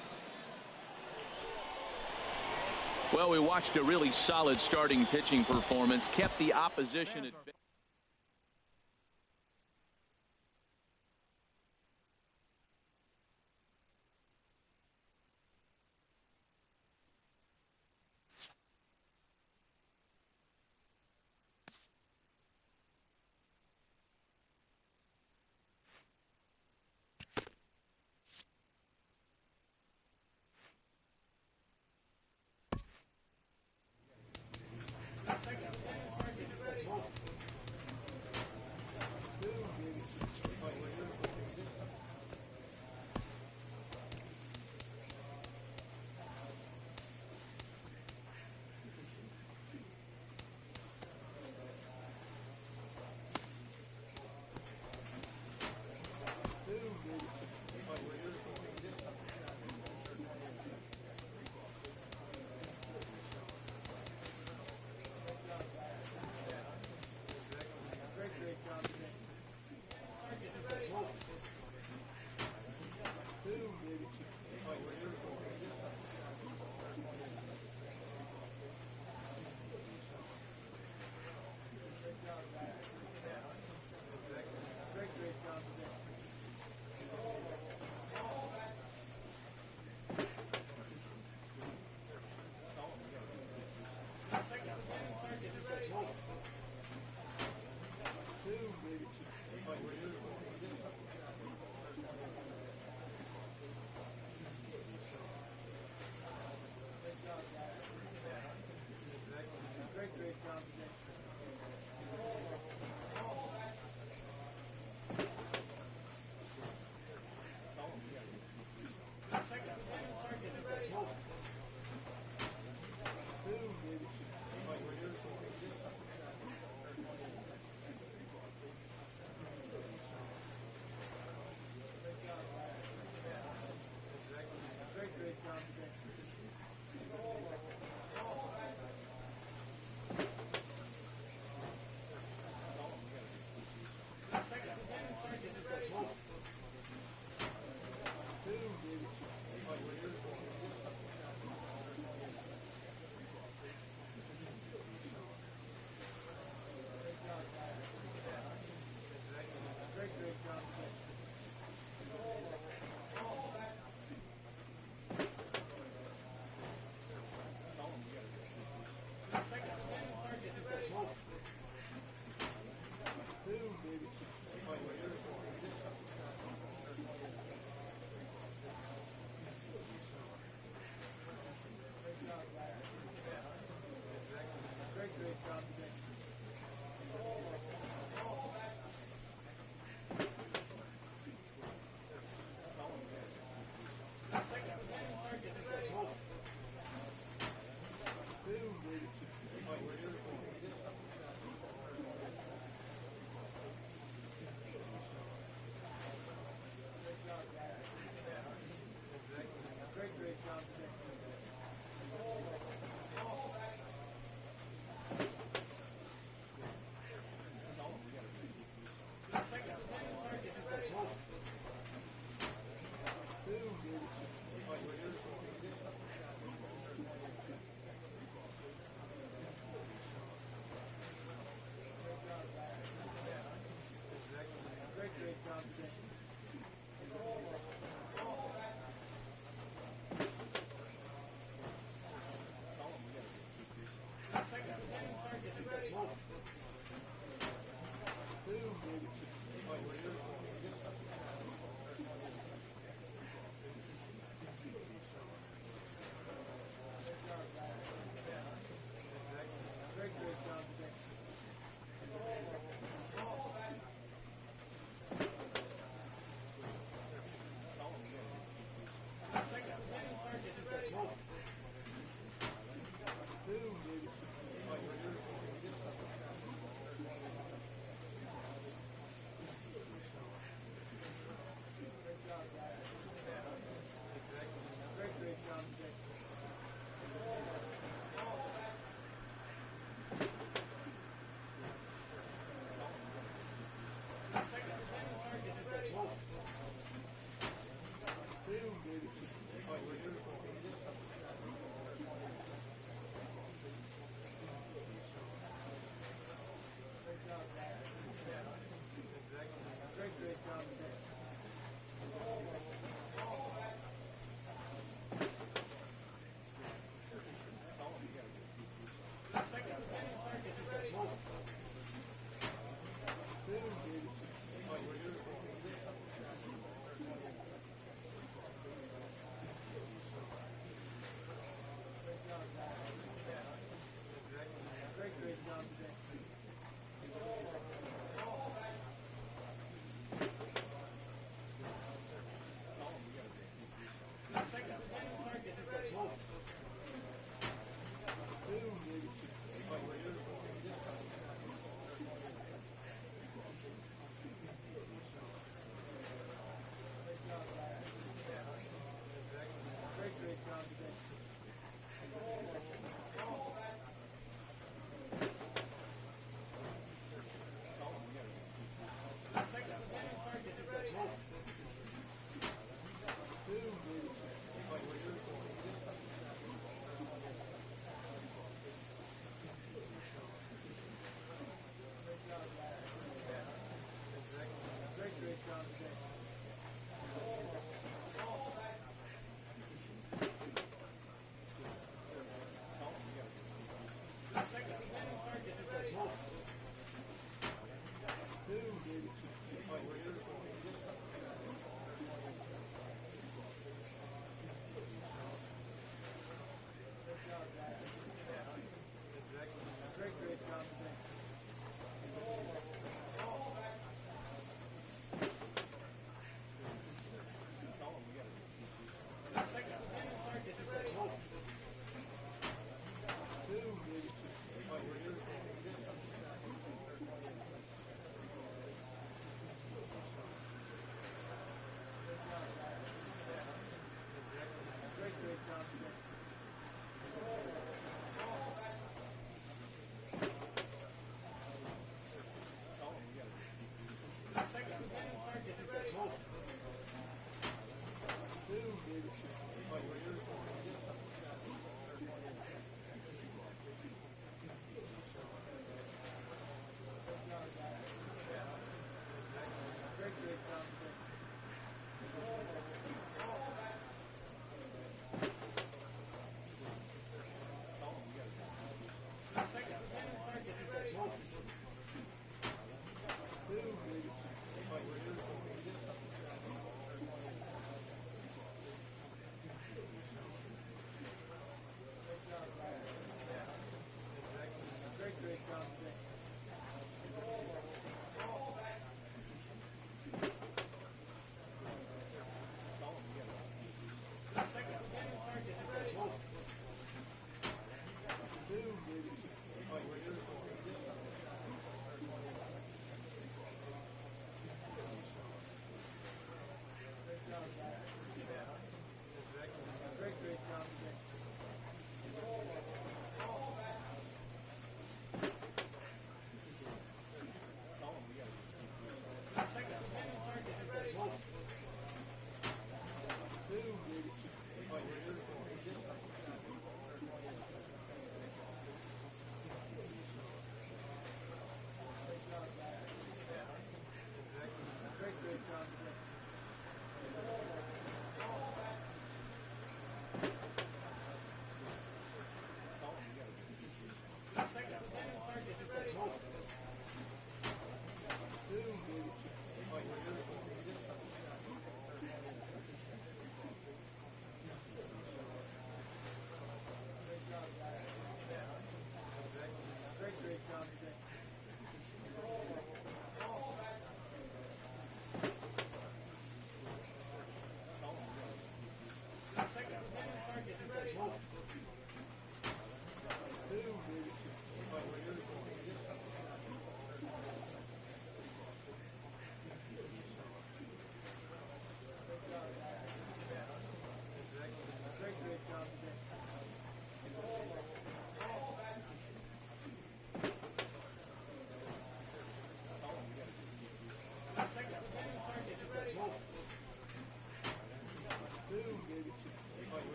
Well, we watched a really solid starting pitching performance. Kept the opposition at bay.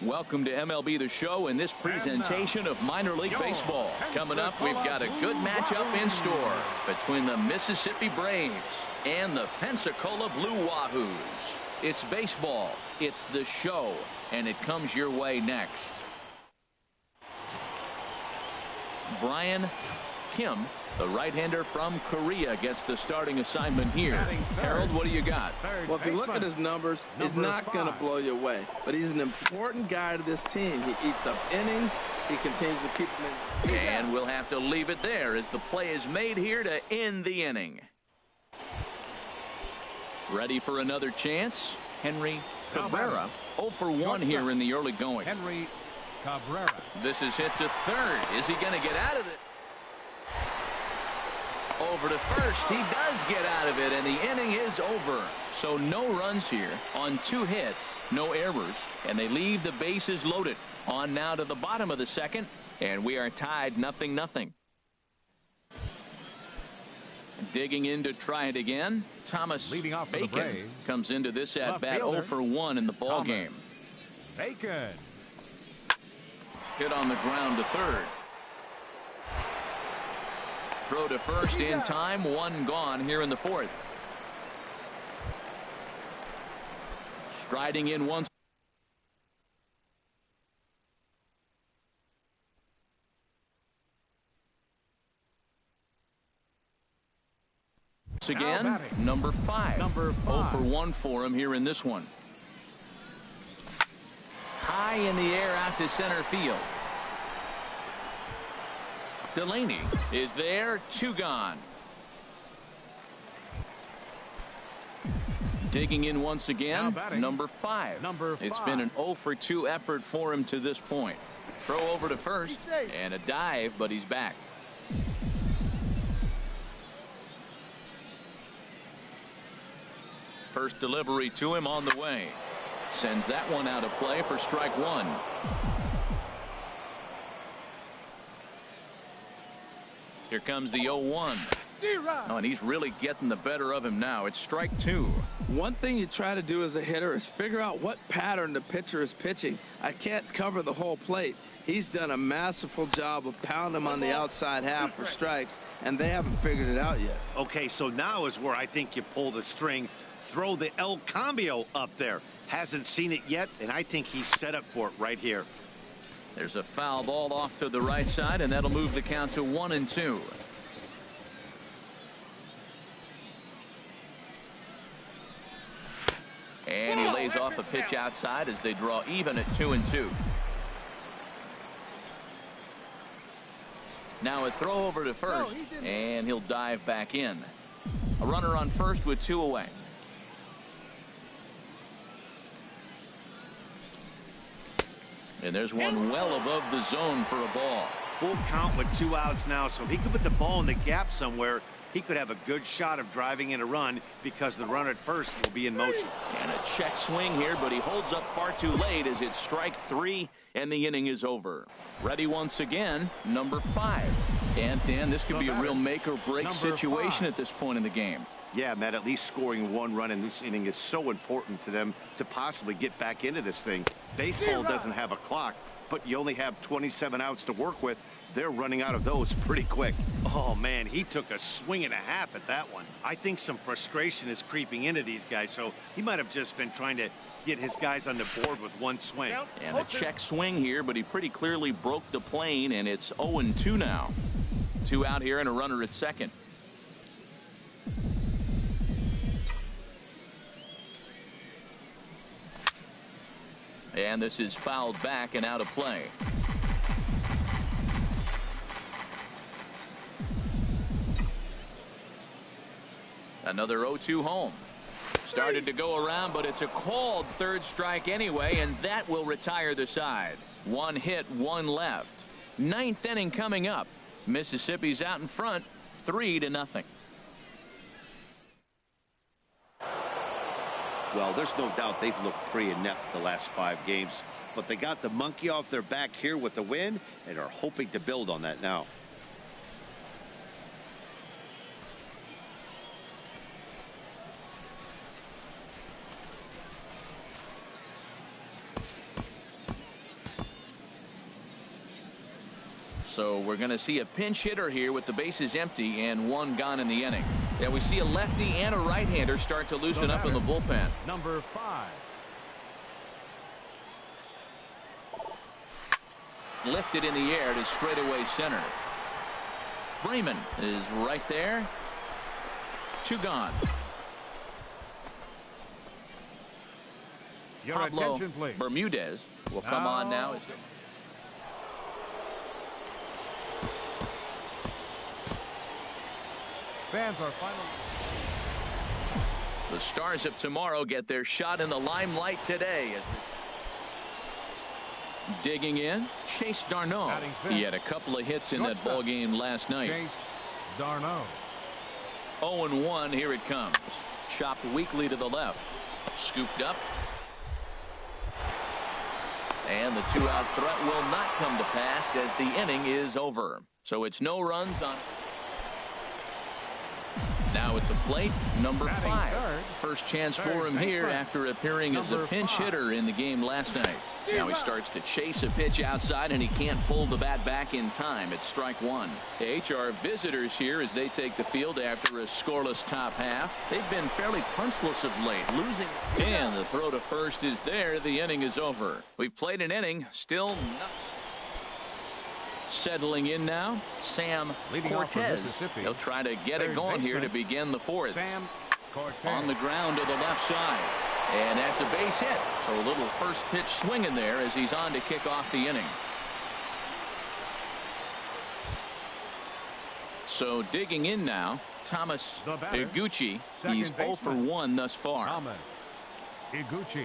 Welcome to MLB The Show and this presentation of minor league baseball. Coming up, we've got a good matchup in store between the Mississippi Braves and the Pensacola Blue Wahoos. It's baseball, it's the show, and it comes your way next. Brian Kim, the right-hander from Korea, gets the starting assignment here. Harold, what do you got? Well, if you look at his numbers, he's not going to blow you away. But he's an important guy to this team. He eats up innings. He continues to keep them in. And we'll have to leave it there as the play is made here to end the inning. Ready for another chance? Henry Cabrera, 0 for 1 here in the early going. Henry Cabrera. This is hit to third. Is he going to get out of it? Over to first. He does get out of it, and the inning is over. So no runs here on 2 hits, no errors, and they leave the bases loaded. On now to the bottom of the second, and we are tied 0-0. Digging in to try it again. Thomas Bacon comes into this at bat 0 for 1 in the ball game. Bacon. Hit on the ground to third. Throw to first in time, 1 gone here in the 4th. Striding in once again. Number 5. 0 for 1 for him here in this one. High in the air out to center field. Delaney is there. 2 gone. Digging in once again. Number 5. It's been an 0 for 2 effort for him to this point. Throw over to first and a dive, but he's back. First delivery to him on the way. Sends that one out of play for strike 1. Here comes the 0-1. Oh, and he's really getting the better of him now. It's strike 2. One thing you try to do as a hitter is figure out what pattern the pitcher is pitching. I can't cover the whole plate. He's done a masterful job of pounding him on the outside half for strikes, and they haven't figured it out yet. Okay, so now is where I think you pull the string. Throw the El Cambio up there. Hasn't seen it yet, and I think he's set up for it right here. There's a foul ball off to the right side, and that'll move the count to 1-2. And he lays off a pitch outside as they draw even at 2-2. Now a throw over to first, and he'll dive back in. A runner on first with 2 away. And there's one well above the zone for a ball. Full count with 2 outs now, so if he could put the ball in the gap somewhere, he could have a good shot of driving in a run because the runner at first will be in motion. And a check swing here, but he holds up far too late as it's strike 3 and the inning is over. Ready once again, number 5. And Dan, this could be a real make or break situation at this point in the game. Yeah, Matt, at least scoring 1 run in this inning is so important to them to possibly get back into this thing. Baseball doesn't have a clock, but you only have 27 outs to work with. They're running out of those pretty quick. Oh, man, he took a swing and a half at that one. I think some frustration is creeping into these guys, so he might have just been trying to get his guys on the board with 1 swing. And a check swing here, but he pretty clearly broke the plane, and it's 0-2 now. 2 out here and a runner at second. And this is fouled back and out of play. Another 0-2 home. Started to go around, but it's a called 3rd strike anyway, and that will retire the side. 1 hit, 1 left. 9th inning coming up. Mississippi's out in front, 3-0. Well, there's no doubt they've looked pretty inept the last 5 games, but they got the monkey off their back here with the win and are hoping to build on that now. So we're going to see a pinch hitter here with the bases empty and 1 gone in the inning. Yeah, we see a lefty and a right-hander start to loosen up in the bullpen. Number 5. Lifted in the air to straightaway center. Freeman is right there. 2 gone. Your Pablo attention, please. Bermudez will come on now. Fans are finally. The Stars of tomorrow get their shot in the limelight today. As digging in, Chase Darno. He had a couple of hits in that ball game last night. Chase Darno. 0-1. Here it comes. Chopped weakly to the left. Scooped up. And the 2-out threat will not come to pass as the inning is over. So it's no runs on. Now at the plate, number 5. First chance for him here after appearing as a pinch hitter in the game last night. Now he starts to chase a pitch outside, and he can't pull the bat back in time. It's strike one. The HR visitors here as they take the field after a scoreless top half. They've been fairly punchless of late, losing. And the throw to first is there. The inning is over. We've played an inning, still nothing. Settling in now, Sam Cortez. He'll try to get it going here to begin the fourth. On the ground to the left side. And that's a base hit. So a little first pitch swinging there as he's on to kick off the inning. So digging in now, Thomas Iguchi. He's 0 for 1 thus far. Thomas Iguchi.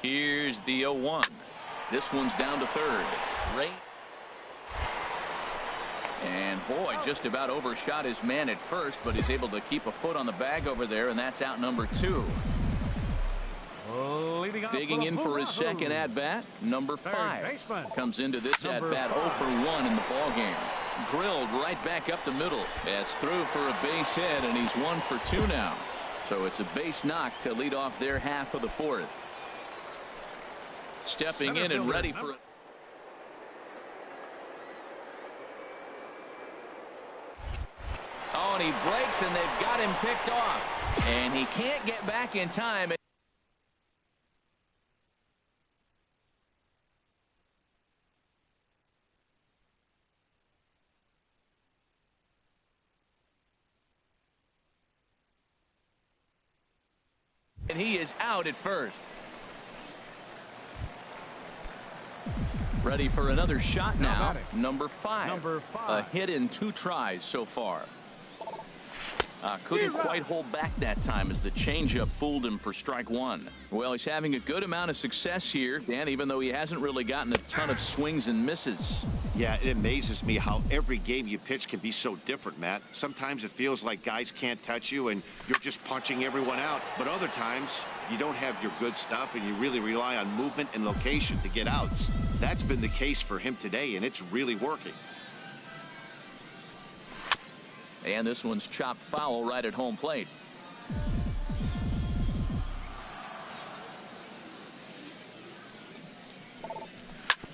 Here's the 0-1. This one's down to third. And boy, just about overshot his man at first, but he's able to keep a foot on the bag over there, and that's out number 2. Digging in for his second at-bat, number 5. Comes into this at-bat 0 for 1 in the ballgame. Drilled right back up the middle. That's through for a base hit, and he's 1 for 2 now. So it's a base knock to lead off their half of the fourth. Stepping in and ready for it. Oh, and he breaks, and they've got him picked off. And he can't get back in time. And he is out at first. Ready for another shot now. Number 5. A hit in 2 tries so far. Couldn't quite hold back that time as the changeup fooled him for strike 1. Well, he's having a good amount of success here, Dan, even though he hasn't really gotten a ton of swings and misses. Yeah, it amazes me how every game you pitch can be so different, Matt. Sometimes it feels like guys can't touch you and you're just punching everyone out. But other times you don't have your good stuff and you really rely on movement and location to get outs. That's been the case for him today, and it's really working. And this one's chopped foul right at home plate.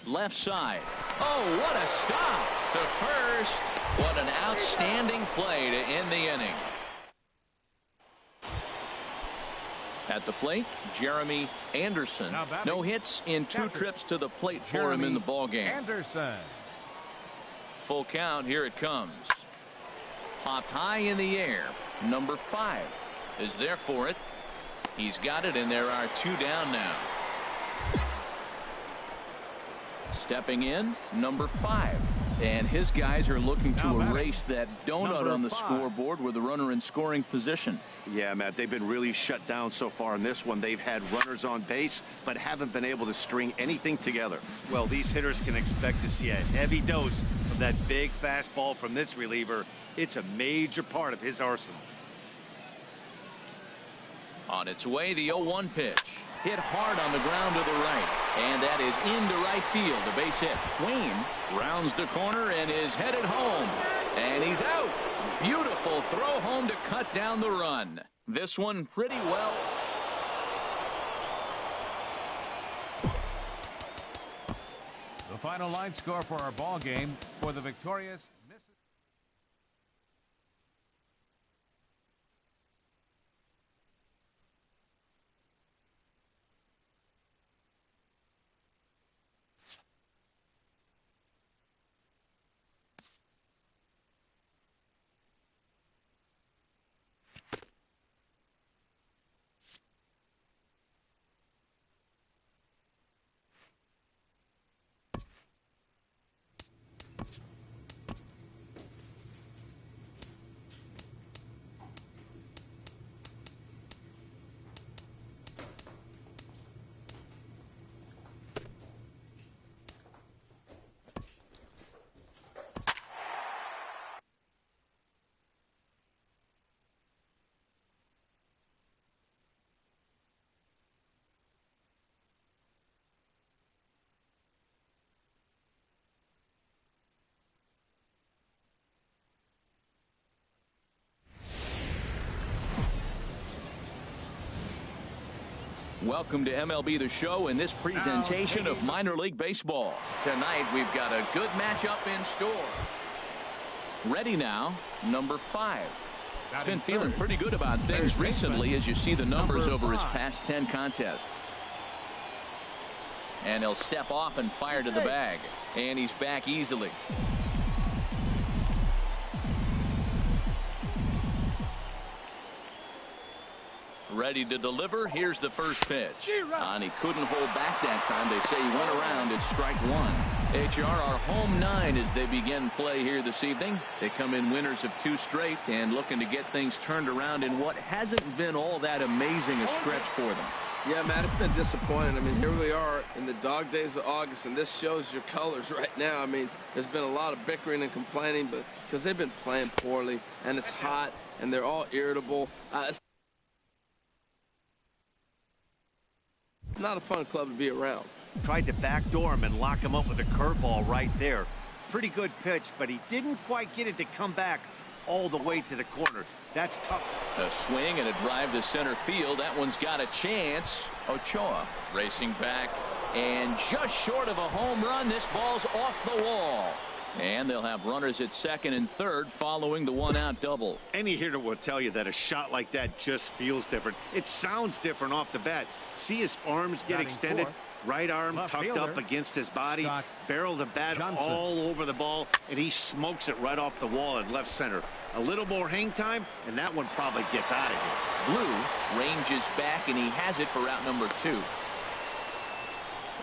Left side. Oh, what a stop to first. What an outstanding play to end the inning. At the plate, Jeremy Anderson. No hits in 2 trips to the plate for him in the ballgame. Anderson. Full count. Here it comes. Popped high in the air. Number 5 is there for it. He's got it, and there are 2 down now. Stepping in, number 5. And his guys are looking to erase that donut on the scoreboard with a runner in scoring position. Yeah, Matt, they've been really shut down so far in this one. They've had runners on base, but haven't been able to string anything together. Well, these hitters can expect to see a heavy dose of that big fastball from this reliever. It's a major part of his arsenal. On its way, the 0-1 pitch. Hit hard on the ground to the right. And that is into right field. A base hit. Wayne rounds the corner and is headed home. And he's out. Beautiful throw home to cut down the run. This one pretty well. The final line score for our ball game for the victorious Welcome to MLB The Show and this presentation of minor league baseball. Tonight we've got a good matchup in store. Ready now, number 5. He's been feeling pretty good about things recently as you see the numbers over his past 10 contests. And he'll step off and fire to the bag. And he's back easily. Ready to deliver. Here's the first pitch. And he couldn't hold back that time. They say he went around at strike 1. HR are home 9 as they begin play here this evening. They come in winners of 2 straight and looking to get things turned around in what hasn't been all that amazing a stretch for them. Yeah, man, it's been disappointing. I mean, here we are in the dog days of August, and this shows your colors right now. I mean, there's been a lot of bickering and complaining, but because they've been playing poorly, and it's hot, and they're all irritable. It's not a fun club to be around. Tried to backdoor him and lock him up with a curveball right there. Pretty good pitch, but he didn't quite get it to come back all the way to the corner. That's tough. A swing and a drive to center field. That one's got a chance. Ochoa racing back and just short of a home run. This ball's off the wall. And they'll have runners at second and third following the 1-out double. Any hitter will tell you that a shot like that just feels different. It sounds different off the bat. See his arms get extended. Right arm tucked up against his body. Barrel the bat all over the ball, and he smokes it right off the wall in left center. A little more hang time, and that one probably gets out of here. Blue ranges back, and he has it for out number 2.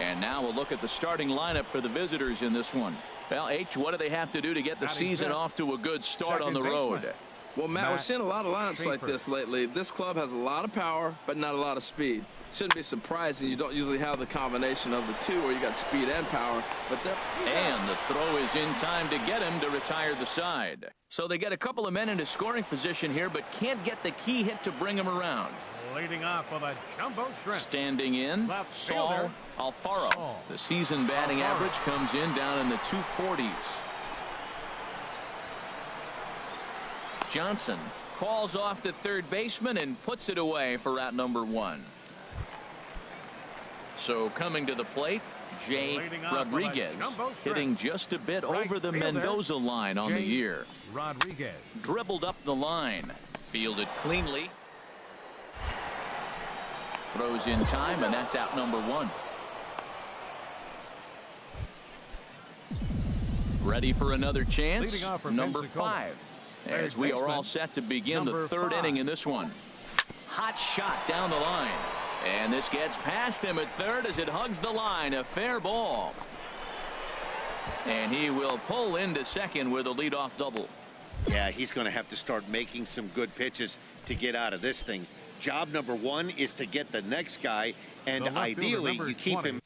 And now we'll look at the starting lineup for the visitors in this one. Well, H, what do they have to do to get the season off to a good start on the road? Well, Matt, we're seeing a lot of lineups like this lately. This club has a lot of power, but not a lot of speed. Shouldn't be surprising. You don't usually have the combination of the two where you got speed and power. And the throw is in time to get him to retire the side. So they get a couple of men into scoring position here, but can't get the key hit to bring him around. Leading off with a jumbo shrimp. Standing in, Saul Alfaro. The season batting average comes in down in the 240s. Johnson calls off the third baseman and puts it away for out number 1. So coming to the plate, Jay Rodriguez, hitting just a bit over the Mendoza line on the year. Rodriguez Dribbled up the line, fielded cleanly. Throws in time, and that's out number 1. Ready for another chance, number 5. As we are all set to begin the third inning in this one. Hot shot down the line. And this gets past him at third as it hugs the line. A fair ball. And he will pull into second with a leadoff double. Yeah, he's going to have to start making some good pitches to get out of this thing. Job number 1 is to get the next guy, and ideally you keep him.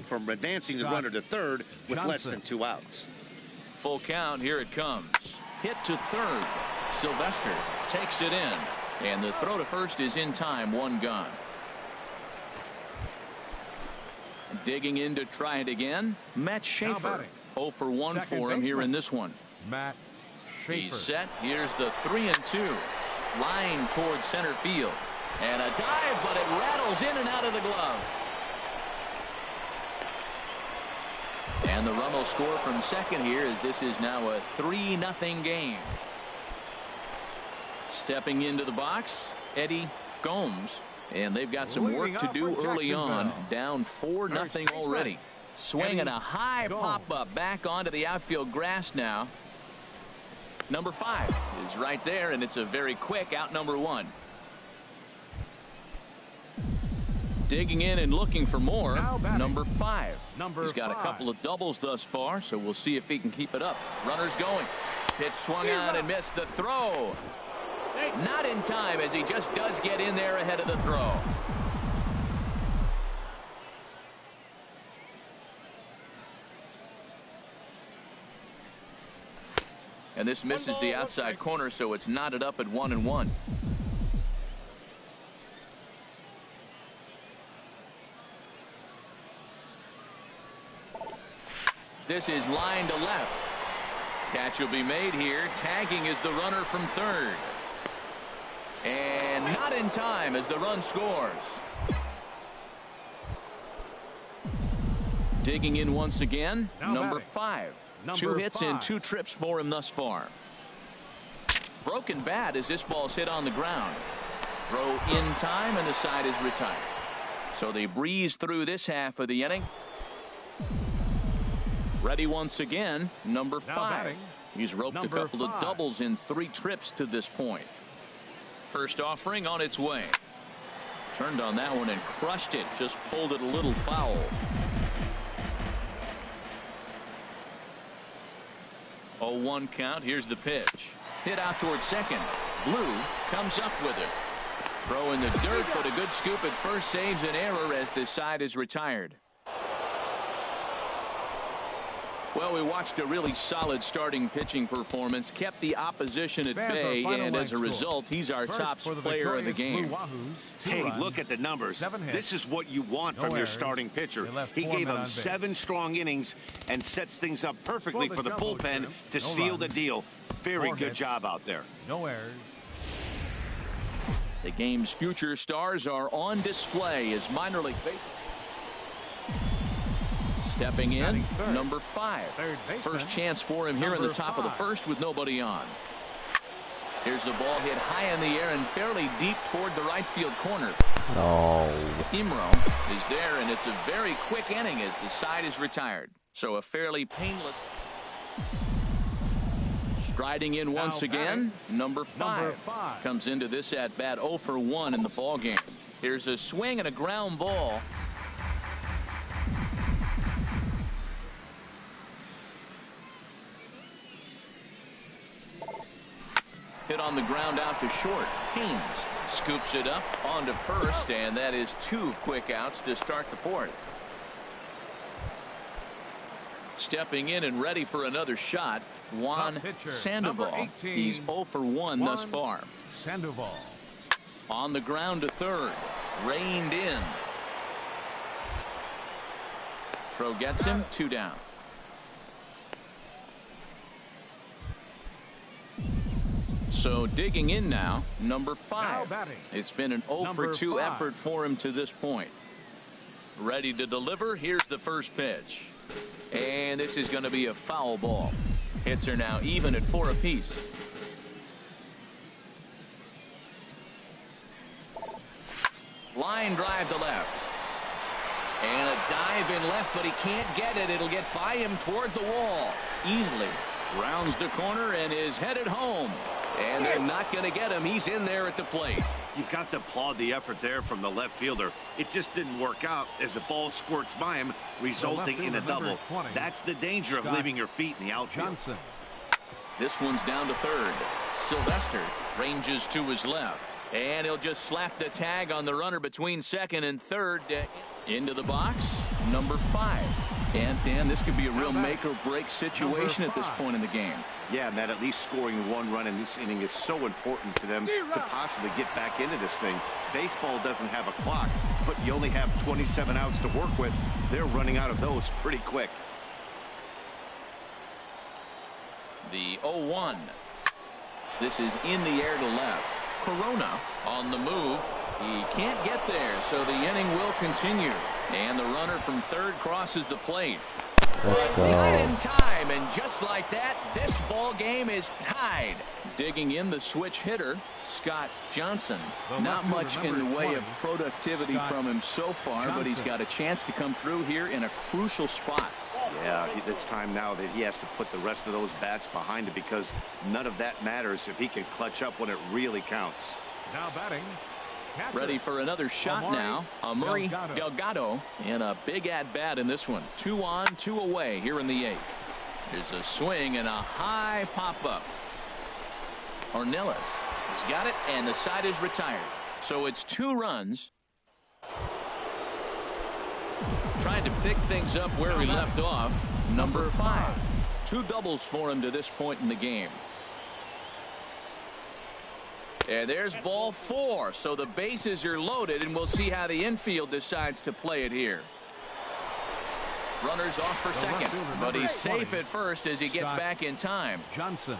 From advancing the runner to third with less than 2 outs. Full count. Here it comes. Hit to third. Sylvester takes it in. And the throw to first is in time. 1 gone. Digging in to try it again, Matt Schaefer. 0 for 1 for him here in this one. Matt Schaefer. He's set. Here's the 3-2. Line towards center field. And a dive, but it rattles in and out of the glove. And the run will score from second here as this is now a 3-0 game. Stepping into the box, Eddie Gomes. And they've got some work to do early on. Down 4-0 already. Swinging a high pop-up back onto the outfield grass now. Number 5 is right there, and it's a very quick out number 1. Digging in and looking for more. Number 5. He's got a couple of doubles thus far, so we'll see if he can keep it up. Runners going. Pitch swung on and missed the throw. Not in time, as he just does get in there ahead of the throw. And this misses the outside corner, so it's knotted up at 1-1. This is line to left. Catch will be made here. Tagging is the runner from third. And not in time as the run scores. Digging in once again, number 5. 2 hits and 2 trips for him thus far. Broken bat as this ball's hit on the ground. Throw in time, and the side is retired. So they breeze through this half of the inning. Ready once again, number 5. He's roped a couple of doubles in 3 trips to this point. First offering on its way. Turned on that one and crushed it. Just pulled it a little foul. 0-1 count. Here's the pitch. Hit out towards second. Blue comes up with it. Throw in the dirt, but a good scoop at first saves an error as this side is retired. Well, we watched a really solid starting pitching performance, kept the opposition at bay, and as a result, he's our top player of the game. Hey, look at the numbers. This is what you want from your starting pitcher. He gave him 7 strong innings and sets things up perfectly for the bullpen to seal the deal. Very good job out there. No errors. The game's future stars are on display as minor league baseball. Stepping in, number 5. First chance for him here in the top of the first with nobody on. Here's the ball hit high in the air and fairly deep toward the right field corner. Imro is there, and it's a very quick inning as the side is retired. So a fairly painless. Striding in once again, number 5. Comes into this at bat 0 for 1 in the ball game. Here's a swing and a ground ball. Hit on the ground out to short. Haynes scoops it up onto first, and that is 2 quick outs to start the 4th. Stepping in and ready for another shot, Juan Sandoval. He's 0 for 1 thus far. Sandoval. On the ground to third. Reined in. Throw gets him. 2 down. So digging in now, number 5. It's been an 0 for 2 effort for him to this point. Ready to deliver. Here's the first pitch. And this is going to be a foul ball. Hits are now even at 4 apiece. Line drive to left. And a dive in left, but he can't get it. It'll get by him toward the wall. Easily rounds the corner and is headed home. And they're not going to get him. He's in there at the plate. You've got to applaud the effort there from the left fielder. It just didn't work out as the ball squirts by him, resulting in a double. That's the danger of leaving your feet in the outfield. This one's down to third. Sylvester ranges to his left. And he'll just slap the tag on the runner between second and third. Into the box, number 5. And, Dan, this could be a real make-or-break situation at this point in the game. Yeah, Matt, at least scoring 1 run in this inning is so important to them to possibly get back into this thing. Baseball doesn't have a clock, but you only have 27 outs to work with. They're running out of those pretty quick. The 0-1. This is in the air to left. Corona on the move. He can't get there, so the inning will continue. And the runner from third crosses the plate. Let's go. Not in time, and just like that, this ball game is tied. Digging in the switch hitter, Scott Johnson. Not much in the way of productivity from him so far, but he's got a chance to come through here in a crucial spot. Yeah, it's time now that he has to put the rest of those bats behind it, because none of that matters if he can clutch up when it really counts. Now batting. Ready for another shot now. Amuri Delgado in a big at-bat in this one. 2 on, 2 away here in the 8th. There's a swing and a high pop-up. Ornelas has got it, and the side is retired. So it's 2 runs. Trying to pick things up where he left off. Number 5. 2 doubles for him to this point in the game. And there's ball 4. So the bases are loaded, and we'll see how the infield decides to play it here. Runners off for second, but he's safe at first as he gets back in time. Johnson.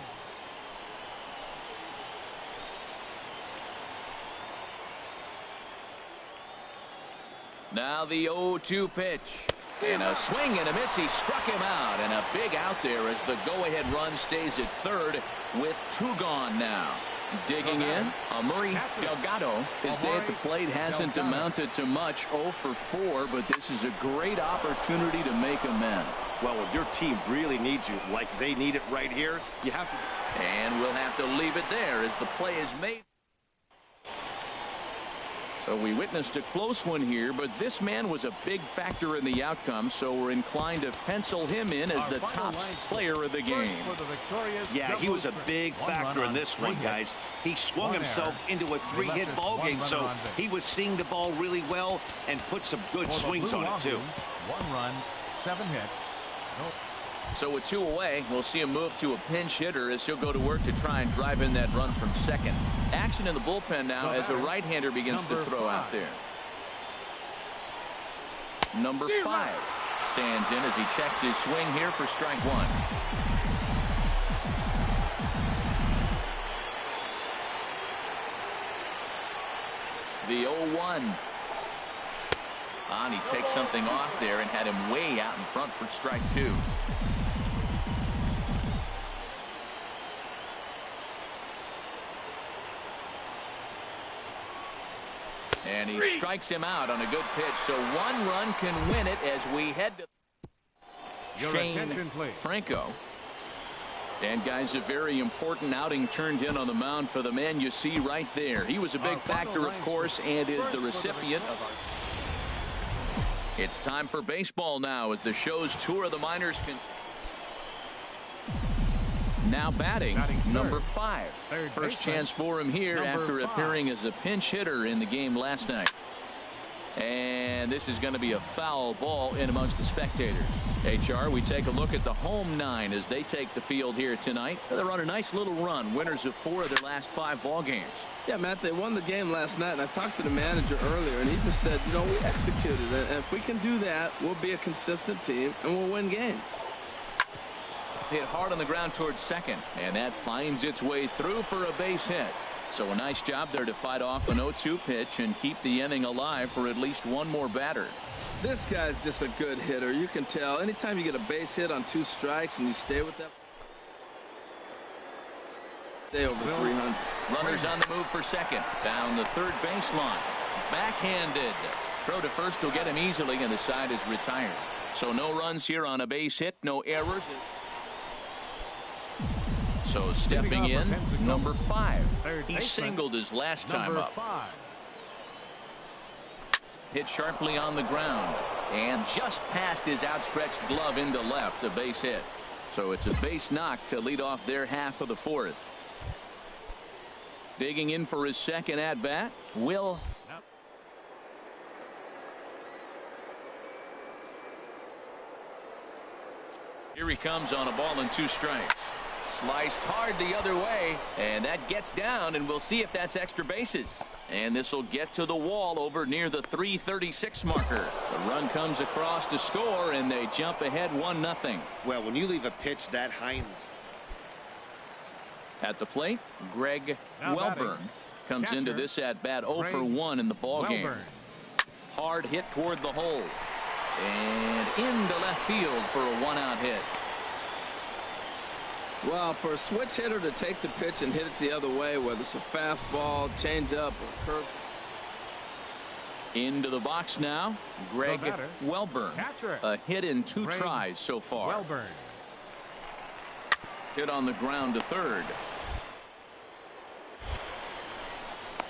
Now the 0-2 pitch. And a swing and a miss. He struck him out, and a big out there as the go-ahead run stays at third with 2 gone now. Digging in, Amuri Delgado. His day at the plate hasn't amounted to much, 0 for 4, but this is a great opportunity to make amends. Well, when your team really needs you, like they need it right here, you have to. And we'll have to leave it there as the play is made. So we witnessed a close one here, but this man was a big factor in the outcome, so we're inclined to pencil him in as the top player of the game. Yeah, he was a big factor in this one, guys. He swung himself into a 3-hit ball game, so he was seeing the ball really well and put some good swings on it, too. 1 run, 7 hits. So with 2 away, we'll see him move to a pinch hitter as he'll go to work to try and drive in that run from second. Action in the bullpen now as a right-hander begins to throw out there. Number 5 stands in as he checks his swing here for strike 1. The 0-1. And he takes something off there and had him way out in front for strike 2. And he strikes him out on a good pitch, so 1 run can win it as we head to Shane Franco. And guys, a very important outing turned in on the mound for the man you see right there. He was a big factor, of course, and is the recipient of our... It's time for baseball now as the show's tour of the minors can. Now batting, number 5. First chance for him here after appearing as a pinch hitter in the game last night. And this is going to be a foul ball in amongst the spectators. HR, we take a look at the home 9 as they take the field here tonight. They're on a nice little run, winners of 4 of their last 5 ball games. Yeah, Matt, they won the game last night, and I talked to the manager earlier, and he just said, you know, we executed it, and if we can do that, we'll be a consistent team, and we'll win games. Hit hard on the ground towards second, and that finds its way through for a base hit. So a nice job there to fight off an 0-2 pitch and keep the inning alive for at least 1 more batter. This guy's just a good hitter. You can tell. Anytime you get a base hit on 2 strikes and you stay with that, stay over 300. Runners on the move for second. Down the third baseline. Backhanded. Throw to first will get him easily, and the side is retired. So no runs here on a base hit. No errors. So stepping in, number 5. He singled his last time up. Hit sharply on the ground and just past his outstretched glove into left, a base hit. So it's a base knock to lead off their half of the 4th. Digging in for his second at bat, Will. Here he comes on a ball and 2 strikes. Sliced hard the other way, and that gets down, and we'll see if that's extra bases. And this will get to the wall over near the 336 marker. The run comes across to score, and they jump ahead 1-0. Well, when you leave a pitch that high. At the plate, Greg Welburn comes Catcher, into this at bat 0 for 1 in the ball game. Hard hit toward the hole, and into left field for a 1-out hit. Well, for a switch hitter to take the pitch and hit it the other way, whether it's a fastball, changeup, or curve. Into the box now, Greg Welburn. Catcher, a hit in 2 tries so far. Welburn. Hit on the ground to third.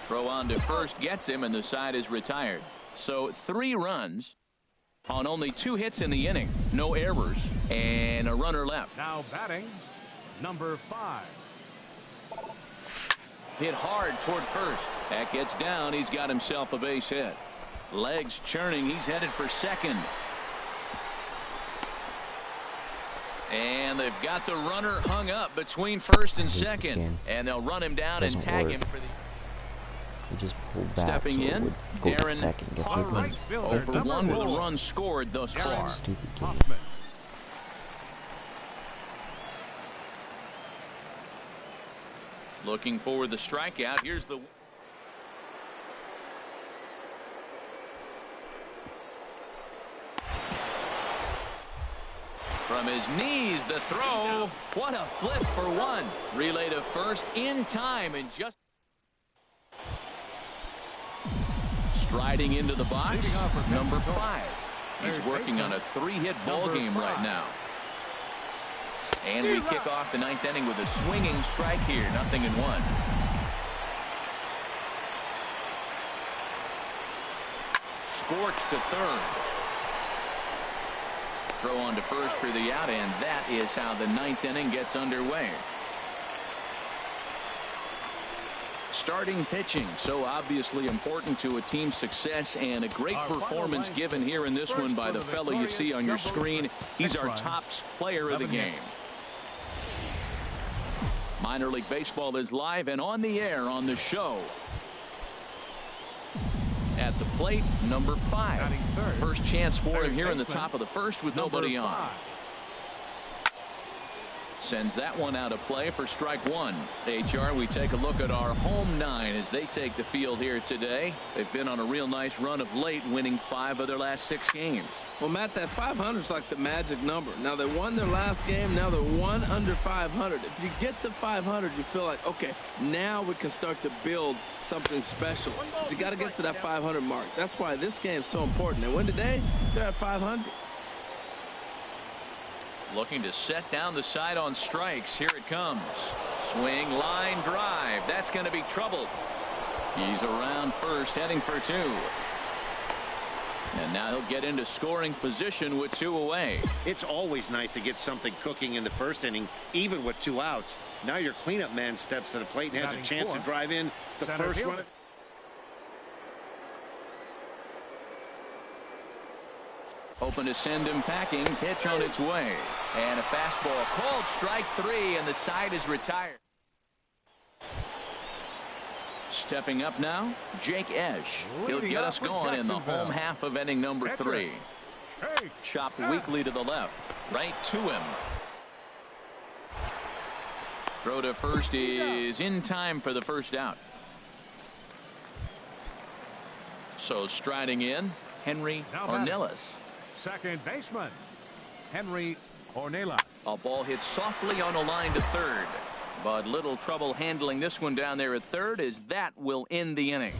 Throw on to first gets him, and the side is retired. So 3 runs on only 2 hits in the inning. No errors and a runner left. Now batting, number 5. Hit hard toward first. That gets down. He's got himself a base hit. Legs churning. He's headed for second. And they've got the runner hung up between first and second. And they'll run him down and tag him for the. He just pulled back. Stepping so in, Darren Hoffman. 0 for 1 with a run scored thus far. Stupid game. Looking for the strikeout. Here's the. From his knees, the throw. What a flip for 1. Relay to first in time, and just striding into the box, number 5. He's working on a 3-hit ball game right now. And we kick off the 9th inning with a swinging strike here. 0-1. Scorched to third. Throw on to first for the out, and that is how the 9th inning gets underway. Starting pitching, so obviously important to a team's success, and a great performance given here in this one by the fellow you see on your screen. He's our top player of the game. Minor League Baseball is live and on the air on the show. At the plate, number 5. First chance for him here in the top of the first with nobody on. Sends that one out of play for strike 1. HR, we take a look at our home 9 as they take the field here today. They've been on a real nice run of late, winning 5 of their last 6 games. Well, Matt, that 500 is like the magic number. Now, they won their last game. Now they're 1 under 500. If you get to 500, you feel like, okay, now we can start to build something special. But you got to get to that 500 mark. That's why this game is so important. They win today, they're at 500. Looking to set down the side on strikes. Here it comes. Swing, line drive. That's going to be trouble. He's around first, heading for 2. And now he'll get into scoring position with 2 away. It's always nice to get something cooking in the first inning, even with 2 outs. Now your cleanup man steps to the plate and has a chance to drive in the first run. Open to send him packing. Pitch on its way. And a fastball called strike 3, and the side is retired. Stepping up now, Jake Esch. He'll get us going in the home half of inning number 3. Chopped weakly to the left. Right to him. Throw to first is in time for the first out. So striding in, Henry Ornelas. Second baseman, Henry Ornelas. A ball hit softly on a line to third. But little trouble handling this one down there at third, as that will end the inning.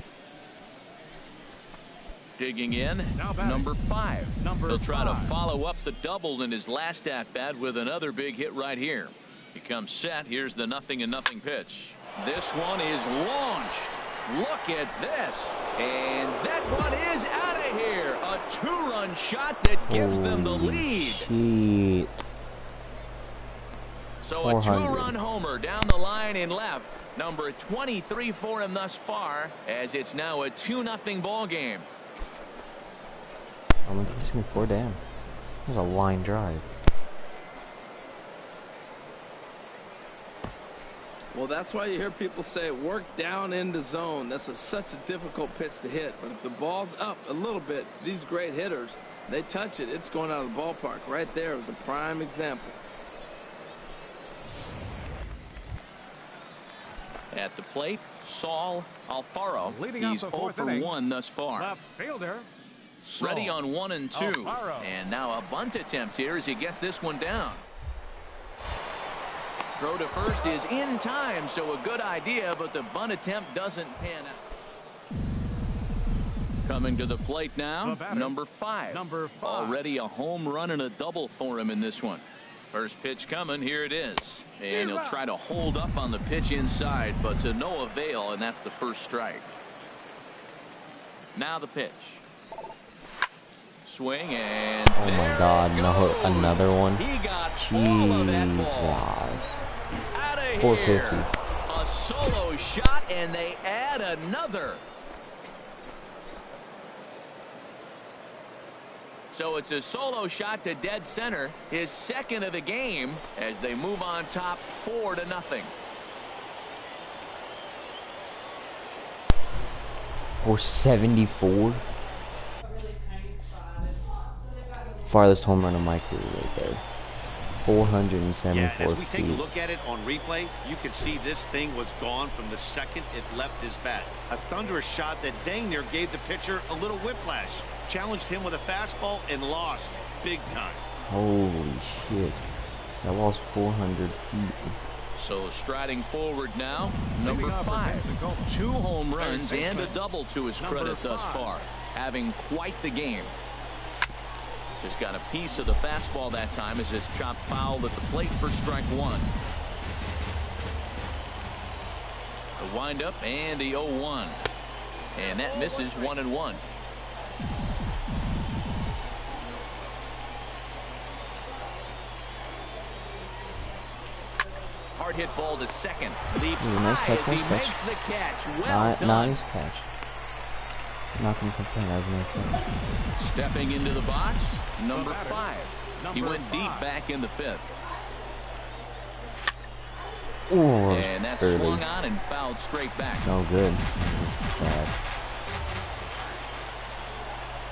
Digging in, number 5. He'll try to follow up the double in his last at-bat with another big hit right here. He comes set. Here's the 0-0 pitch. This one is launched. Look at this. And that one is out of here. A 2-run shot that gives them the lead. Shit. So a 2-run homer down the line in left. Number 23 for him thus far, as it's now a 2-0 ball game. I'm guessing 4 down. There's a line drive. Well, that's why you hear people say work down in the zone. That's such a difficult pitch to hit. But if the ball's up a little bit, these great hitters, they touch it, it's going out of the ballpark. Right there was a prime example. At the plate, Saul Alfaro. Leading He's 0 for 1 thus far. Left fielder. Ready on 1 and 2. Alfaro. And now a bunt attempt here as he gets this one down. Throw to first is in time, so a good idea, but the bunt attempt doesn't pan out. Coming to the plate now, number 5. Already a home run and a double for him in this one. First pitch coming, here it is. And he'll try to hold up on the pitch inside, but to no avail, and that's the first strike. Now the pitch. Swing and oh my God, no, another one. He got all of that ball. Out of 450. Here. A solo shot, and they add another. So it's a solo shot to dead center, his second of the game, as they move on top 4-0. Or 74. Farthest home run of my career right there. 474 yeah, as we feet. take a look at it on replay, you can see this thing was gone from the second it left his bat. A thunderous shot that dang near gave the pitcher a little whiplash. Challenged him with a fastball and lost big time. Holy shit. That ball's 400 feet. So striding forward now, number 5. 2 home runs and a double to his credit thus far. Having quite the game. Just got a piece of the fastball that time as it's chopped foul at the plate for strike 1. The windup and the 0-1. And that misses 1-1. Hard hit ball to second. Leaps nice high catch, as he nice makes the catch. Well done. Nice catch. I'm not going to complain. That was a nice catch. Stepping into the box, number 5. He went deep back in the 5th. Ooh, and that's early. swung on and fouled straight back. No good. That was bad.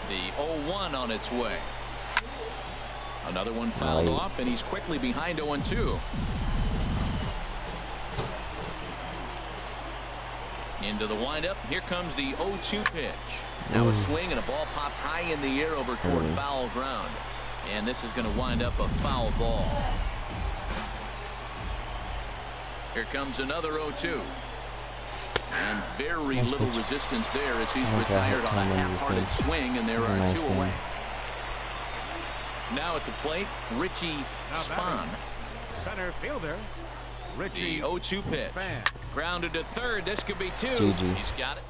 The 0-1 on its way. Another one fouled off, and he's quickly behind 0-2. Into the windup. Here comes the 0-2 pitch. Now a swing and a ball popped high in the air over toward foul ground. And this is going to wind up a foul ball. Here comes another 0-2. And very little resistance there as he's retired on a half-hearted swing, and there are 2 away. Now at the plate, Richie Spahn. Center fielder. Richie. The 0-2 pitch. Grounded to third. This could be 2. GG. He's got it.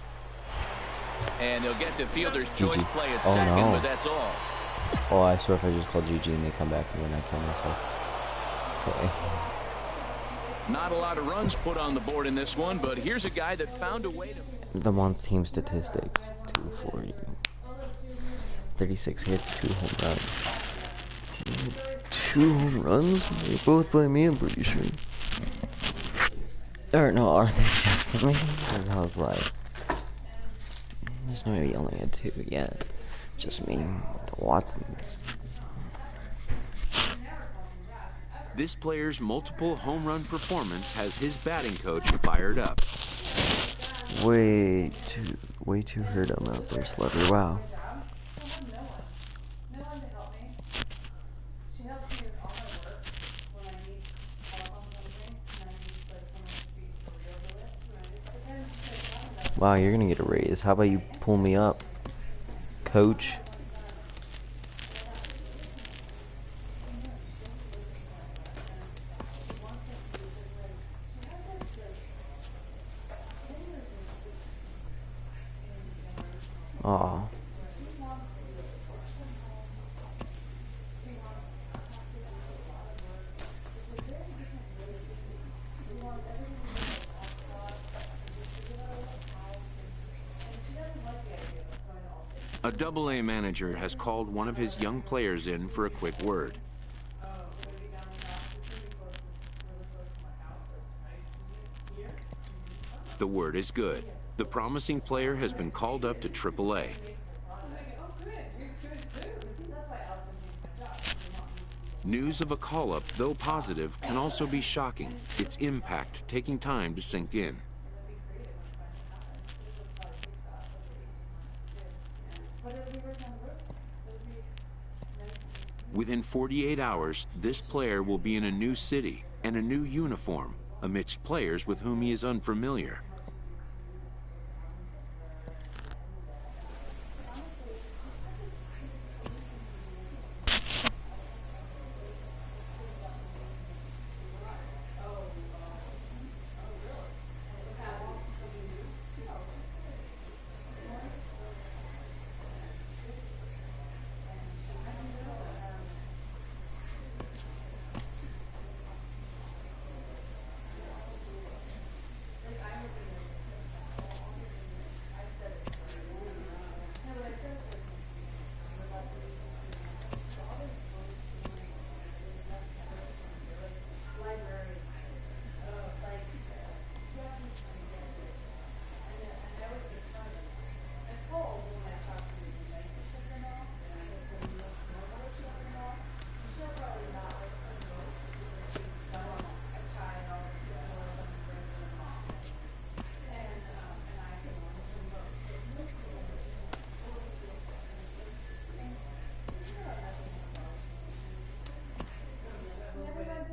And they'll get the fielder's choice play at second, but that's all. Oh, I swear if I just called GG and they come back and win, I kill myself. Okay. Not a lot of runs put on the board in this one, but here's a guy that found a way to... The month team statistics. 240. 36 hits, 2 home runs. 2 home runs? They're both by me, I'm pretty sure. Or no, are they just me? Because I was like... There's no way he only had 2. Yeah, just me. The Watsons. This player's multiple home run performance has his batting coach fired up. Way too hurt him out there, Slugger. Wow. Wow, you're gonna get a raise. How about you pull me up, coach? Aw. A Double-A manager has called one of his young players in for a quick word. The word is good. The promising player has been called up to AAA. News of a call-up, though positive, can also be shocking, its impact taking time to sink in. Within 48 hours, this player will be in a new city and a new uniform amidst players with whom he is unfamiliar.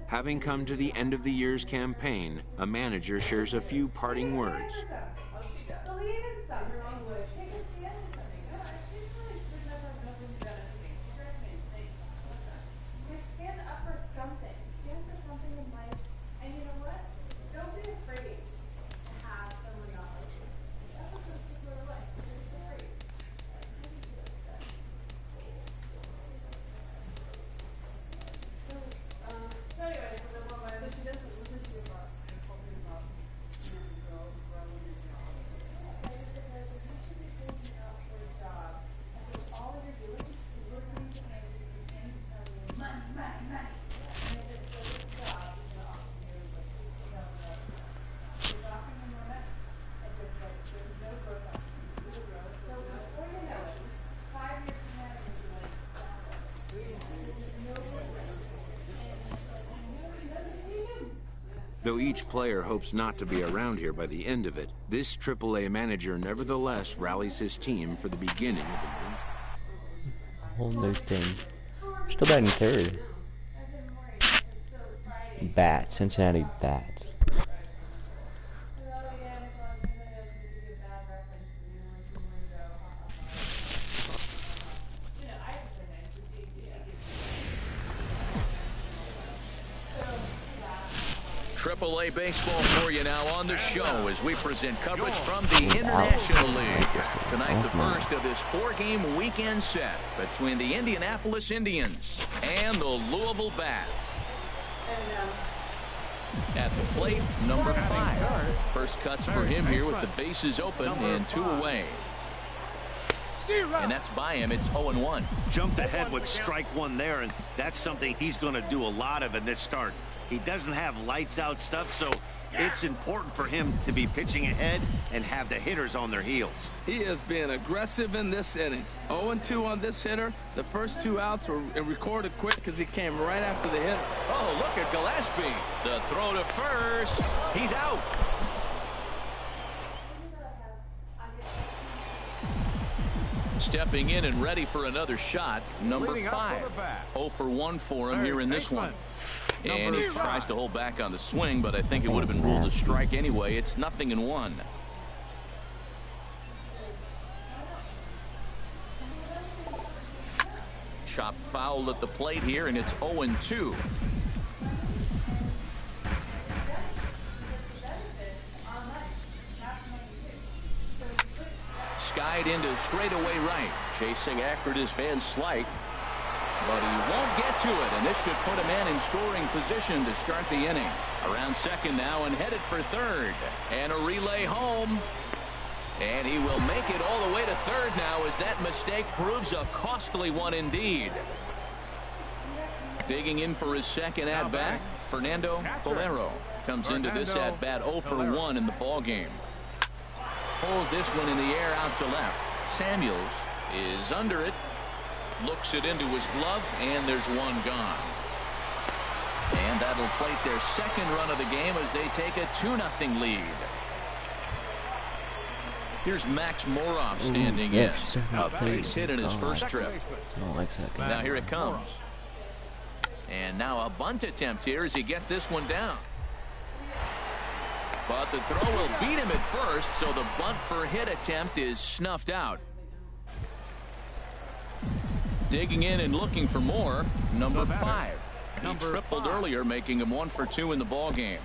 Having come to the end of the year's campaign, a manager shares a few parting words. Though each player hopes not to be around here by the end of it, this AAA manager nevertheless rallies his team for the beginning of the Whole new thing. Still batting third. Bats, Cincinnati Bats. AAA baseball for you now on the show as we present coverage from the International League. Tonight, the first of this 4-game weekend set between the Indianapolis Indians and the Louisville Bats. At the plate, number 5. First cuts for him here with the bases open and 2 away. And that's by him. It's 0-1. Jumped ahead with strike 1 there, and that's something he's going to do a lot of in this start. He doesn't have lights out stuff, so it's important for him to be pitching ahead and have the hitters on their heels. He is being aggressive in this inning. 0-2 on this hitter. The first 2 outs were recorded quick because he came right after the hit. Oh, look at Gillespie. The throw to first. He's out. Stepping in and ready for another shot, number 5. 0 for 1 for him here in this one. And he tries to hold back on the swing, but I think it would have been ruled a strike anyway. It's 0-1. Chopped foul at the plate here, and it's 0-2. Skied into straightaway right. Chasing after it is Van Slyke. But he won't get to it, and this should put a man in scoring position to start the inning. Around second now and headed for third. And a relay home. And he will make it all the way to third now as that mistake proves a costly one indeed. Digging in for his second at-bat, Fernando Bolero comes into this at-bat 0 for 1 in the ballgame. Pulls this one in the air out to left. Samuels is under it. Looks it into his glove, and there's one gone. And that'll plate their second run of the game as they take a 2-0 lead. Here's Max Moroff standing in. A base hit in his first trip. Now here it comes. And now a bunt attempt here as he gets this one down. But the throw will beat him at first, so the bunt for hit attempt is snuffed out. Digging in and looking for more, number 5. He tripled earlier, making him 1 for 2 in the ball game.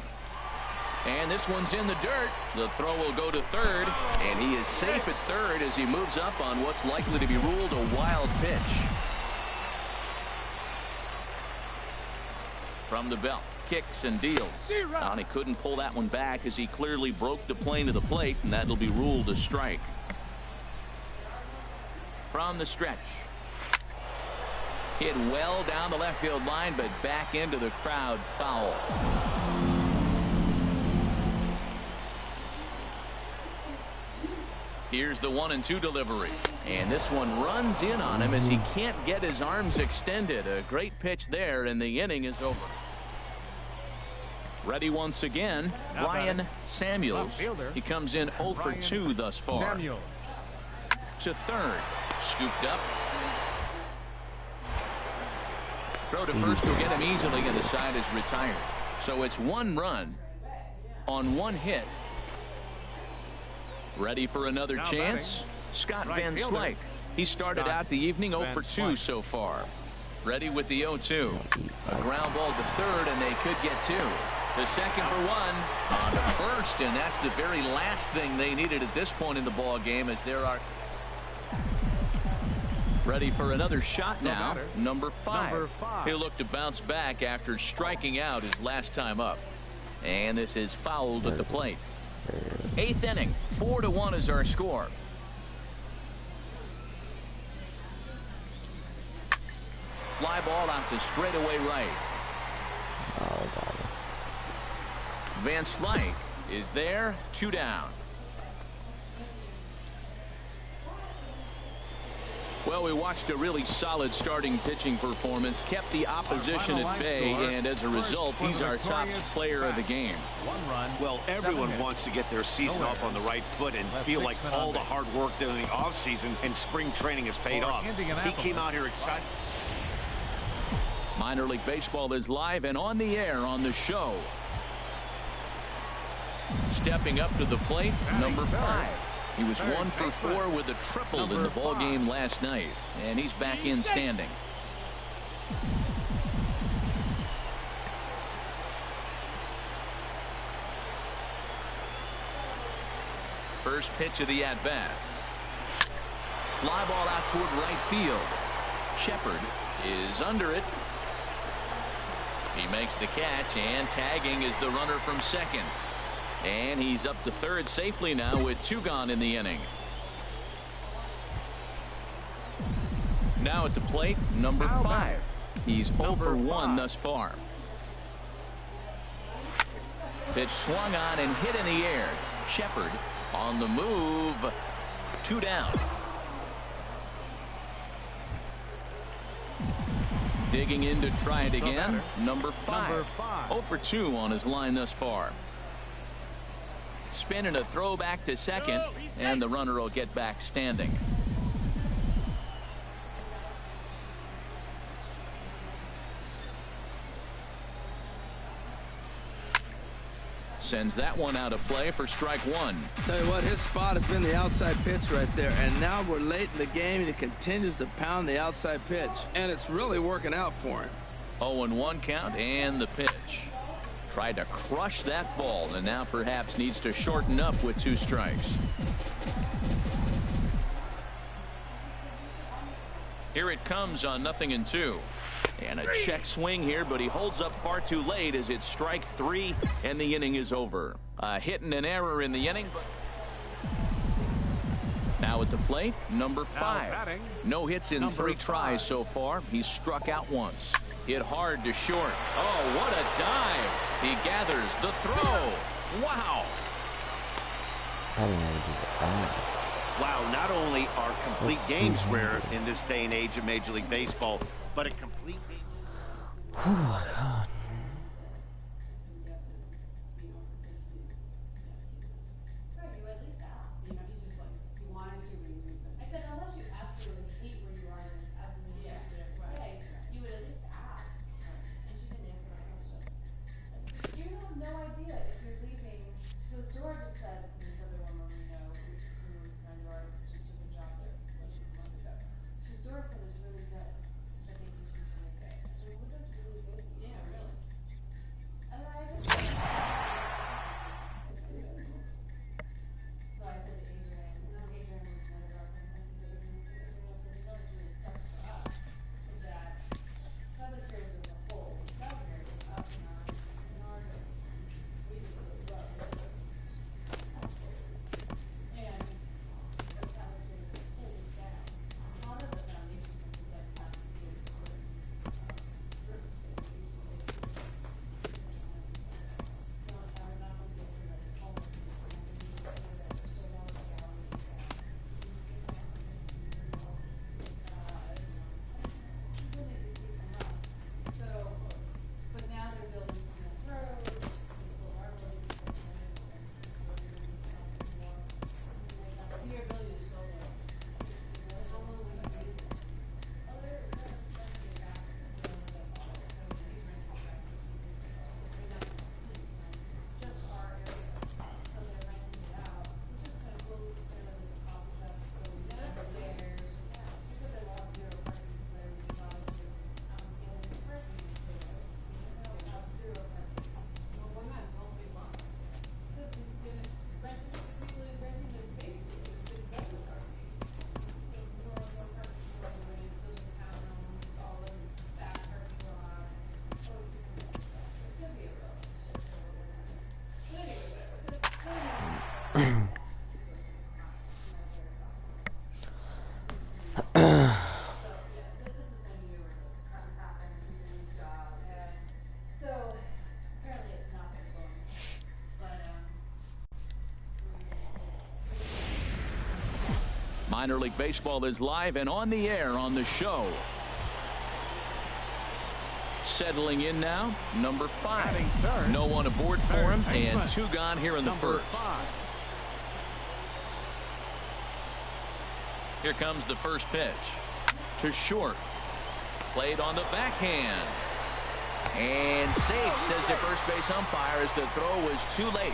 And this one's in the dirt. The throw will go to third, and he is safe at third as he moves up on what's likely to be ruled a wild pitch. From the belt, kicks and deals. And he couldn't pull that one back as he clearly broke the plane of the plate, and that'll be ruled a strike. From the stretch. Hit well down the left field line, but back into the crowd, foul. Here's the 1-2 delivery. And this one runs in on him as he can't get his arms extended. A great pitch there, and the inning is over. Ready once again, Ryan Samuels. He comes in 0 for 2 thus far. To third. Scooped up. Throw to first will get him easily, and the side is retired. So it's 1 run on 1 hit. Ready for another chance? Scott Van Slyke. He started out the evening 0 for 2 so far. Ready with the 0-2. A ground ball to third, and they could get 2. The second for 1 on to first, and that's the very last thing they needed at this point in the ball game, as there are. Ready for another shot now. Number 5. He'll look to bounce back after striking out his last time up. And this is fouled at the plate. 8th inning, 4-1 is our score. Fly ball out to straightaway right. Van Slyke is there, 2 down. Well, we watched a really solid starting pitching performance, kept the opposition at bay, and as a result, he's our top player of the game. Well, everyone wants to get their season off on the right foot and feel like all the hard work during the offseason and spring training has paid off. He came out here excited. Minor League Baseball is live and on the air on the show. Stepping up to the plate, number 5. He was 1 for 4 with a triple in the ball game last night, and he's back in standing. First pitch of the at-bat. Fly ball out toward right field. Shepard is under it. He makes the catch, and tagging is the runner from second. And he's up to third safely now with 2 gone in the inning. Now at the plate, number 5. He's 0 for 1 thus far. Pitch swung on and hit in the air. Shepard on the move. 2 down. Digging in to try it again. Number 5. 0 for 2 on his line thus far. Spin and a throw back to second, and the runner will get back standing. Sends that one out of play for strike 1. Tell you what, his spot has been the outside pitch right there, and now we're late in the game. He continues to pound the outside pitch, and it's really working out for him. 0-1 count, and the pitch. Tried to crush that ball, and now perhaps needs to shorten up with 2 strikes. Here it comes on 0-2. And a check swing here, but he holds up far too late as it's strike 3, and the inning is over. A hit and an error in the inning, but now at the plate, number 5. No hits in 3 tries so far. He's struck out once. Hit hard to short. Oh, what a dive. He gathers the throw. Wow. cutting edge is ass. Wow, not only are complete games rare in this day and age of Major League Baseball, but a complete game. Oh my god. Minor League Baseball is live and on the air on the show. Settling in now, number 5. No one aboard for him, and 2 gone here in the first. Here comes the first pitch. To short. Played on the backhand. And safe, says the first base umpire, as the throw was too late.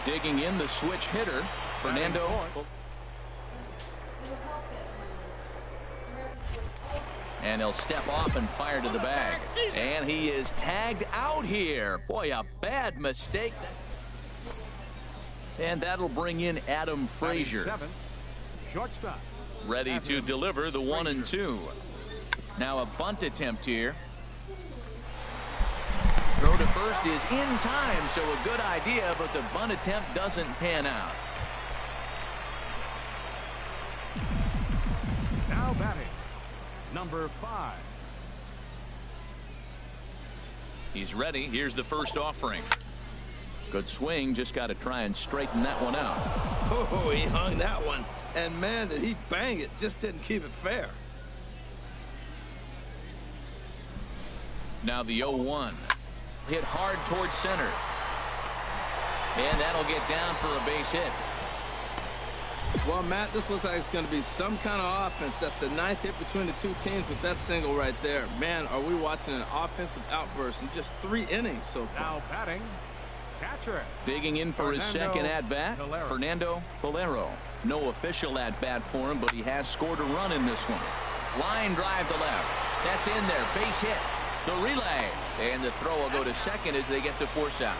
Digging in the switch hitter, Fernando. And he'll step off and fire to the bag. And he is tagged out here. Boy, a bad mistake. And that'll bring in Adam Frazier. Shortstop. Ready to deliver the 1-2. Now a bunt attempt here. Throw to first is in time, so a good idea, but the bunt attempt doesn't pan out. Now batting, number 5. He's ready. Here's the first offering. Good swing. Just got to try and straighten that one out. Oh, he hung that one. And man, did he bang it. Just didn't keep it fair. Now the 0-1. Hit hard towards center. And that'll get down for a base hit. Well, Matt, this looks like it's going to be some kind of offense. That's the 9th hit between the 2 teams with that single right there. Man, are we watching an offensive outburst in just 3 innings so far. Now batting, catcher. Digging in for his second at-bat, Fernando Valero. No official at-bat for him, but he has scored a run in this one. Line drive to left. That's in there. Base hit. The relay. And the throw will go to second as they get the force out.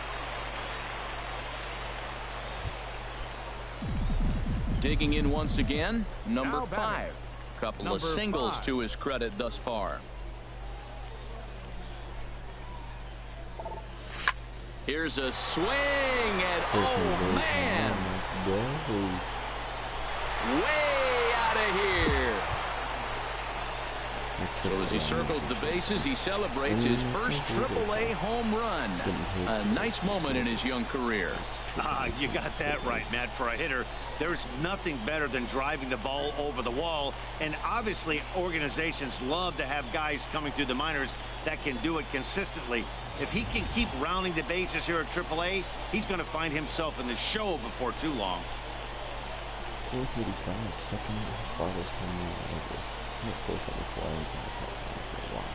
Digging in once again, number 5. Couple of singles to his credit thus far. Here's a swing, and oh man, way out of here. So as he circles the bases, he celebrates his first AAA home run. A nice moment in his young career. You got that right, Matt. For a hitter, there's nothing better than driving the ball over the wall. And obviously, organizations love to have guys coming through the minors that can do it consistently. If he can keep rounding the bases here at AAA, he's going to find himself in the show before too long. 435, second farthest home run ever. 474 for a while.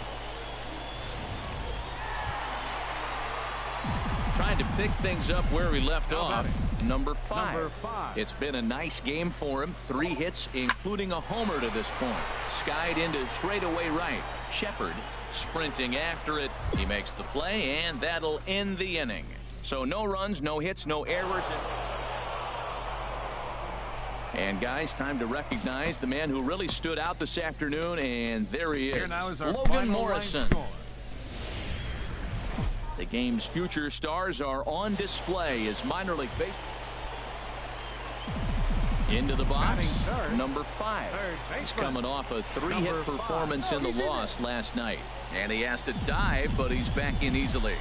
Trying to pick things up where he left off. Number 5. It's been a nice game for him. 3 hits, including a homer to this point. Skied into straightaway right. Shepard sprinting after it. He makes the play, and that'll end the inning. So no runs, no hits, no errors. And guys, time to recognize the man who really stood out this afternoon, and there he is, Logan Morrison. The game's future stars are on display as minor league baseball. Into the box, number 5. He's coming off a 3-hit performance in the loss last night. And he has to dive, but he's back in easily.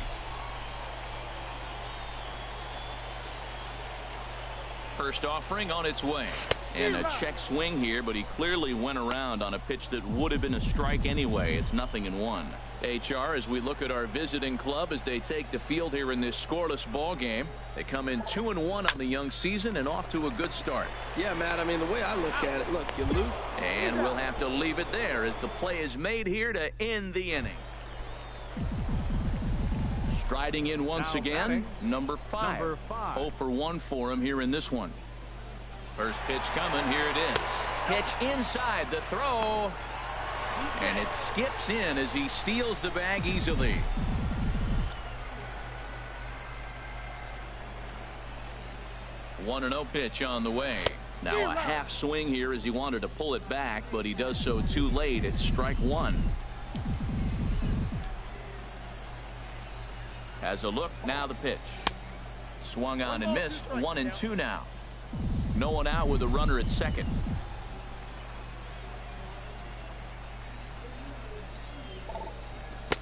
First offering on its way. And a check swing here, but he clearly went around on a pitch that would have been a strike anyway. It's 0-1. HR, as we look at our visiting club as they take the field here in this scoreless ball game. They come in 2-1 on the young season and off to a good start. Yeah, Matt, I mean, the way I look at it, look, you lose. And we'll have to leave it there as the play is made here to end the inning. Striding in once again, number 5. 0 for 1 for him here in this one. First pitch coming, here it is. Pitch inside, the throw. And it skips in as he steals the bag easily. One 1-0 pitch on the way. Now a half swing here as he wanted to pull it back, but he does so too late. It's strike 1. Has a look, now the pitch. Swung on and missed. 1-2 now. No one out with a runner at second.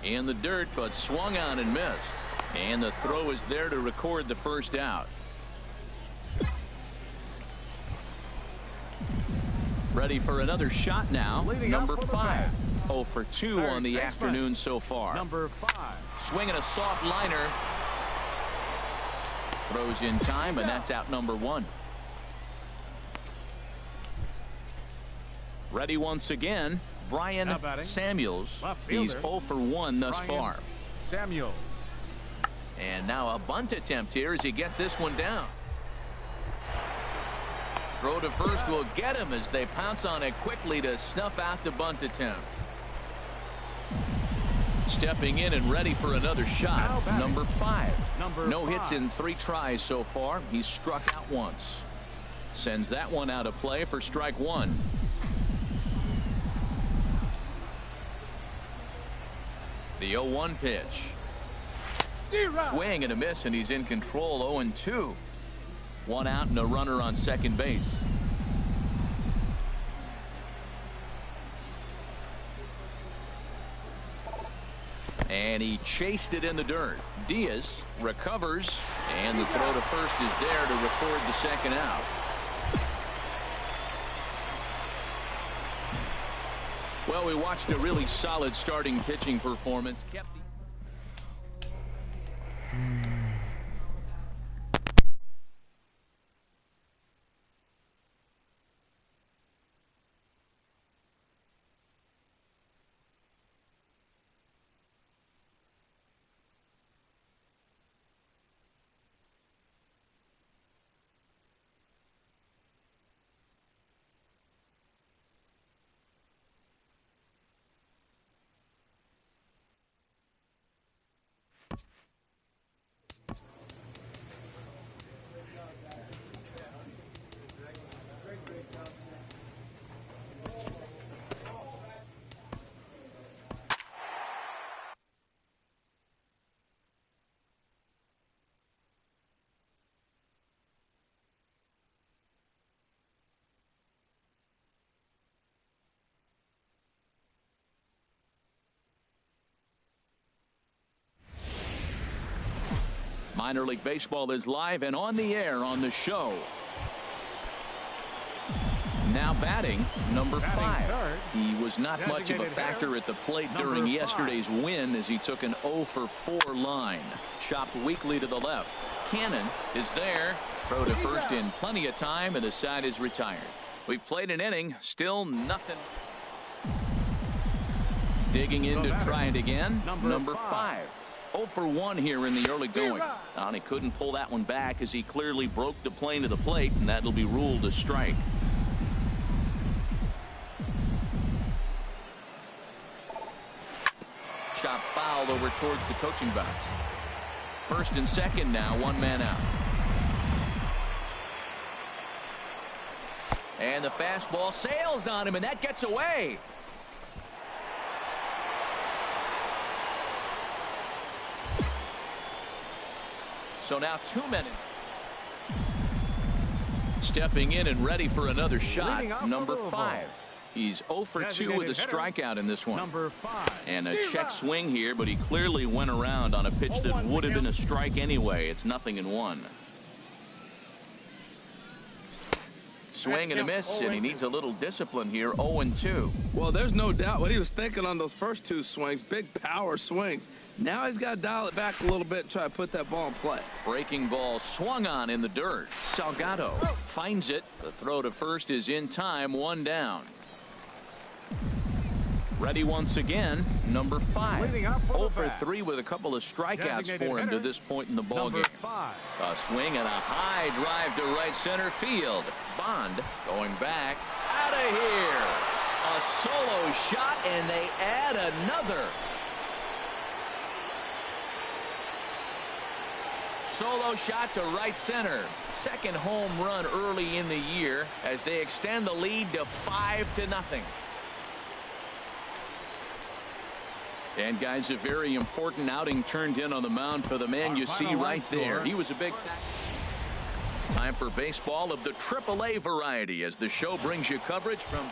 In the dirt, but swung on and missed. And the throw is there to record the first out. Ready for another shot now. Number 5. 0 for 2 on the afternoon so far. Number 5. Swinging a soft liner. Throws in time, and that's out number 1. Ready once again, Brian Samuels. He's 0 for 1 thus far. Samuels. And now a bunt attempt here as he gets this one down. Throw to first will get him as they pounce on it quickly to snuff out the bunt attempt. Stepping in and ready for another shot. Number 5. No hits in 3 tries so far. He's struck out once. Sends that one out of play for strike 1. The 0-1 pitch. Swing and a miss, and he's in control. 0-2. 1 out and a runner on second base. And he chased it in the dirt. Diaz recovers, and the throw to first is there to record the second out. Well, we watched a really solid starting pitching performance. Kept the Minor League Baseball is live and on the air on the show. Now batting, number 5. He was not much of a factor at the plate during yesterday's win as he took an 0-for-4 line. Chopped weakly to the left. Cannon is there. Throw to first in plenty of time, and the side is retired. We've played an inning, still nothing. Digging in to try it again, number 5. 0-for-1 here in the early going. And he couldn't pull that one back as he clearly broke the plane to the plate, and that'll be ruled a strike. Chop fouled over towards the coaching box. First and second now, 1 man out. And the fastball sails on him, and that gets away. So now 2 men. Stepping in and ready for another shot, number 5. He's 0-for-2 with a strikeout in this one. Number 5. And a check swing here, but he clearly went around on a pitch that would have been a strike anyway. It's 0-1. Swing and a miss, and he needs a little discipline here. 0-2. Well, there's no doubt what he was thinking on those first 2 swings. Big power swings. Now he's got to dial it back a little bit and try to put that ball in play. Breaking ball swung on in the dirt. Salgado finds it. The throw to first is in time. 1 down. Ready once again, number 5. 0-for-3 with a couple of strikeouts for him to this point in the ballgame. A swing and a high drive to right center field. Bond going back. Out of here. A solo shot, and they add another. Solo shot to right center. Second home run early in the year as they extend the lead to 5-0. And guys, a very important outing turned in on the mound for the man you see right there. He was a big factor. Time for baseball of the AAA variety as the show brings you coverage from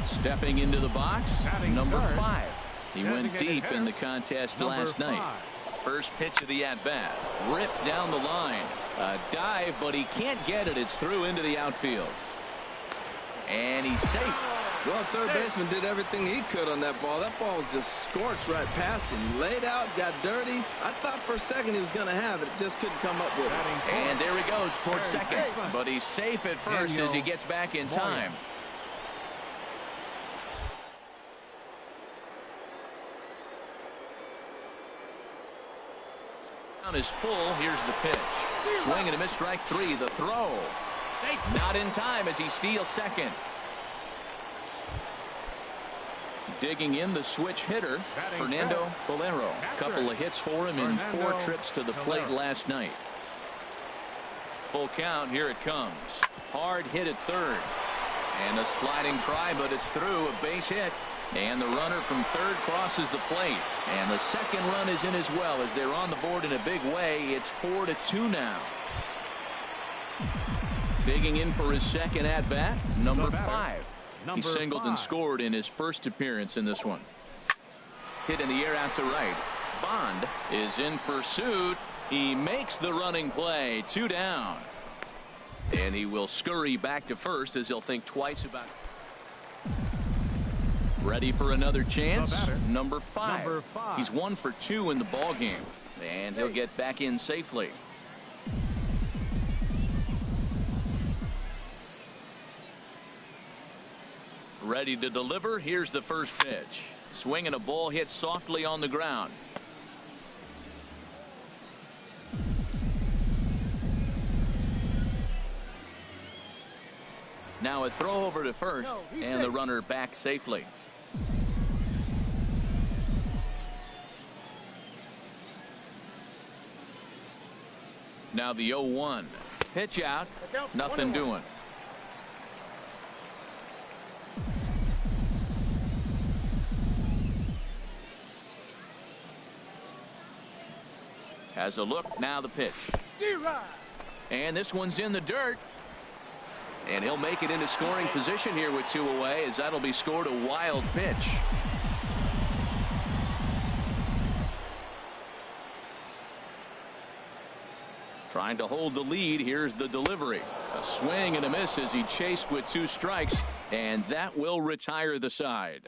stepping into the box, number 5. He went deep in the contest last night. First pitch of the at-bat. Ripped down the line. A dive, but he can't get it. It's through into the outfield. And he's safe. Well, third baseman did everything he could on that ball. That ball was just scorched right past him. Laid out, got dirty. I thought for a second he was going to have it. Just couldn't come up with it. And there he goes towards second. But he's safe at first as he gets back in time. Count is full. Here's the pitch. Swing and a miss, strike 3. The throw. Not in time as he steals second. Digging in the switch hitter, Fernando Bolero. Couple of hits for him in 4 trips to the plate last night. Full count, here it comes. Hard hit at third. And a sliding try, but it's through, a base hit. And the runner from third crosses the plate. And the second run is in as well as they're on the board in a big way. It's 4-2 now. Digging in for his second at-bat, number 5. He singled and scored in his first appearance in this one. Hit in the air out to right. Bond is in pursuit. He makes the running play. 2 down. And he will scurry back to first as he'll think twice about it. Ready for another chance. Number 5. He's 1 for 2 in the ball game. And he'll get back in safely. Ready to deliver. Here's the first pitch. Swing and a ball hit softly on the ground. Now a throw over to first, and the runner back safely. Now the 0-1. Pitch out. Nothing doing. Has a look. Now the pitch. And this one's in the dirt. And he'll make it into scoring position here with 2 away, as that'll be scored a wild pitch. Trying to hold the lead. Here's the delivery. A swing and a miss as he chased with 2 strikes, and that will retire the side.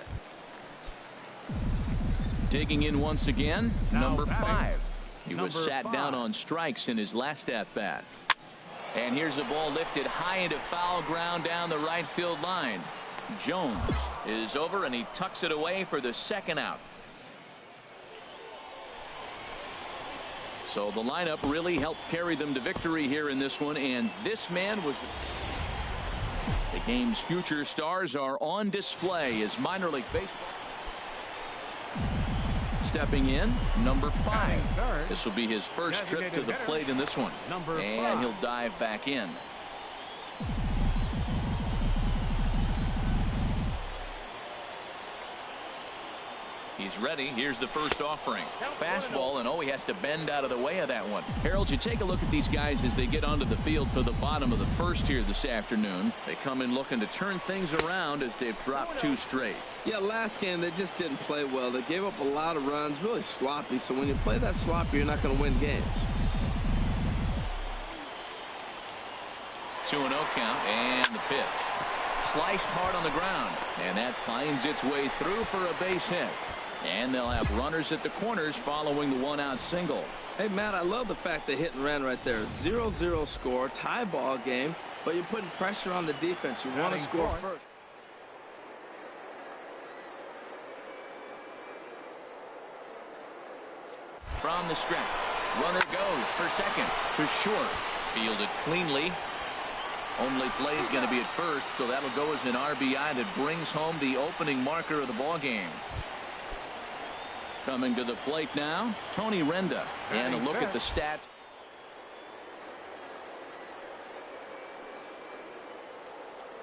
Digging in once again, number 5. He was sat down on strikes in his last at-bat. And here's a ball lifted high into foul ground down the right field line. Jones is over, and he tucks it away for the second out. So the lineup really helped carry them to victory here in this one, and this man was... The game's future stars are on display as minor league baseball. Stepping in, number 5. This will be his first trip to the plate in this one. And he'll dive back in. He's ready. Here's the first offering. Fastball, and he has to bend out of the way of that one. Harold, you take a look at these guys as they get onto the field for the bottom of the first here this afternoon. They come in looking to turn things around as they've dropped 2 straight. Yeah, last game they just didn't play well. They gave up a lot of runs, really sloppy. So when you play that sloppy, you're not going to win games. 2-0 count, and the pitch. Sliced hard on the ground, and that finds its way through for a base hit. And they'll have runners at the corners following the 1-out single. Hey, Matt, I love the fact they hit and ran right there. 0-0 score, tie ball game, but you're putting pressure on the defense. You want to score first. From the stretch, runner goes for second to short. Fielded cleanly. Only play is going to be at first, so that'll go as an RBI that brings home the opening marker of the ball game. Coming to the plate now, Tony Renda. And a look at the stats.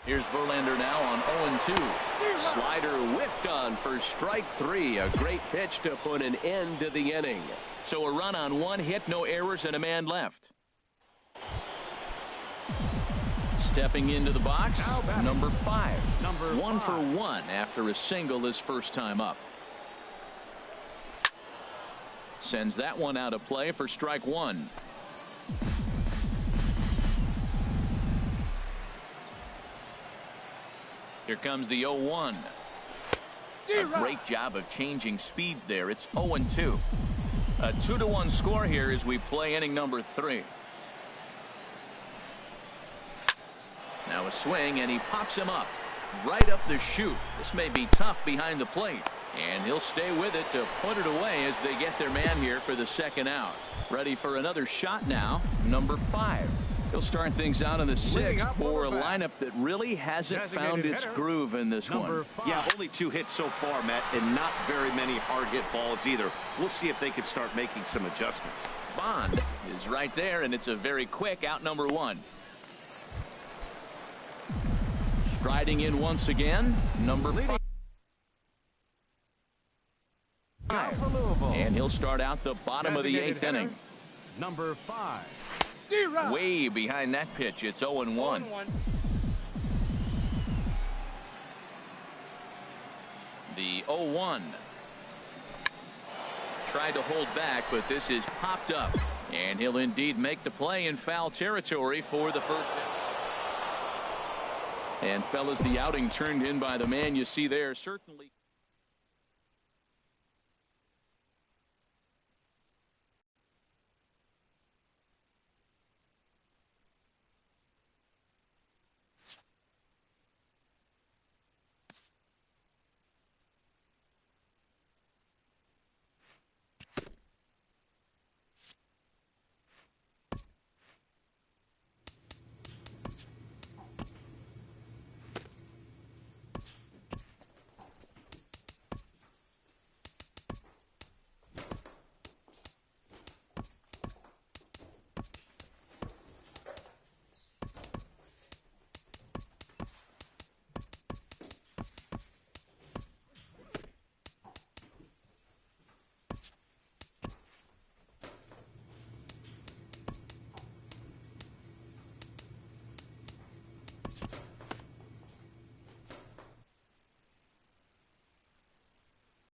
Here's Verlander now on 0-2. Slider whiffed on for strike 3. A great pitch to put an end to the inning. So a run on 1 hit, no errors, and a man left. Stepping into the box, number 5. 1 for 1 after a single his first time up. Sends that one out of play for strike 1. Here comes the 0-1. A great job of changing speeds there. It's 0-2. A 2-1 score here as we play inning number 3. Now a swing, and he pops him up right up the chute. This may be tough behind the plate, and he'll stay with it to put it away as they get their man here for the second out. Ready for another shot now, number 5. He'll start things out in the 6th for a lineup that really hasn't found its groove in this one. Yeah, only 2 hits so far, Matt, and not very many hard hit balls either. We'll see if they can start making some adjustments. Bond is right there, and it's a very quick out number 1. Striding in once again, number 5. And he'll start out the bottom of the 8th inning. Number 5. Way behind that pitch. It's 0-1. The 0-1. Tried to hold back, but this is popped up. And he'll indeed make the play in foul territory for the first. And fellas, the outing turned in by the man you see there certainly.